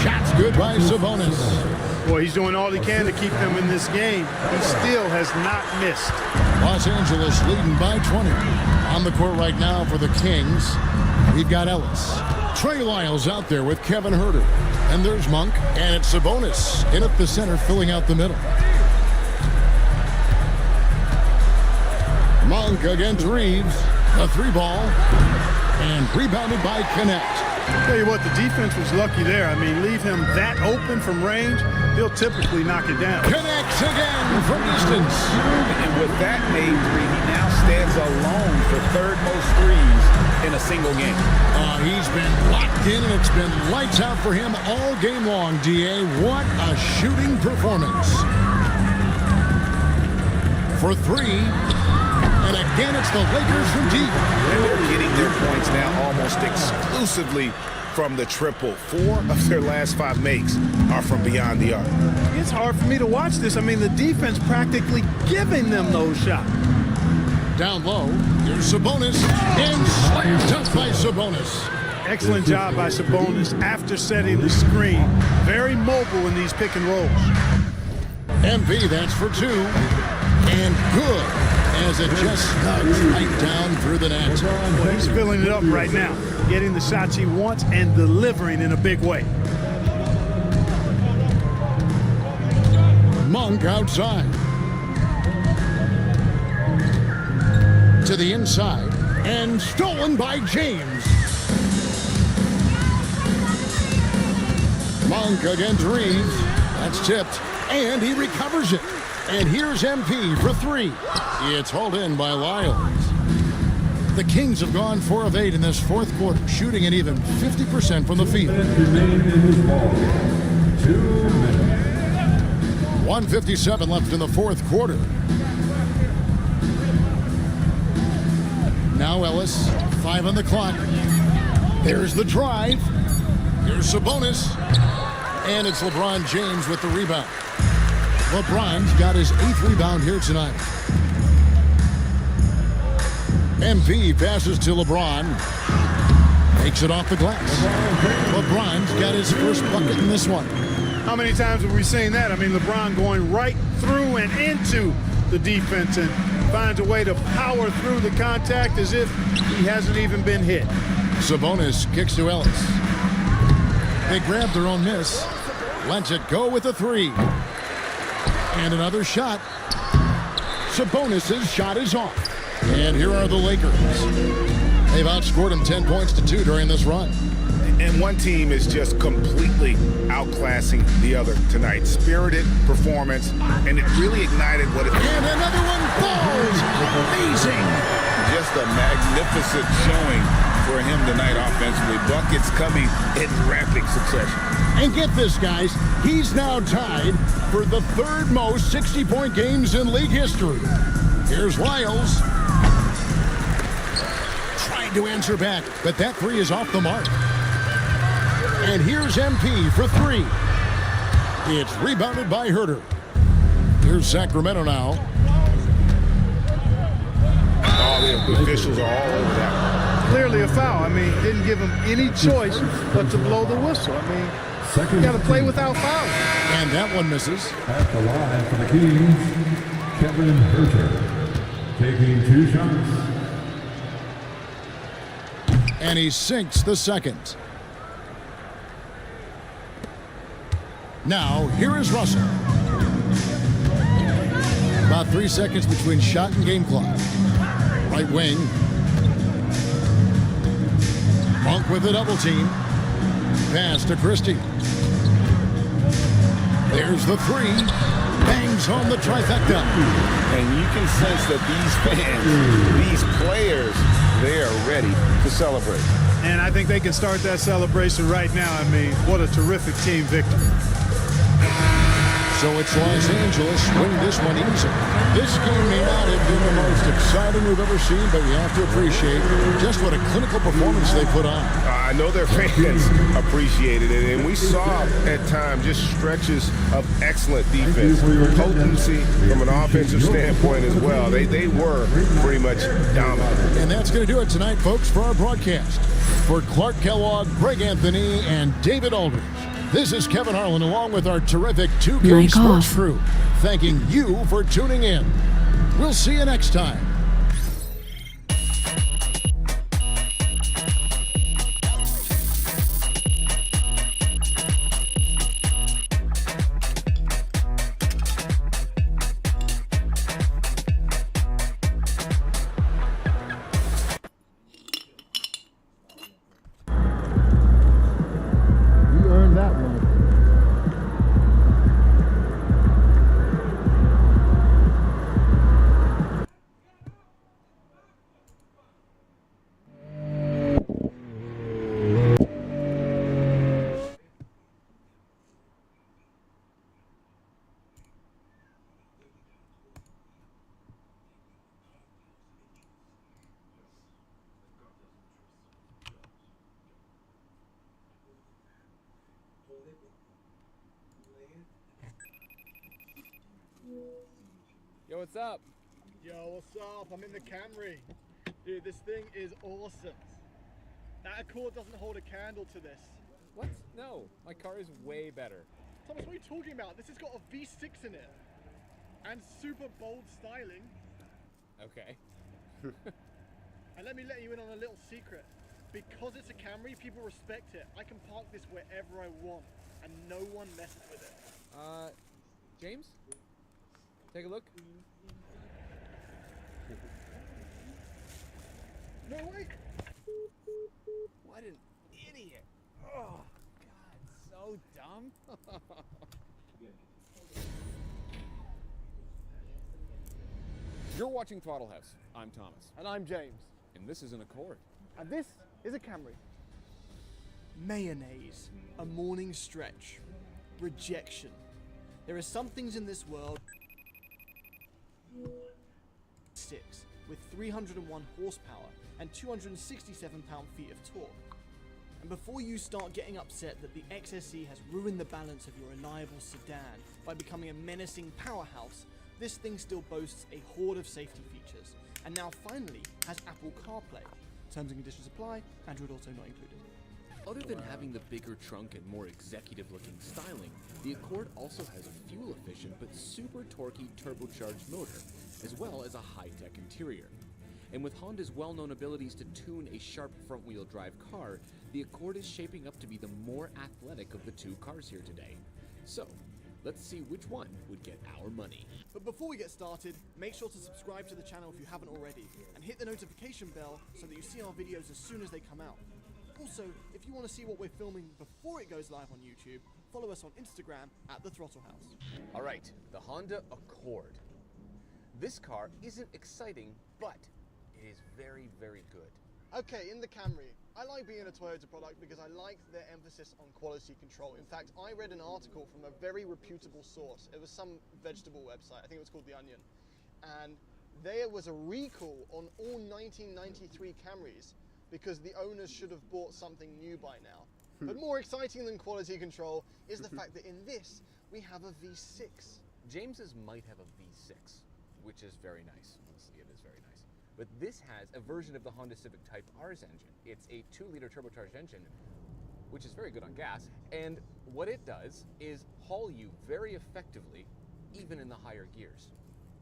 Shots good by Sabonis. Boy, he's doing all he can to keep them in this game. He still has not missed. Los Angeles leading by 20. On the court right now for the Kings, we've got Ellis. Trey Lyles out there with Kevin Huerter. And there's Monk. And it's Sabonis in at the center, filling out the middle. Monk against Reeves. A 3-ball. And rebounded by Connect. Tell you what, the defense was lucky there. I mean, leave him that open from range, he'll typically knock it down. Connects again from distance. And with that made 3, he now stands alone for third most threes in a single game. He's been locked in, and it's been lights out for him all game long, D.A. What a shooting performance. For 3. And again, it's the Lakers from deep. And they're getting their points now almost exclusively from the triple. 4 of their last 5 makes are from beyond the arc. It's hard for me to watch this. I mean, the defense practically giving them those shots. Down low, here's Sabonis, and slammed up by Sabonis. Excellent job by Sabonis after setting the screen. Very mobile in these pick and rolls. MP, that's for 2. And good. as it just snugs right down through the net. Well, he's filling it up right now, getting the shots he wants and delivering in a big way. Monk outside. To the inside, and stolen by James. Monk against Reeves. That's tipped, and he recovers it. And here's MP for three. It's hauled in by Lyles. The Kings have gone 4 of 8 in this fourth quarter, shooting at even 50% from the field. 1:57 left in the fourth quarter. Now Ellis, 5 on the clock. There's the drive. Here's Sabonis. And it's LeBron James with the rebound. LeBron's got his 8th rebound here tonight. MP passes to LeBron. Takes it off the glass. LeBron's got his first bucket in this one. How many times have we seen that? I mean, LeBron going right through and into the defense and finds a way to power through the contact as if he hasn't even been hit. Sabonis kicks to Ellis. They grab their own miss. Lets it go with a 3. And another shot. Sabonis' shot is off. And here are the Lakers. They've outscored them 10 points to 2 during this run. And one team is just completely outclassing the other tonight. Spirited performance, and it really ignited what it... And another one falls! Amazing! Just a magnificent showing for him tonight offensively. Buckets coming in rapid succession. And get this, guys. He's now tied for the 3rd most 60-point games in league history. Here's Lyles. Tried to answer back, but that 3 is off the mark. And here's MP for 3. It's rebounded by Herter. Here's Sacramento now. Oh, the officials are all over that. Clearly a foul. I mean, didn't give him any choice but to blow the whistle. I mean, you got to play without fouling. And that one misses. At the line for the Kings, Kevin Herter, taking 2 shots. And he sinks the second. Now, here is Russell. About 3 seconds between shot and game clock. Right wing. Monk with a double team. Pass to Christie. There's the 3. Bangs home the trifecta. And you can sense that these fans, these players, they are ready to celebrate. And I think they can start that celebration right now. I mean, what a terrific team victory. So it's Los Angeles winning this one easy. This game may not have been the most exciting we've ever seen, but we have to appreciate just what a clinical performance they put on. I know their fans appreciated it, and we saw at times just stretches of excellent defense, potency from an offensive standpoint as well. They were pretty much dominant. And that's going to do it tonight, folks, for our broadcast. For Clark Kellogg, Greg Anthony, and David Aldridge, this is Kevin Harlan along with our terrific 2K Sports crew, thanking you for tuning in. We'll see you next time. You earned that one. Yo, what's up? Yo, what's up? I'm in the Camry. Dude, this thing is awesome. That Accord doesn't hold a candle to this. What? No, my car is way better. Thomas, what are you talking about? This has got a V6 in it. And super bold styling. Okay. And let me let you in on a little secret. Because it's a Camry, people respect it. I can park this wherever I want, and no one messes with it. James? Take a look. No, wait! What an idiot! Oh, God, so dumb. You're watching Throttle House. I'm Thomas. And I'm James. And this is an Accord. And this is a Camry. Mayonnaise, a morning stretch, rejection. There are some things in this world. 6 with 301 horsepower and 267 pound-feet of torque. And before you start getting upset that the XSE has ruined the balance of your reliable sedan by becoming a menacing powerhouse, this thing still boasts a horde of safety features, and now finally has Apple CarPlay. Terms and conditions apply, Android Auto not included. Other than having the bigger trunk and more executive-looking styling, the Accord also has a fuel-efficient but super torquey turbocharged motor, as well as a high-tech interior. And with Honda's well-known abilities to tune a sharp front-wheel drive car, the Accord is shaping up to be the more athletic of the two cars here today. So, let's see which one would get our money. But before we get started, make sure to subscribe to the channel if you haven't already, and hit the notification bell so that you see our videos as soon as they come out. Also, if you want to see what we're filming before it goes live on YouTube, follow us on Instagram at The Throttle House. All right, the Honda Accord. This car isn't exciting, but it is very, very good. Okay, in the Camry, I like being a Toyota product because I like their emphasis on quality control. In fact, I read an article from a very reputable source. It was some vegetable website, I think it was called The Onion. And there was a recall on all 1993 Camrys because the owners should have bought something new by now. But more exciting than quality control is the fact that in this, we have a V6. James's might have a V6, which is very nice. Honestly, it is very nice. But this has a version of the Honda Civic Type R's engine. It's a 2-liter turbocharged engine, which is very good on gas. And what it does is haul you very effectively, even in the higher gears.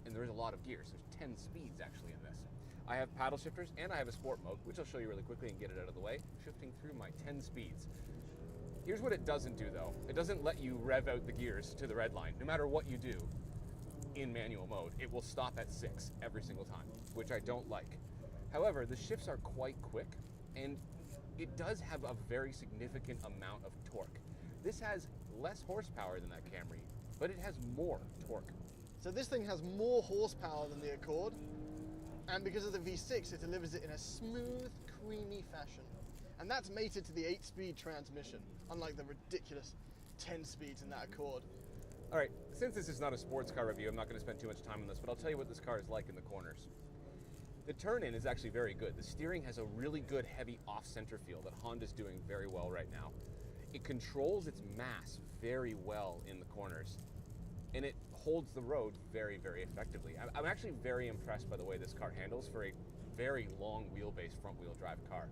And there's a lot of gears. There's 10 speeds actually in this. I have paddle shifters and I have a sport mode, which I'll show you really quickly and get it out of the way, shifting through my 10 speeds. Here's what it doesn't do though. It doesn't let you rev out the gears to the red line. No matter what you do in manual mode, it will stop at 6 every single time, which I don't like. However, the shifts are quite quick and it does have a very significant amount of torque. This has less horsepower than that Camry, but it has more torque. So this thing has more horsepower than the Accord, and because of the V6, it delivers it in a smooth, creamy fashion. And that's mated to the 8-speed transmission, unlike the ridiculous 10 speeds in that Accord. All right, since this is not a sports car review, I'm not going to spend too much time on this, but I'll tell you what this car is like in the corners. The turn-in is actually very good. The steering has a really good heavy off-center feel that Honda's doing very well right now. It controls its mass very well in the corners, and it holds the road very, very effectively. I'm actually very impressed by the way this car handles for a very long wheelbase front-wheel drive car.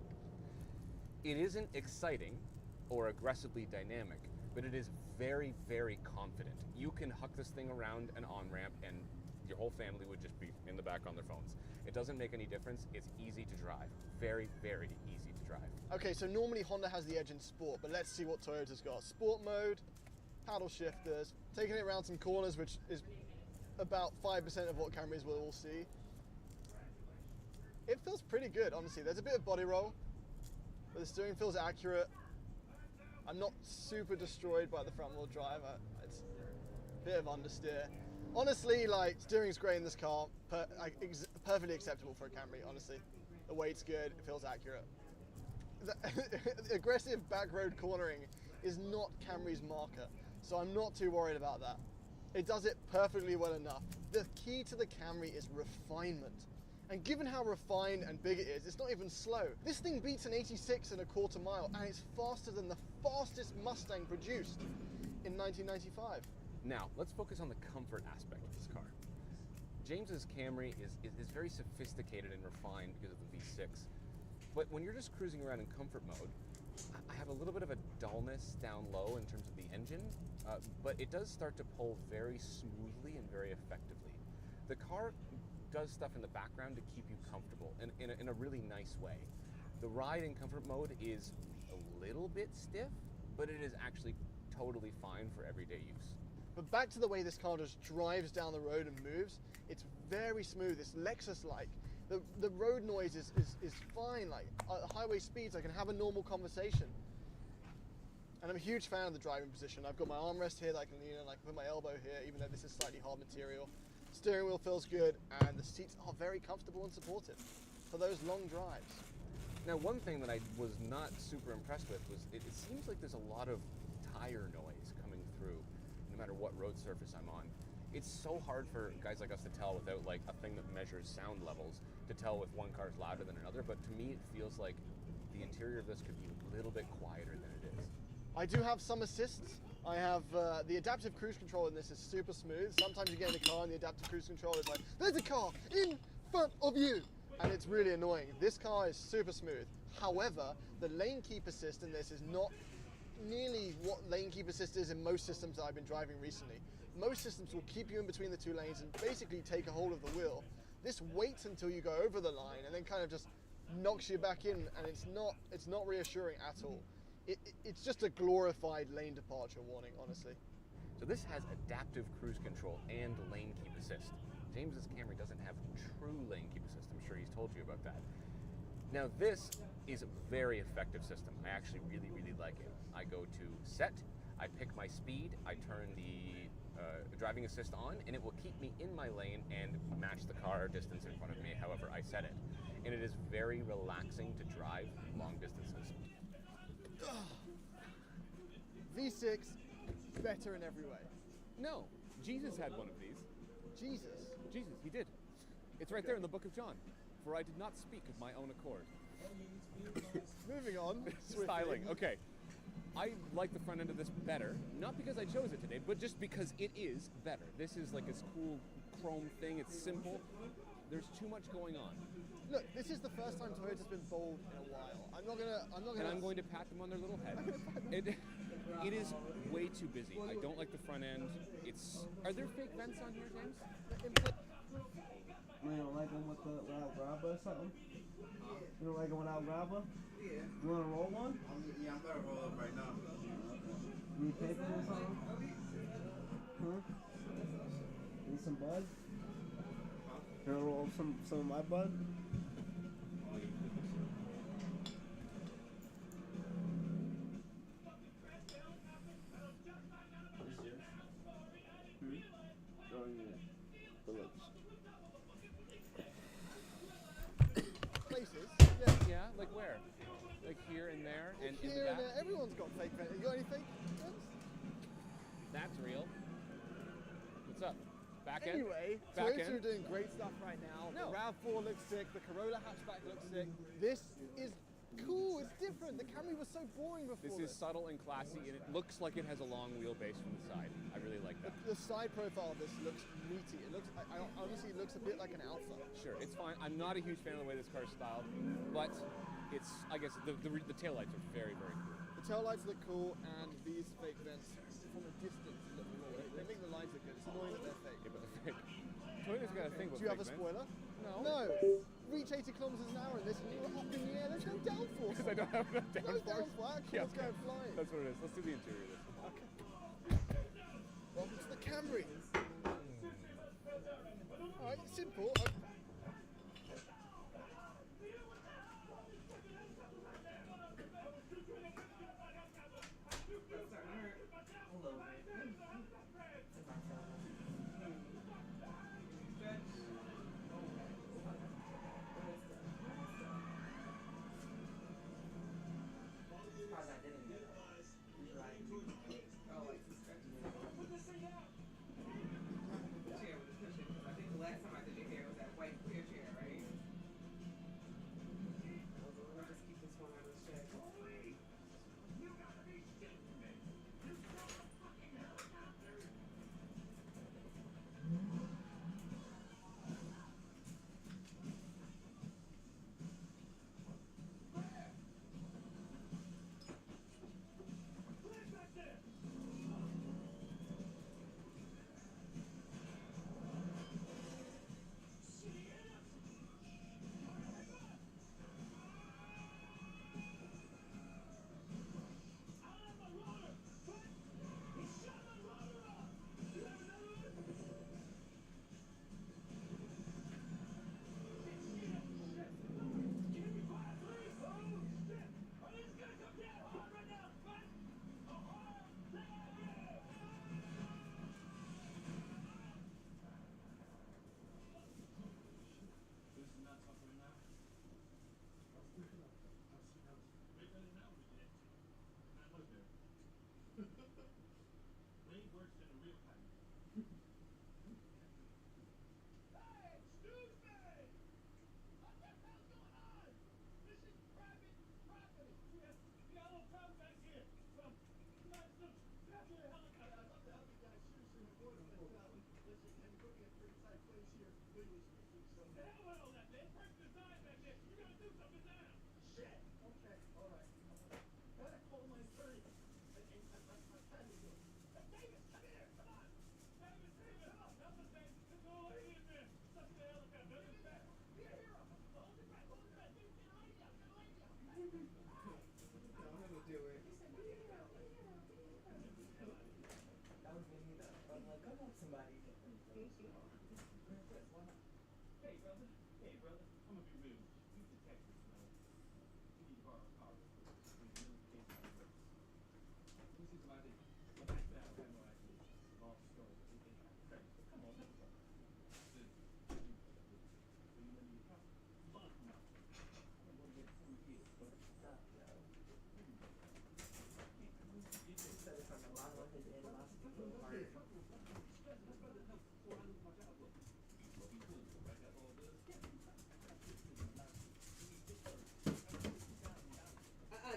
It isn't exciting or aggressively dynamic, but it is very, very confident. You can huck this thing around an on-ramp and your whole family would just be in the back on their phones. It doesn't make any difference. It's easy to drive. Very, very easy to drive. Okay, so normally Honda has the edge in sport, but let's see what Toyota's got. Sport mode, paddle shifters, taking it around some corners, which is about 5% of what Camrys will all see. It feels pretty good, honestly. There's a bit of body roll, but the steering feels accurate. I'm not super destroyed by the front wheel drive. It's a bit of understeer. Honestly, like, steering's great in this car. Perfectly acceptable for a Camry, honestly. The weight's good, it feels accurate. The aggressive back road cornering is not Camry's marker, so I'm not too worried about that. It does it perfectly well enough. The key to the Camry is refinement. And given how refined and big it is, it's not even slow. This thing beats an 86.25 mile, and it's faster than the fastest Mustang produced in 1995. Now, let's focus on the comfort aspect of this car. James's Camry is very sophisticated and refined because of the V6. But when you're just cruising around in comfort mode, I have a little bit of a dullness down low in terms of the engine, but it does start to pull very smoothly and very effectively. The car does stuff in the background to keep you comfortable in a really nice way. The ride in comfort mode is a little bit stiff, but it is actually totally fine for everyday use. But back to the way this car just drives down the road and moves, it's very smooth, it's Lexus-like. The road noise is fine, like at highway speeds I can have a normal conversation. And I'm a huge fan of the driving position. I've got my armrest here that I can lean on, I can put my elbow here, even though this is slightly hard material. Steering wheel feels good, and the seats are very comfortable and supportive for those long drives. Now, one thing that I was not super impressed with was it seems like there's a lot of tire noise coming through, no matter what road surface I'm on. It's so hard for guys like us to tell without like a thing that measures sound levels to tell if one car is louder than another, but to me it feels like the interior of this could be a little bit quieter than it is. I do have some assists. I have the adaptive cruise control in this is super smooth. Sometimes you get in a car and the adaptive cruise control is like, there's a car in front of you! And it's really annoying. This car is super smooth. However, the lane keep assist in this is not nearly what lane keep assist is in most systems that I've been driving recently. Most systems will keep you in between the two lanes and basically take a hold of the wheel. This waits until you go over the line and then kind of just knocks you back in, and it's not reassuring at all. It's just a glorified lane departure warning, honestly. So this has adaptive cruise control and lane keep assist. James's Camry doesn't have true lane keep assist. I'm sure he's told you about that. Now this is a very effective system. I actually really, really like it. I go to set, I pick my speed, I turn the driving assist on, and it will keep me in my lane and match the car distance in front of me however I set it. And it is very relaxing to drive long distances. V6, better in every way. No, Jesus had one of these. Jesus? Jesus, he did. It's right there in the book of John. For I did not speak of my own accord. Moving on. Styling, okay. I like the front end of this better, not because I chose it today, but just because it is better. This is like this cool chrome thing, it's simple. There's too much going on. Look, this is the first time Toyota's been bold in a while. I'm not gonna. And I'm going to pat them on their little head. It is way too busy. I don't like the front end. Are there fake vents on here, James? You don't like them without grabber or something? You don't like them without grabber? Yeah. You want to roll one? Yeah, I'm about to roll up right now. Need paper or something? Huh? Need some bud? You want to roll up some of my bud? Places? Yeah, like where? Like here and there and in the Here back? and there. Everyone's got fake vents. You got any fake vents? That's real. What's up? Back end? Anyway, Back Toyota end? are doing great stuff right now. No. The RAV4 looks sick. The Corolla hatchback looks sick. This is cool. It's different. The Camry was so boring before. This is subtle and classy, and it looks like it has a long wheelbase from the side. I really like that. The side profile of this looks meaty. It looks, honestly, it looks a bit like an Alpha. Sure, it's fine. I'm not a huge fan of the way this car is styled, but it's, I guess, the taillights are very, very cool. The taillights look cool, and these fake vents from a distance look cool. They make the lines look good. It's annoying that they're fake. Yeah, but they're fake. Toyota's got a thing with Do you have a fake spoiler? No. No. Reach 80 kilometers an hour in this, and you're up in the air. There's no downforce. Because I don't have enough downforce. No downforce. Yeah, Car's going flying. that's what it is. Let's do the interior of this. Okay. Welcome to the Camry. All right, simple. Last time I did your hair was at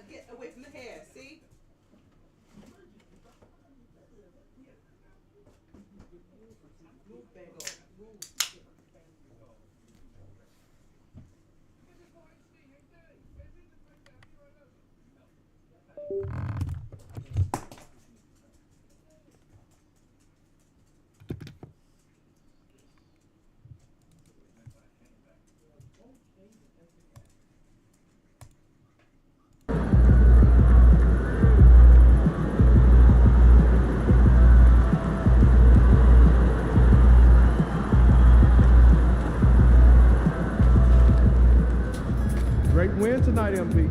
Get away from the hair, see? Move back up. Move. Great win tonight, MP.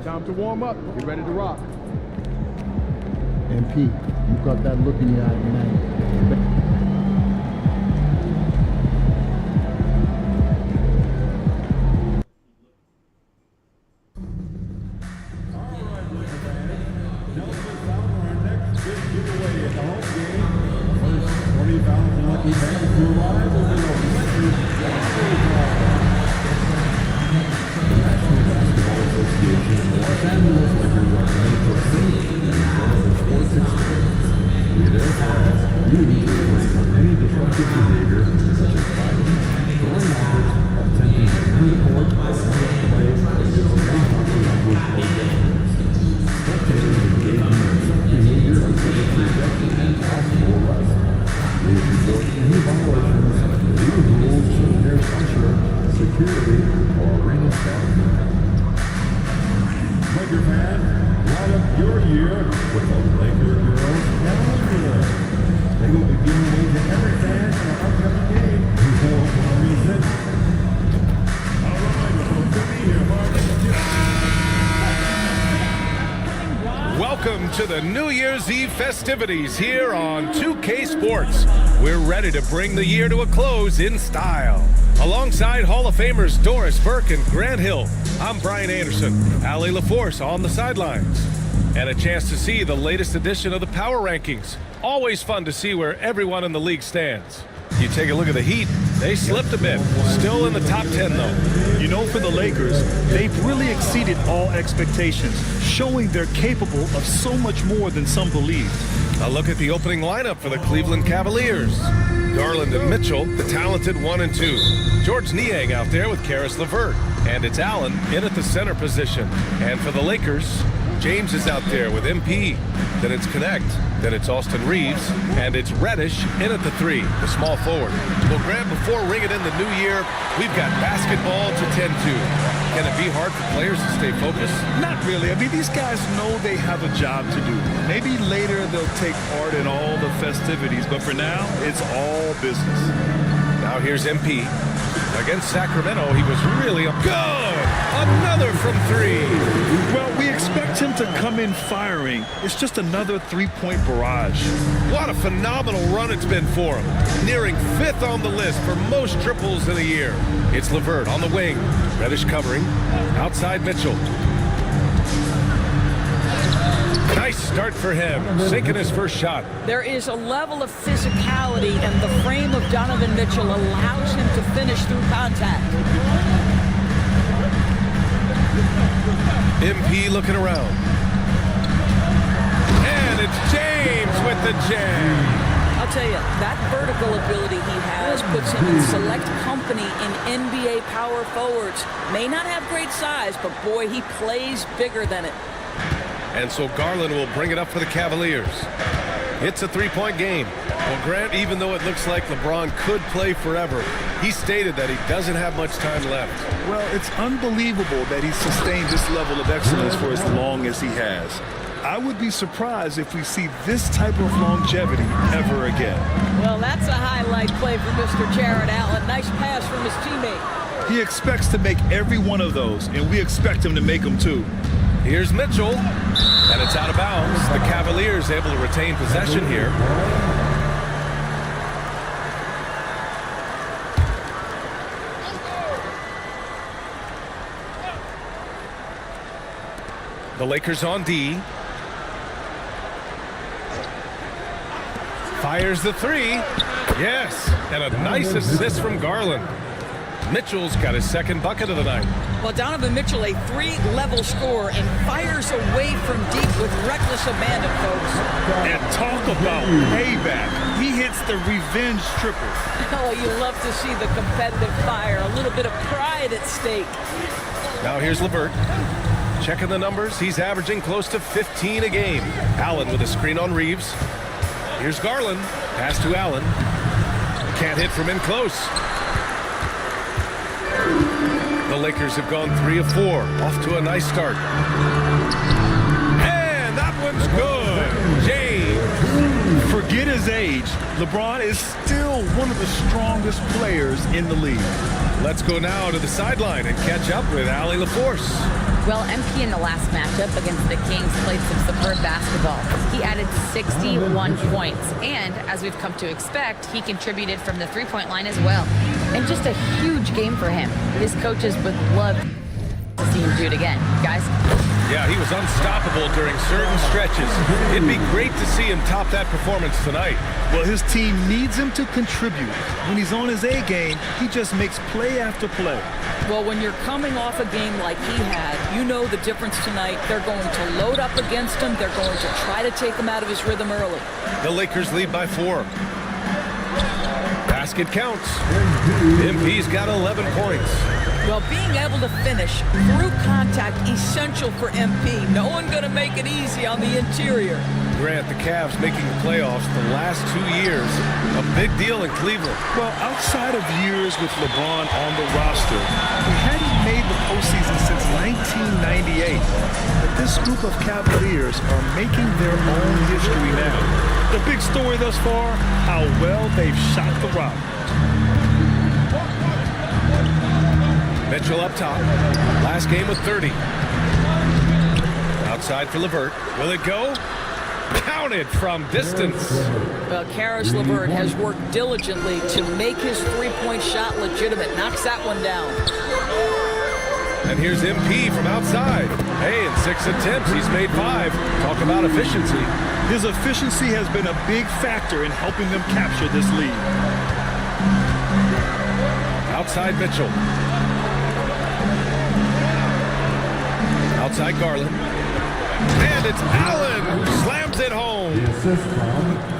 Time to warm up. Get ready to rock. MP, you got that look in your eye tonight. Laker fans, light up your year with the Laker Girls Calendar. They will be giving away to every fan in our upcoming game. All right, so good to be here, Welcome to the New Year's Eve festivities here on 2K Sports. We're ready to bring the year to a close in style. Alongside Hall of Famers Doris Burke and Grant Hill, I'm Brian Anderson, Allie LaForce on the sidelines. And a chance to see the latest edition of the Power Rankings. Always fun to see where everyone in the league stands. You take a look at the Heat, they slipped a bit. Still in the top 10 though. You know, for the Lakers, they've really exceeded all expectations, showing they're capable of so much more than some believed. A look at the opening lineup for the Cleveland Cavaliers. Garland and Mitchell, the talented 1 and 2. George Niang out there with Karis LeVert. And it's Allen in at the center position. And for the Lakers, James is out there with MP. Then it's Connect. Then it's Austin Reeves. And it's Reddish in at the 3, the small forward. Well, Grant, before ringing in the new year, we've got basketball to tend to. Can it be hard for players to stay focused? Not really. I mean, these guys know they have a job to do. Maybe later they'll take part in all the festivities, but for now, it's all business. Now here's MP. Against Sacramento, he was really good. Another another from three. Well, we expect him to come in firing. It's just another three-point barrage. What a phenomenal run it's been for him. Nearing 5th on the list for most triples in a year. It's LeVert on the wing. Reddish covering. Outside Mitchell. Nice start for him, sinking his first shot. There is a level of physicality, and the frame of Donovan Mitchell allows him to finish through contact. MP looking around. And it's James with the jam. I'll tell you, that vertical ability he has puts him in select company in NBA power forwards. May not have great size, but boy, he plays bigger than it. And so Garland will bring it up for the Cavaliers. It's a three-point game. Well, Grant, even though it looks like LeBron could play forever, he stated that he doesn't have much time left. Well, it's unbelievable that he's sustained this level of excellence for as long as he has. I would be surprised if we see this type of longevity ever again. Well, that's a highlight play for Mr. Jared Allen. Nice pass from his teammate. He expects to make every one of those, and we expect him to make them too. Here's Mitchell, and it's out of bounds. The Cavaliers able to retain possession here. The Lakers on D. Fires the three. Yes, and a nice assist from Garland. Mitchell's got his second bucket of the night. Well, Donovan Mitchell, a three-level scorer, and fires away from deep with reckless abandon, folks. And talk about payback. He hits the revenge triple. Oh, you love to see the competitive fire. A little bit of pride at stake. Now here's LeVert. Checking the numbers. He's averaging close to 15 a game. Allen with a screen on Reeves. Here's Garland. Pass to Allen. Can't hit from in close. The Lakers have gone 3 of 4. Off to a nice start. And that one's good. James. Forget his age. LeBron is still one of the strongest players in the league. Let's go now to the sideline and catch up with Allie LaForce. Well, MP in the last matchup against the Kings played some superb basketball. He added 61 points, and as we've come to expect, he contributed from the three-point line as well. And just a huge game for him. His coaches would love to see him do it again. Guys? Yeah, he was unstoppable during certain stretches. It'd be great to see him top that performance tonight. Well, his team needs him to contribute. When he's on his A game, he just makes play after play. Well, when you're coming off a game like he had, you know the difference tonight. They're going to load up against him. They're going to try to take him out of his rhythm early. The Lakers lead by 4. Basket counts. MP's got 11 points. Well, being able to finish through contact, essential for MP. No one going to make it easy on the interior. Grant, the Cavs making the playoffs the last 2 years. A big deal in Cleveland. Well, outside of years with LeBron on the roster, he hadn't made the postseason since 1998. But this group of Cavaliers are making their own history now. The big story thus far, how well they've shot the rock. Mitchell up top. Last game with 30. Outside for LeVert. Will it go? Counted from distance. Well, Karis LeVert has worked diligently to make his three-point shot legitimate. Knocks that one down. And here's MP from outside. Hey, in 6 attempts, he's made 5. Talk about efficiency. His efficiency has been a big factor in helping them capture this lead. Outside Mitchell. Outside Garland. And it's Allen who slams it home.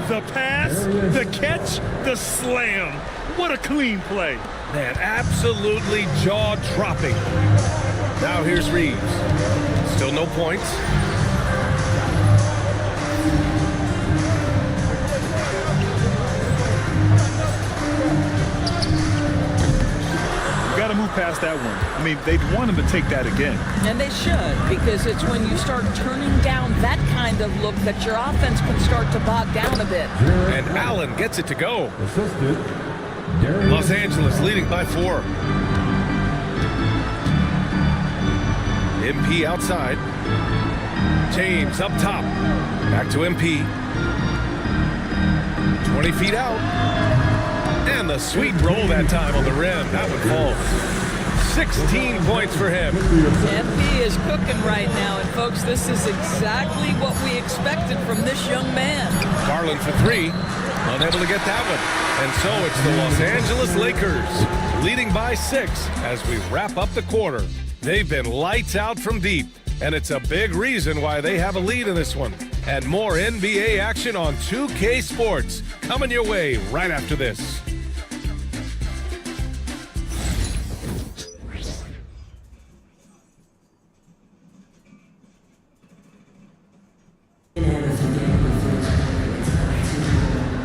The pass, the catch, the slam. What a clean play. Man, absolutely jaw-dropping. Now here's Reeves. Still no points. Got to move past that one. I mean, they'd want him to take that again. And they should, because it's when you start turning down that kind of look that your offense can start to bog down a bit. And Allen gets it to go. Los Angeles leading by 4. MP outside. James up top. Back to MP. 20 feet out. And the sweet roll that time on the rim. That would fall. 16 points for him. MP is cooking right now, and folks, this is exactly what we expected from this young man. Garland for three. Unable to get that one. And so it's the Los Angeles Lakers leading by 6 as we wrap up the quarter. They've been lights out from deep, and it's a big reason why they have a lead in this one. And more NBA action on 2K Sports coming your way right after this.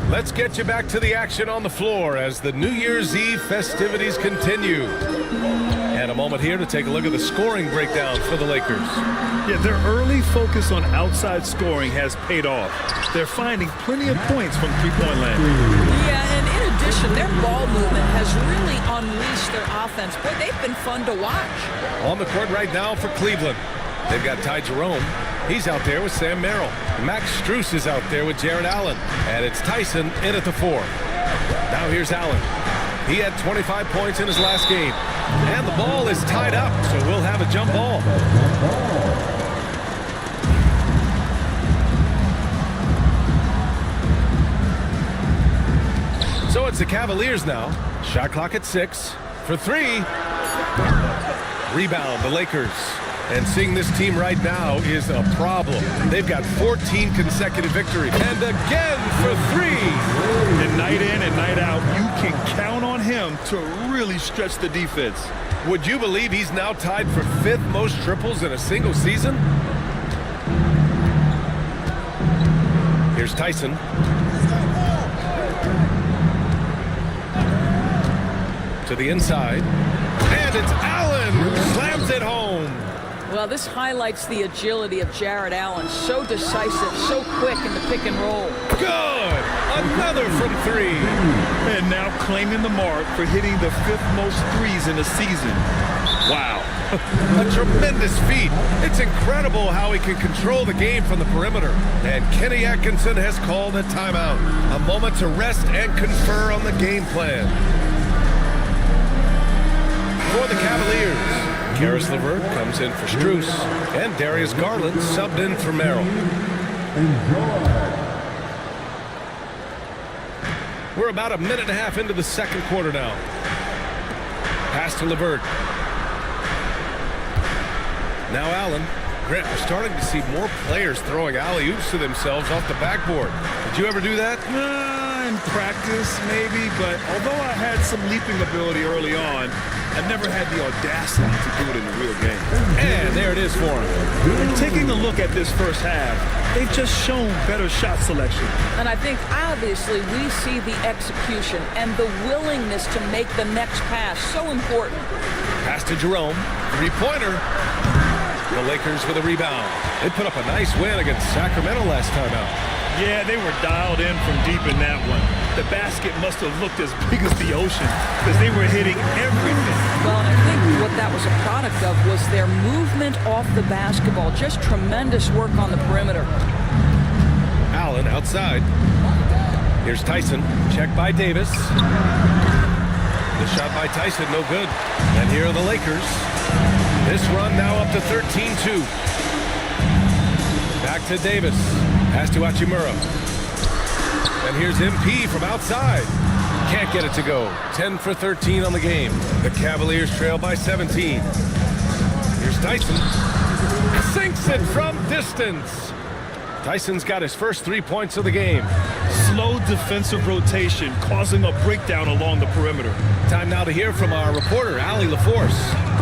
Let's get you back to the action on the floor as the New Year's Eve festivities continue. And a moment here to take a look at the scoring breakdown for the Lakers. Yeah, their early focus on outside scoring has paid off. They're finding plenty of points from three-point land. Yeah, and in addition, their ball movement has really unleashed their offense. Boy, they've been fun to watch. On the court right now for Cleveland, they've got Ty Jerome. He's out there with Sam Merrill. Max Strus is out there with Jared Allen. And it's Tyson in at the 4. Now here's Allen. He had 25 points in his last game. And the ball is tied up, so we'll have a jump ball. So it's the Cavaliers now. Shot clock at 6. For 3. Rebound, the Lakers. And seeing this team right now is a problem. They've got 14 consecutive victories. And again for 3. And night in and night out, you can count on him to really stretch the defense. Would you believe he's now tied for 5th most triples in a single season? Here's Tyson. To the inside. And it's Allen who slams it home. Well, this highlights the agility of Jared Allen. So decisive, so quick in the pick and roll. Good! Another from 3. And now claiming the mark for hitting the 5th most threes in a season. Wow. A tremendous feat. It's incredible how he can control the game from the perimeter. And Kenny Atkinson has called a timeout. A moment to rest and confer on the game plan. For the Cavaliers, Karis LeVert comes in for Strus, and Darius Garland subbed in for Merrill. We're about a minute and a half into the second quarter now. Pass to LeVert. Now Allen. Grant, we're starting to see more players throwing alley-oops to themselves off the backboard. Did you ever do that? In practice, maybe, but although I had some leaping ability early on, I never had the audacity to do it in the real game. And there it is for him. Taking a look at this first half, they've just shown better shot selection. And I think, obviously, we see the execution and the willingness to make the next pass so important. Pass to Jerome. 3-pointer. The Lakers with a rebound. They put up a nice win against Sacramento last time out. Yeah, they were dialed in from deep in that one. The basket must have looked as big as the ocean because they were hitting everything. Well, and I think what that was a product of was their movement off the basketball. Just tremendous work on the perimeter. Allen outside. Here's Tyson. Check by Davis. The shot by Tyson, no good. And here are the Lakers. This run now up to 13-2. Back to Davis. Pass to Hachimura. And here's MP from outside. Can't get it to go. 10 for 13 on the game. The Cavaliers trail by 17. Here's Tyson. Sinks it from distance. Tyson's got his first 3 points of the game. Slow defensive rotation causing a breakdown along the perimeter. Time now to hear from our reporter, Allie LaForce.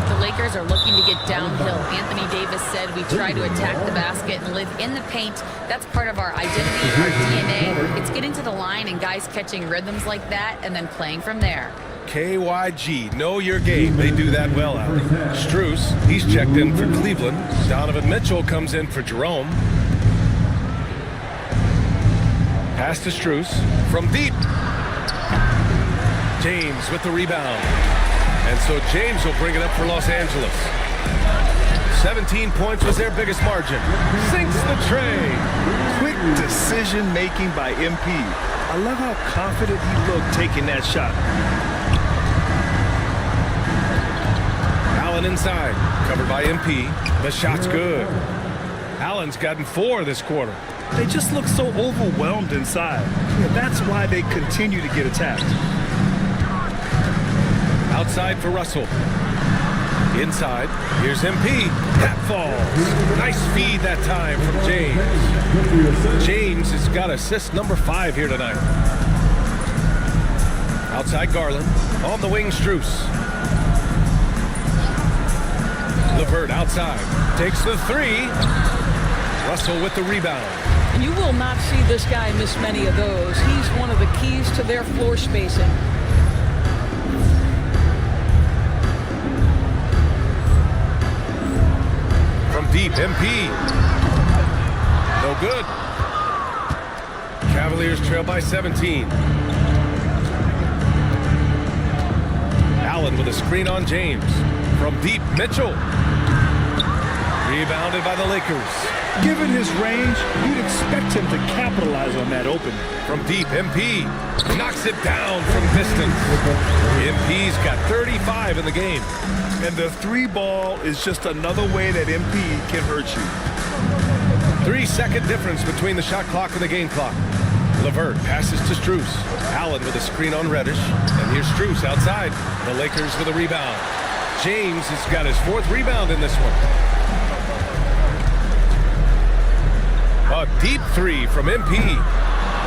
The Lakers are looking to get downhill. Anthony Davis said we try to attack the basket and live in the paint. That's part of our identity, our DNA. It's getting to the line and guys catching rhythms like that and then playing from there. KYG, know your game. They do that well, Allie. Strus, he's checked in for Cleveland. Donovan Mitchell comes in for Jerome. Pass to Strus from deep. James with the rebound. And so James will bring it up for Los Angeles. 17 points was their biggest margin. Sinks the tray. Quick decision making by MP. I love how confident he looked taking that shot. Allen inside, covered by MP. The shot's good. Allen's gotten 4 this quarter. They just look so overwhelmed inside. That's why they continue to get attacked. Outside for Russell. Inside, here's MP. That falls. Nice feed that time from James. James has got assist number 5 here tonight. Outside Garland. On the wing, Strus. LeVert outside. Takes the 3. Russell with the rebound. And you will not see this guy miss many of those. He's one of the keys to their floor spacing. From deep, MP. No good. Cavaliers trail by 17. Allen with a screen on James. From deep, Mitchell. Rebounded by the Lakers. Given his range, you'd expect him to capitalize on that opening. From deep, MP knocks it down from distance. MP's got 35 in the game. And the 3 ball is just another way that MP can hurt you. 3-second difference between the shot clock and the game clock. LeVert passes to Strus. Allen with a screen on Reddish. And here's Strus outside. The Lakers with a rebound. James has got his 4th rebound in this one. A deep 3 from MP.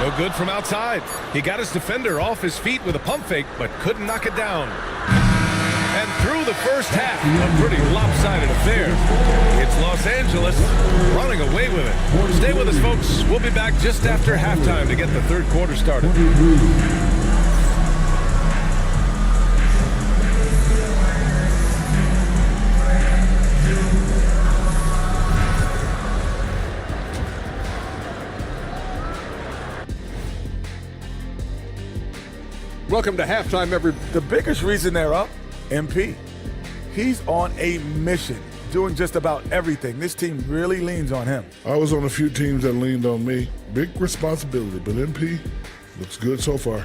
No good from outside. He got his defender off his feet with a pump fake, but couldn't knock it down. And through the first half, a pretty lopsided affair. It's Los Angeles running away with it. Stay with us, folks. We'll be back just after halftime to get the 3rd quarter started. Welcome to halftime, The biggest reason they're up, MP. He's on a mission, doing just about everything. This team really leans on him. I was on a few teams that leaned on me. Big responsibility, but MP looks good so far.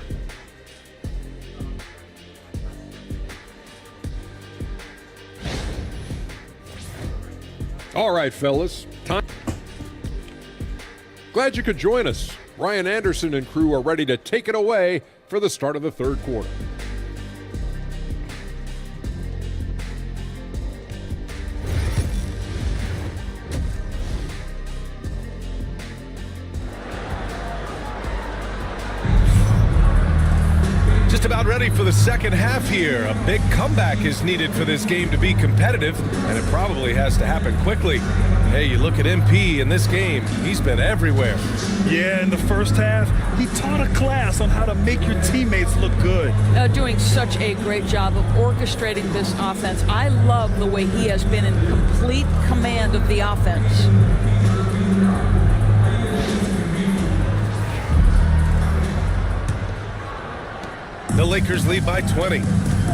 All right, fellas. Time. Glad you could join us. Ryan Anderson and crew are ready to take it away for the start of the 3rd quarter. Just about ready for the second half here. A big comeback is needed for this game to be competitive, and it probably has to happen quickly. Hey, you look at MP in this game, he's been everywhere. Yeah, in the first half, he taught a class on how to make your teammates look good. Doing such a great job of orchestrating this offense. I love the way he has been in complete command of the offense. The Lakers lead by 20.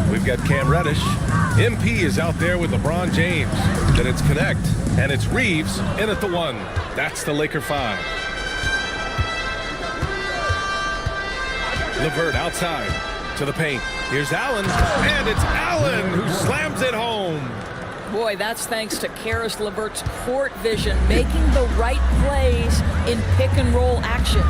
We've got Cam Reddish. MP is out there with LeBron James. Then it's Connect, and it's Reeves in at the 1. That's the Laker 5. LeVert outside to the paint. Here's Allen, and it's Allen who slams it home. Boy, that's thanks to Caris LeVert's court vision, making the right plays in pick-and-roll action.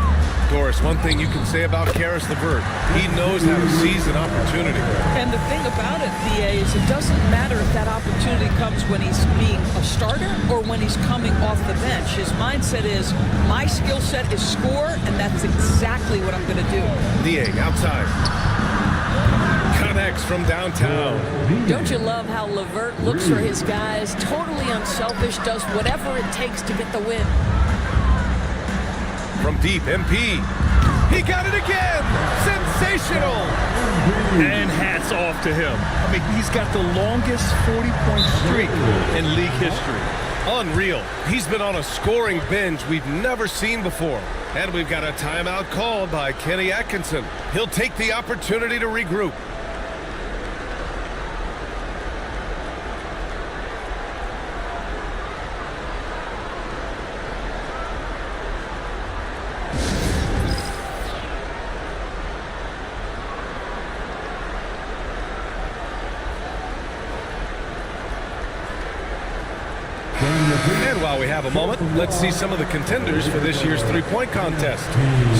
Doris, one thing you can say about Caris LeVert, he knows how to seize an opportunity. And the thing about it, BA, is it doesn't matter if that opportunity comes when he's being a starter or when he's coming off the bench. His mindset is, my skill set is score, and that's exactly what I'm going to do. Niang outside. Connects from downtown. Don't you love how LeVert looks for his guys, totally unselfish, does whatever it takes to get the win. From deep, MP. He got it again! Sensational! And hats off to him. I mean, he's got the longest 40-point streak in league history. Unreal. He's been on a scoring binge we've never seen before. And we've got a timeout called by Kenny Atkinson. He'll take the opportunity to regroup. And while we have a moment, let's see some of the contenders for this year's three-point contest.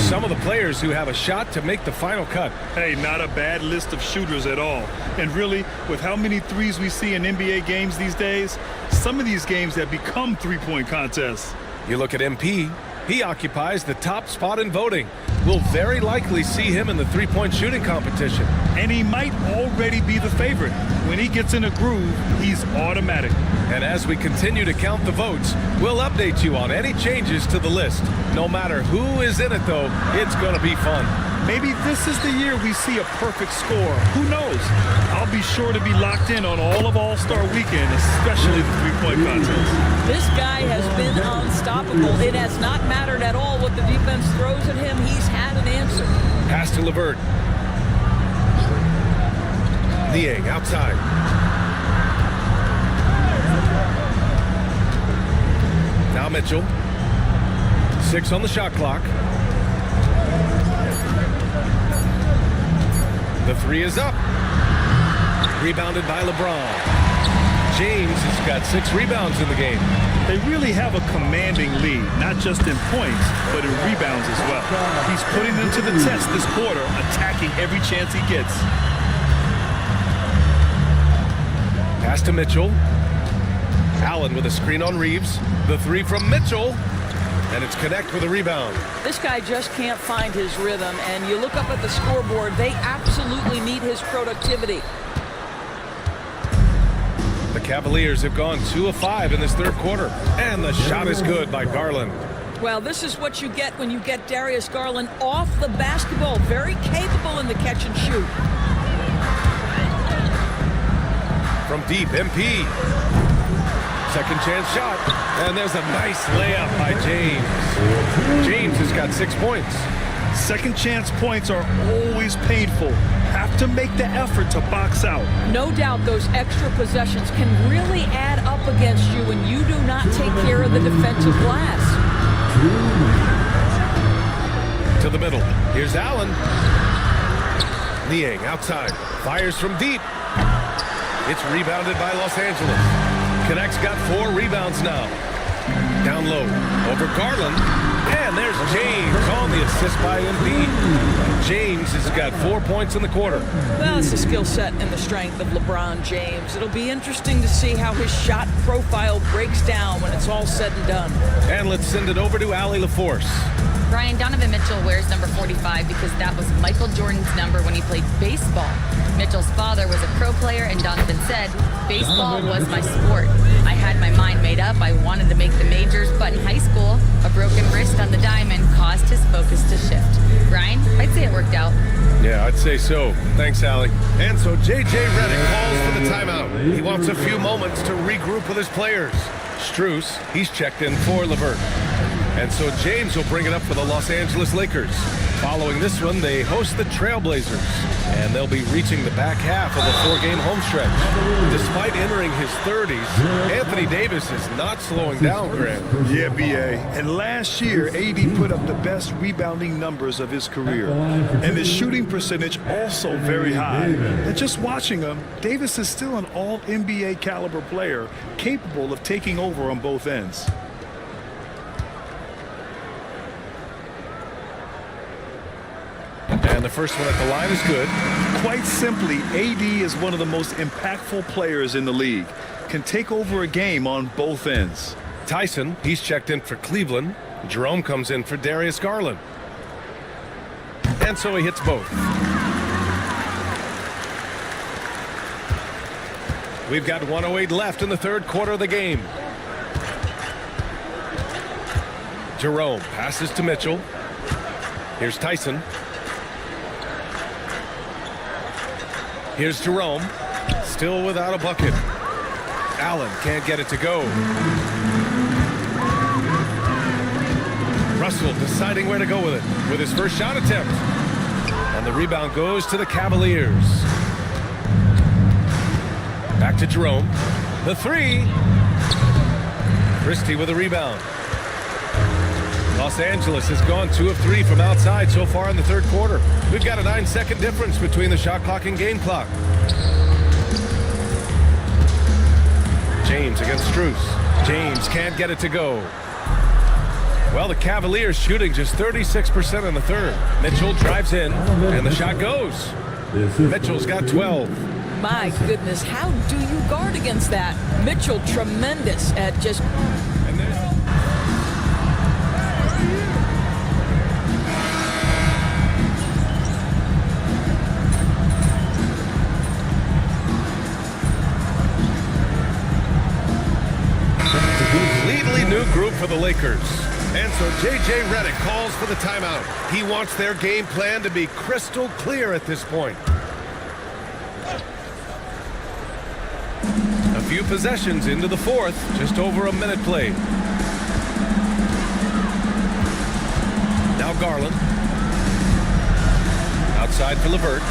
Some of the players who have a shot to make the final cut. Hey, not a bad list of shooters at all. And really, with how many threes we see in NBA games these days, some of these games have become three-point contests. You look at MP, he occupies the top spot in voting. We'll very likely see him in the three-point shooting competition. And he might already be the favorite. When he gets in a groove, he's automatic. And as we continue to count the votes, we'll update you on any changes to the list. No matter who is in it, though, it's going to be fun. Maybe this is the year we see a perfect score. Who knows? I'll be sure to be locked in on all of All-Star Weekend, especially the three-point contest. This guy has been unstoppable. It has not mattered at all what the defense throws at him. He's had an answer. Pass to LeVert. Niang outside. Now Mitchell. 6 on the shot clock. The three is up. Rebounded by LeBron. James has got 6 rebounds in the game. They really have a commanding lead, not just in points, but in rebounds as well. He's putting them to the test this quarter, attacking every chance he gets. Pass to Mitchell. Allen with a screen on Reeves. The three from Mitchell. And it's Connect with a rebound. This guy just can't find his rhythm, and you look up at the scoreboard, they absolutely need his productivity. The Cavaliers have gone 2 of 5 in this third quarter, and the shot is good by Garland. Well, this is what you get when you get Darius Garland off the basketball. Very capable in the catch and shoot. From deep, MP. Second chance shot, and there's a nice layup by James. James has got 6 points. Second chance points are always painful. Have to make the effort to box out. No doubt those extra possessions can really add up against you when you do not take care of the defensive glass. To the middle. Here's Allen. Niang outside. Fires from deep. It's rebounded by Los Angeles. Connect's got 4 rebounds now. Down low. Over Garland. And there's James on the assist by Embiid. James has got 4 points in the quarter. Well, it's the skill set and the strength of LeBron James. It'll be interesting to see how his shot profile breaks down when it's all said and done. And let's send it over to Allie LaForce. Brian, Donovan Mitchell wears number 45 because that was Michael Jordan's number when he played baseball. Mitchell's father was a pro player, and Donovan said, baseball was my sport. I had my mind made up. I wanted to make the majors, but in high school, a broken wrist on the diamond caused his focus to shift. Brian, I'd say it worked out. Yeah, I'd say so. Thanks, Allie. And so J.J. Redick calls for the timeout. He wants a few moments to regroup with his players. Strus, he's checked in for LeVert. And so James will bring it up for the Los Angeles Lakers. Following this one, they host the Trailblazers, and they'll be reaching the back half of a 4-game home stretch. Despite entering his 30s, Anthony Davis is not slowing down, Grant. Yeah, B.A. And last year, AD put up the best rebounding numbers of his career. And his shooting percentage also very high. And just watching him, Davis is still an all-NBA caliber player, capable of taking over on both ends. And the first one at the line is good. Quite simply, AD is one of the most impactful players in the league. Can take over a game on both ends. Tyson, he's checked in for Cleveland. Jerome comes in for Darius Garland. And so he hits both. We've got 1:08 left in the third quarter of the game. Jerome passes to Mitchell. Here's Tyson. Here's Jerome, still without a bucket. Allen can't get it to go. Russell deciding where to go with it with his first shot attempt. And the rebound goes to the Cavaliers. Back to Jerome. The three. Christie with a rebound. Los Angeles has gone 2 of 3 from outside so far in the third quarter. We've got a 9-second difference between the shot clock and game clock. James against Strus. James can't get it to go. Well, the Cavaliers shooting just 36% in the third. Mitchell drives in, and the shot goes. Mitchell's got 12. My goodness, how do you guard against that? Mitchell, tremendous at just... Completely new group for the Lakers. And so J.J. Redick calls for the timeout. He wants their game plan to be crystal clear at this point. A few possessions into the fourth, just over a minute played. Now Garland. Outside for LeVert.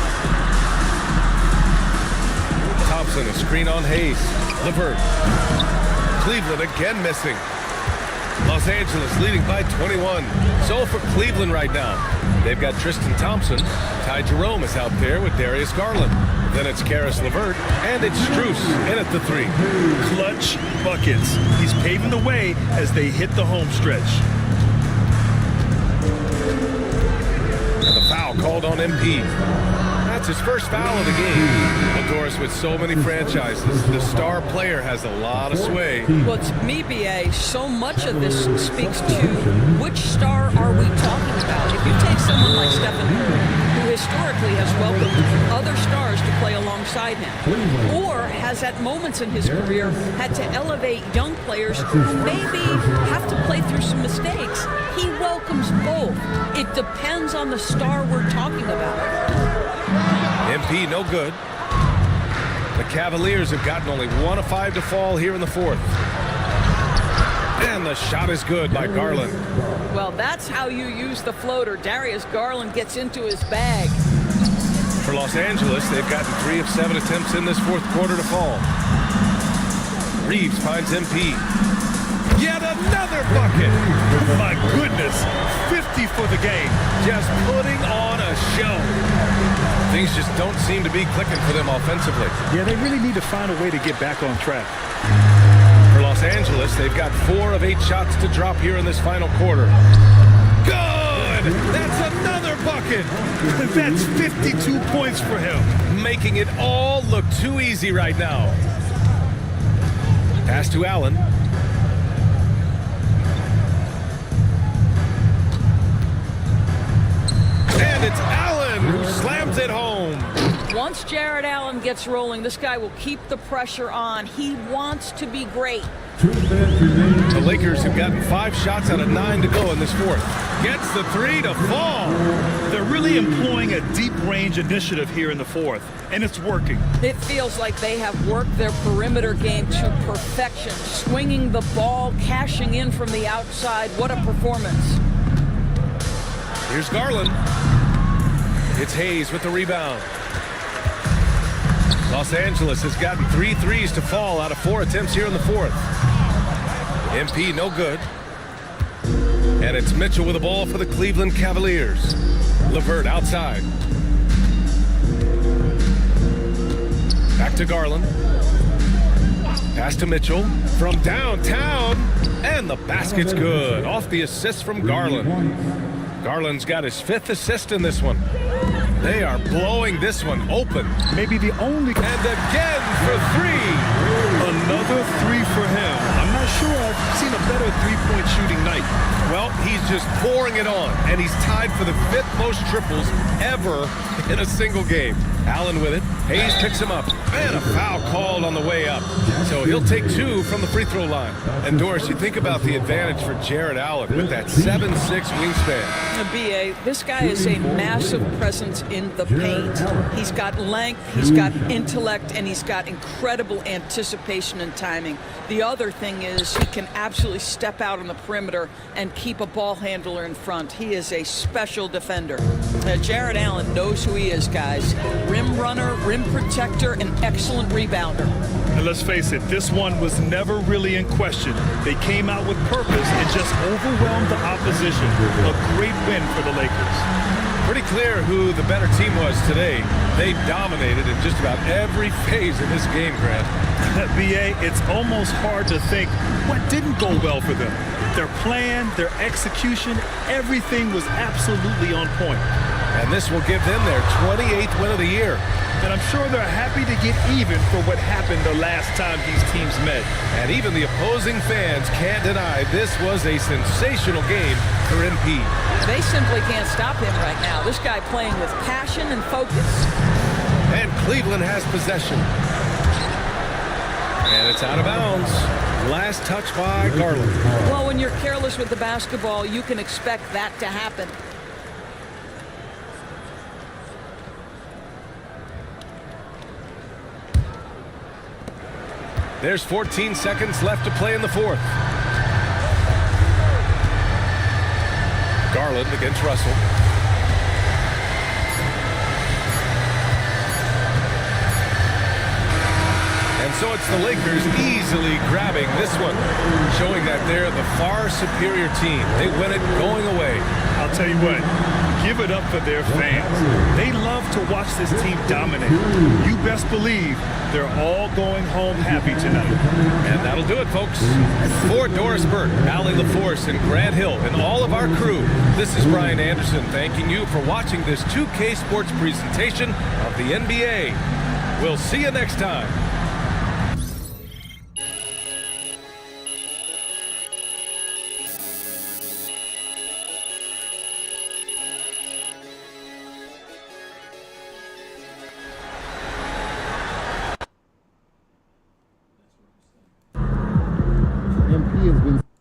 Thompson, a screen on Hayes. LeVert. Cleveland again missing. Los Angeles leading by 21. So for Cleveland right now, they've got Tristan Thompson. Ty Jerome is out there with Darius Garland. Then it's Karis LeVert, and it's Strus in at the three. Clutch buckets. He's paving the way as they hit the home stretch. And the foul called on MP. That's his first foul of the game. Well, Doris, with so many franchises, the star player has a lot of sway. Well, to me, B.A., so much of this speaks to which star are we talking about. If you take someone like Stephen Curry, who historically has welcomed other stars to play alongside him, or has at moments in his career had to elevate young players who maybe have to play through some mistakes, he welcomes both. It depends on the star we're talking about. MP no good. The Cavaliers have gotten only 1 of 5 to fall here in the fourth. And the shot is good by Garland. Well, that's how you use the floater. Darius Garland gets into his bag. For Los Angeles, they've gotten 3 of 7 attempts in this fourth quarter to fall. Reeves finds MP. Yet another bucket. My goodness, 50 for the game. Just putting on a show. Things just don't seem to be clicking for them offensively. Yeah, they really need to find a way to get back on track. For Los Angeles, they've got 4 of 8 shots to drop here in this final quarter. Good! That's another bucket! That's 52 points for him. Making it all look too easy right now. Pass to Allen. And it's Allen who slams it home. Once Jared Allen gets rolling, this guy will keep the pressure on. He wants to be great. The Lakers have gotten 5 shots out of 9 to go in this fourth. Gets the 3 to fall. They're really employing a deep range initiative here in the fourth, and it's working. It feels like they have worked their perimeter game to perfection, swinging the ball, cashing in from the outside. What a performance. Here's Garland. It's Hayes with the rebound. Los Angeles has gotten 3 threes to fall out of 4 attempts here in the fourth. MP no good. And it's Mitchell with the ball for the Cleveland Cavaliers. LeVert outside. Back to Garland. Pass to Mitchell from downtown. And the basket's good. Off the assist from Garland. Garland's got his 5th assist in this one. They are blowing this one open. Maybe the only... And again for 3. Another 3 for him. I'm not sure I've seen a better three-point shooting night. Well, he's just pouring it on, and he's tied for the 5th most triples ever in a single game. Allen with it. Hayes picks him up. And a foul called on the way up. So he'll take 2 from the free throw line. And Doris, you think about the advantage for Jared Allen with that 7'6" wingspan. B.A., this guy is a massive presence in the paint. He's got length, he's got intellect, and he's got incredible anticipation and timing. The other thing is he can absolutely step out on the perimeter and keep a ball handler in front. He is a special defender. Jared Allen knows who he is, guys. Rim runner, rim protector, and excellent rebounder. And let's face it, this one was never really in question. They came out with purpose and just overwhelmed the opposition. A great win for the Lakers. Pretty clear who the better team was today. They dominated in just about every phase of this game, Grant. BA, it's almost hard to think what didn't go well for them. Their plan, their execution, everything was absolutely on point. And this will give them their 28th win of the year. And I'm sure they're happy to get even for what happened the last time these teams met. And even the opposing fans can't deny this was a sensational game for MP. They simply can't stop him right now. This guy playing with passion and focus. And Cleveland has possession. And it's out of bounds. Last touch by Garland. Well, when you're careless with the basketball, you can expect that to happen. There's 14 seconds left to play in the fourth. Garland against Russell. And so it's the Lakers easily grabbing this one, showing that they're the far superior team. They win it going away. I'll tell you what, give it up for their fans. They love to watch this team dominate. You best believe they're all going home happy tonight. And that'll do it, folks. For Doris Burke, Allie LaForce, and Grant Hill, and all of our crew, this is Brian Anderson thanking you for watching this 2K Sports presentation of the NBA. We'll see you next time. MP has been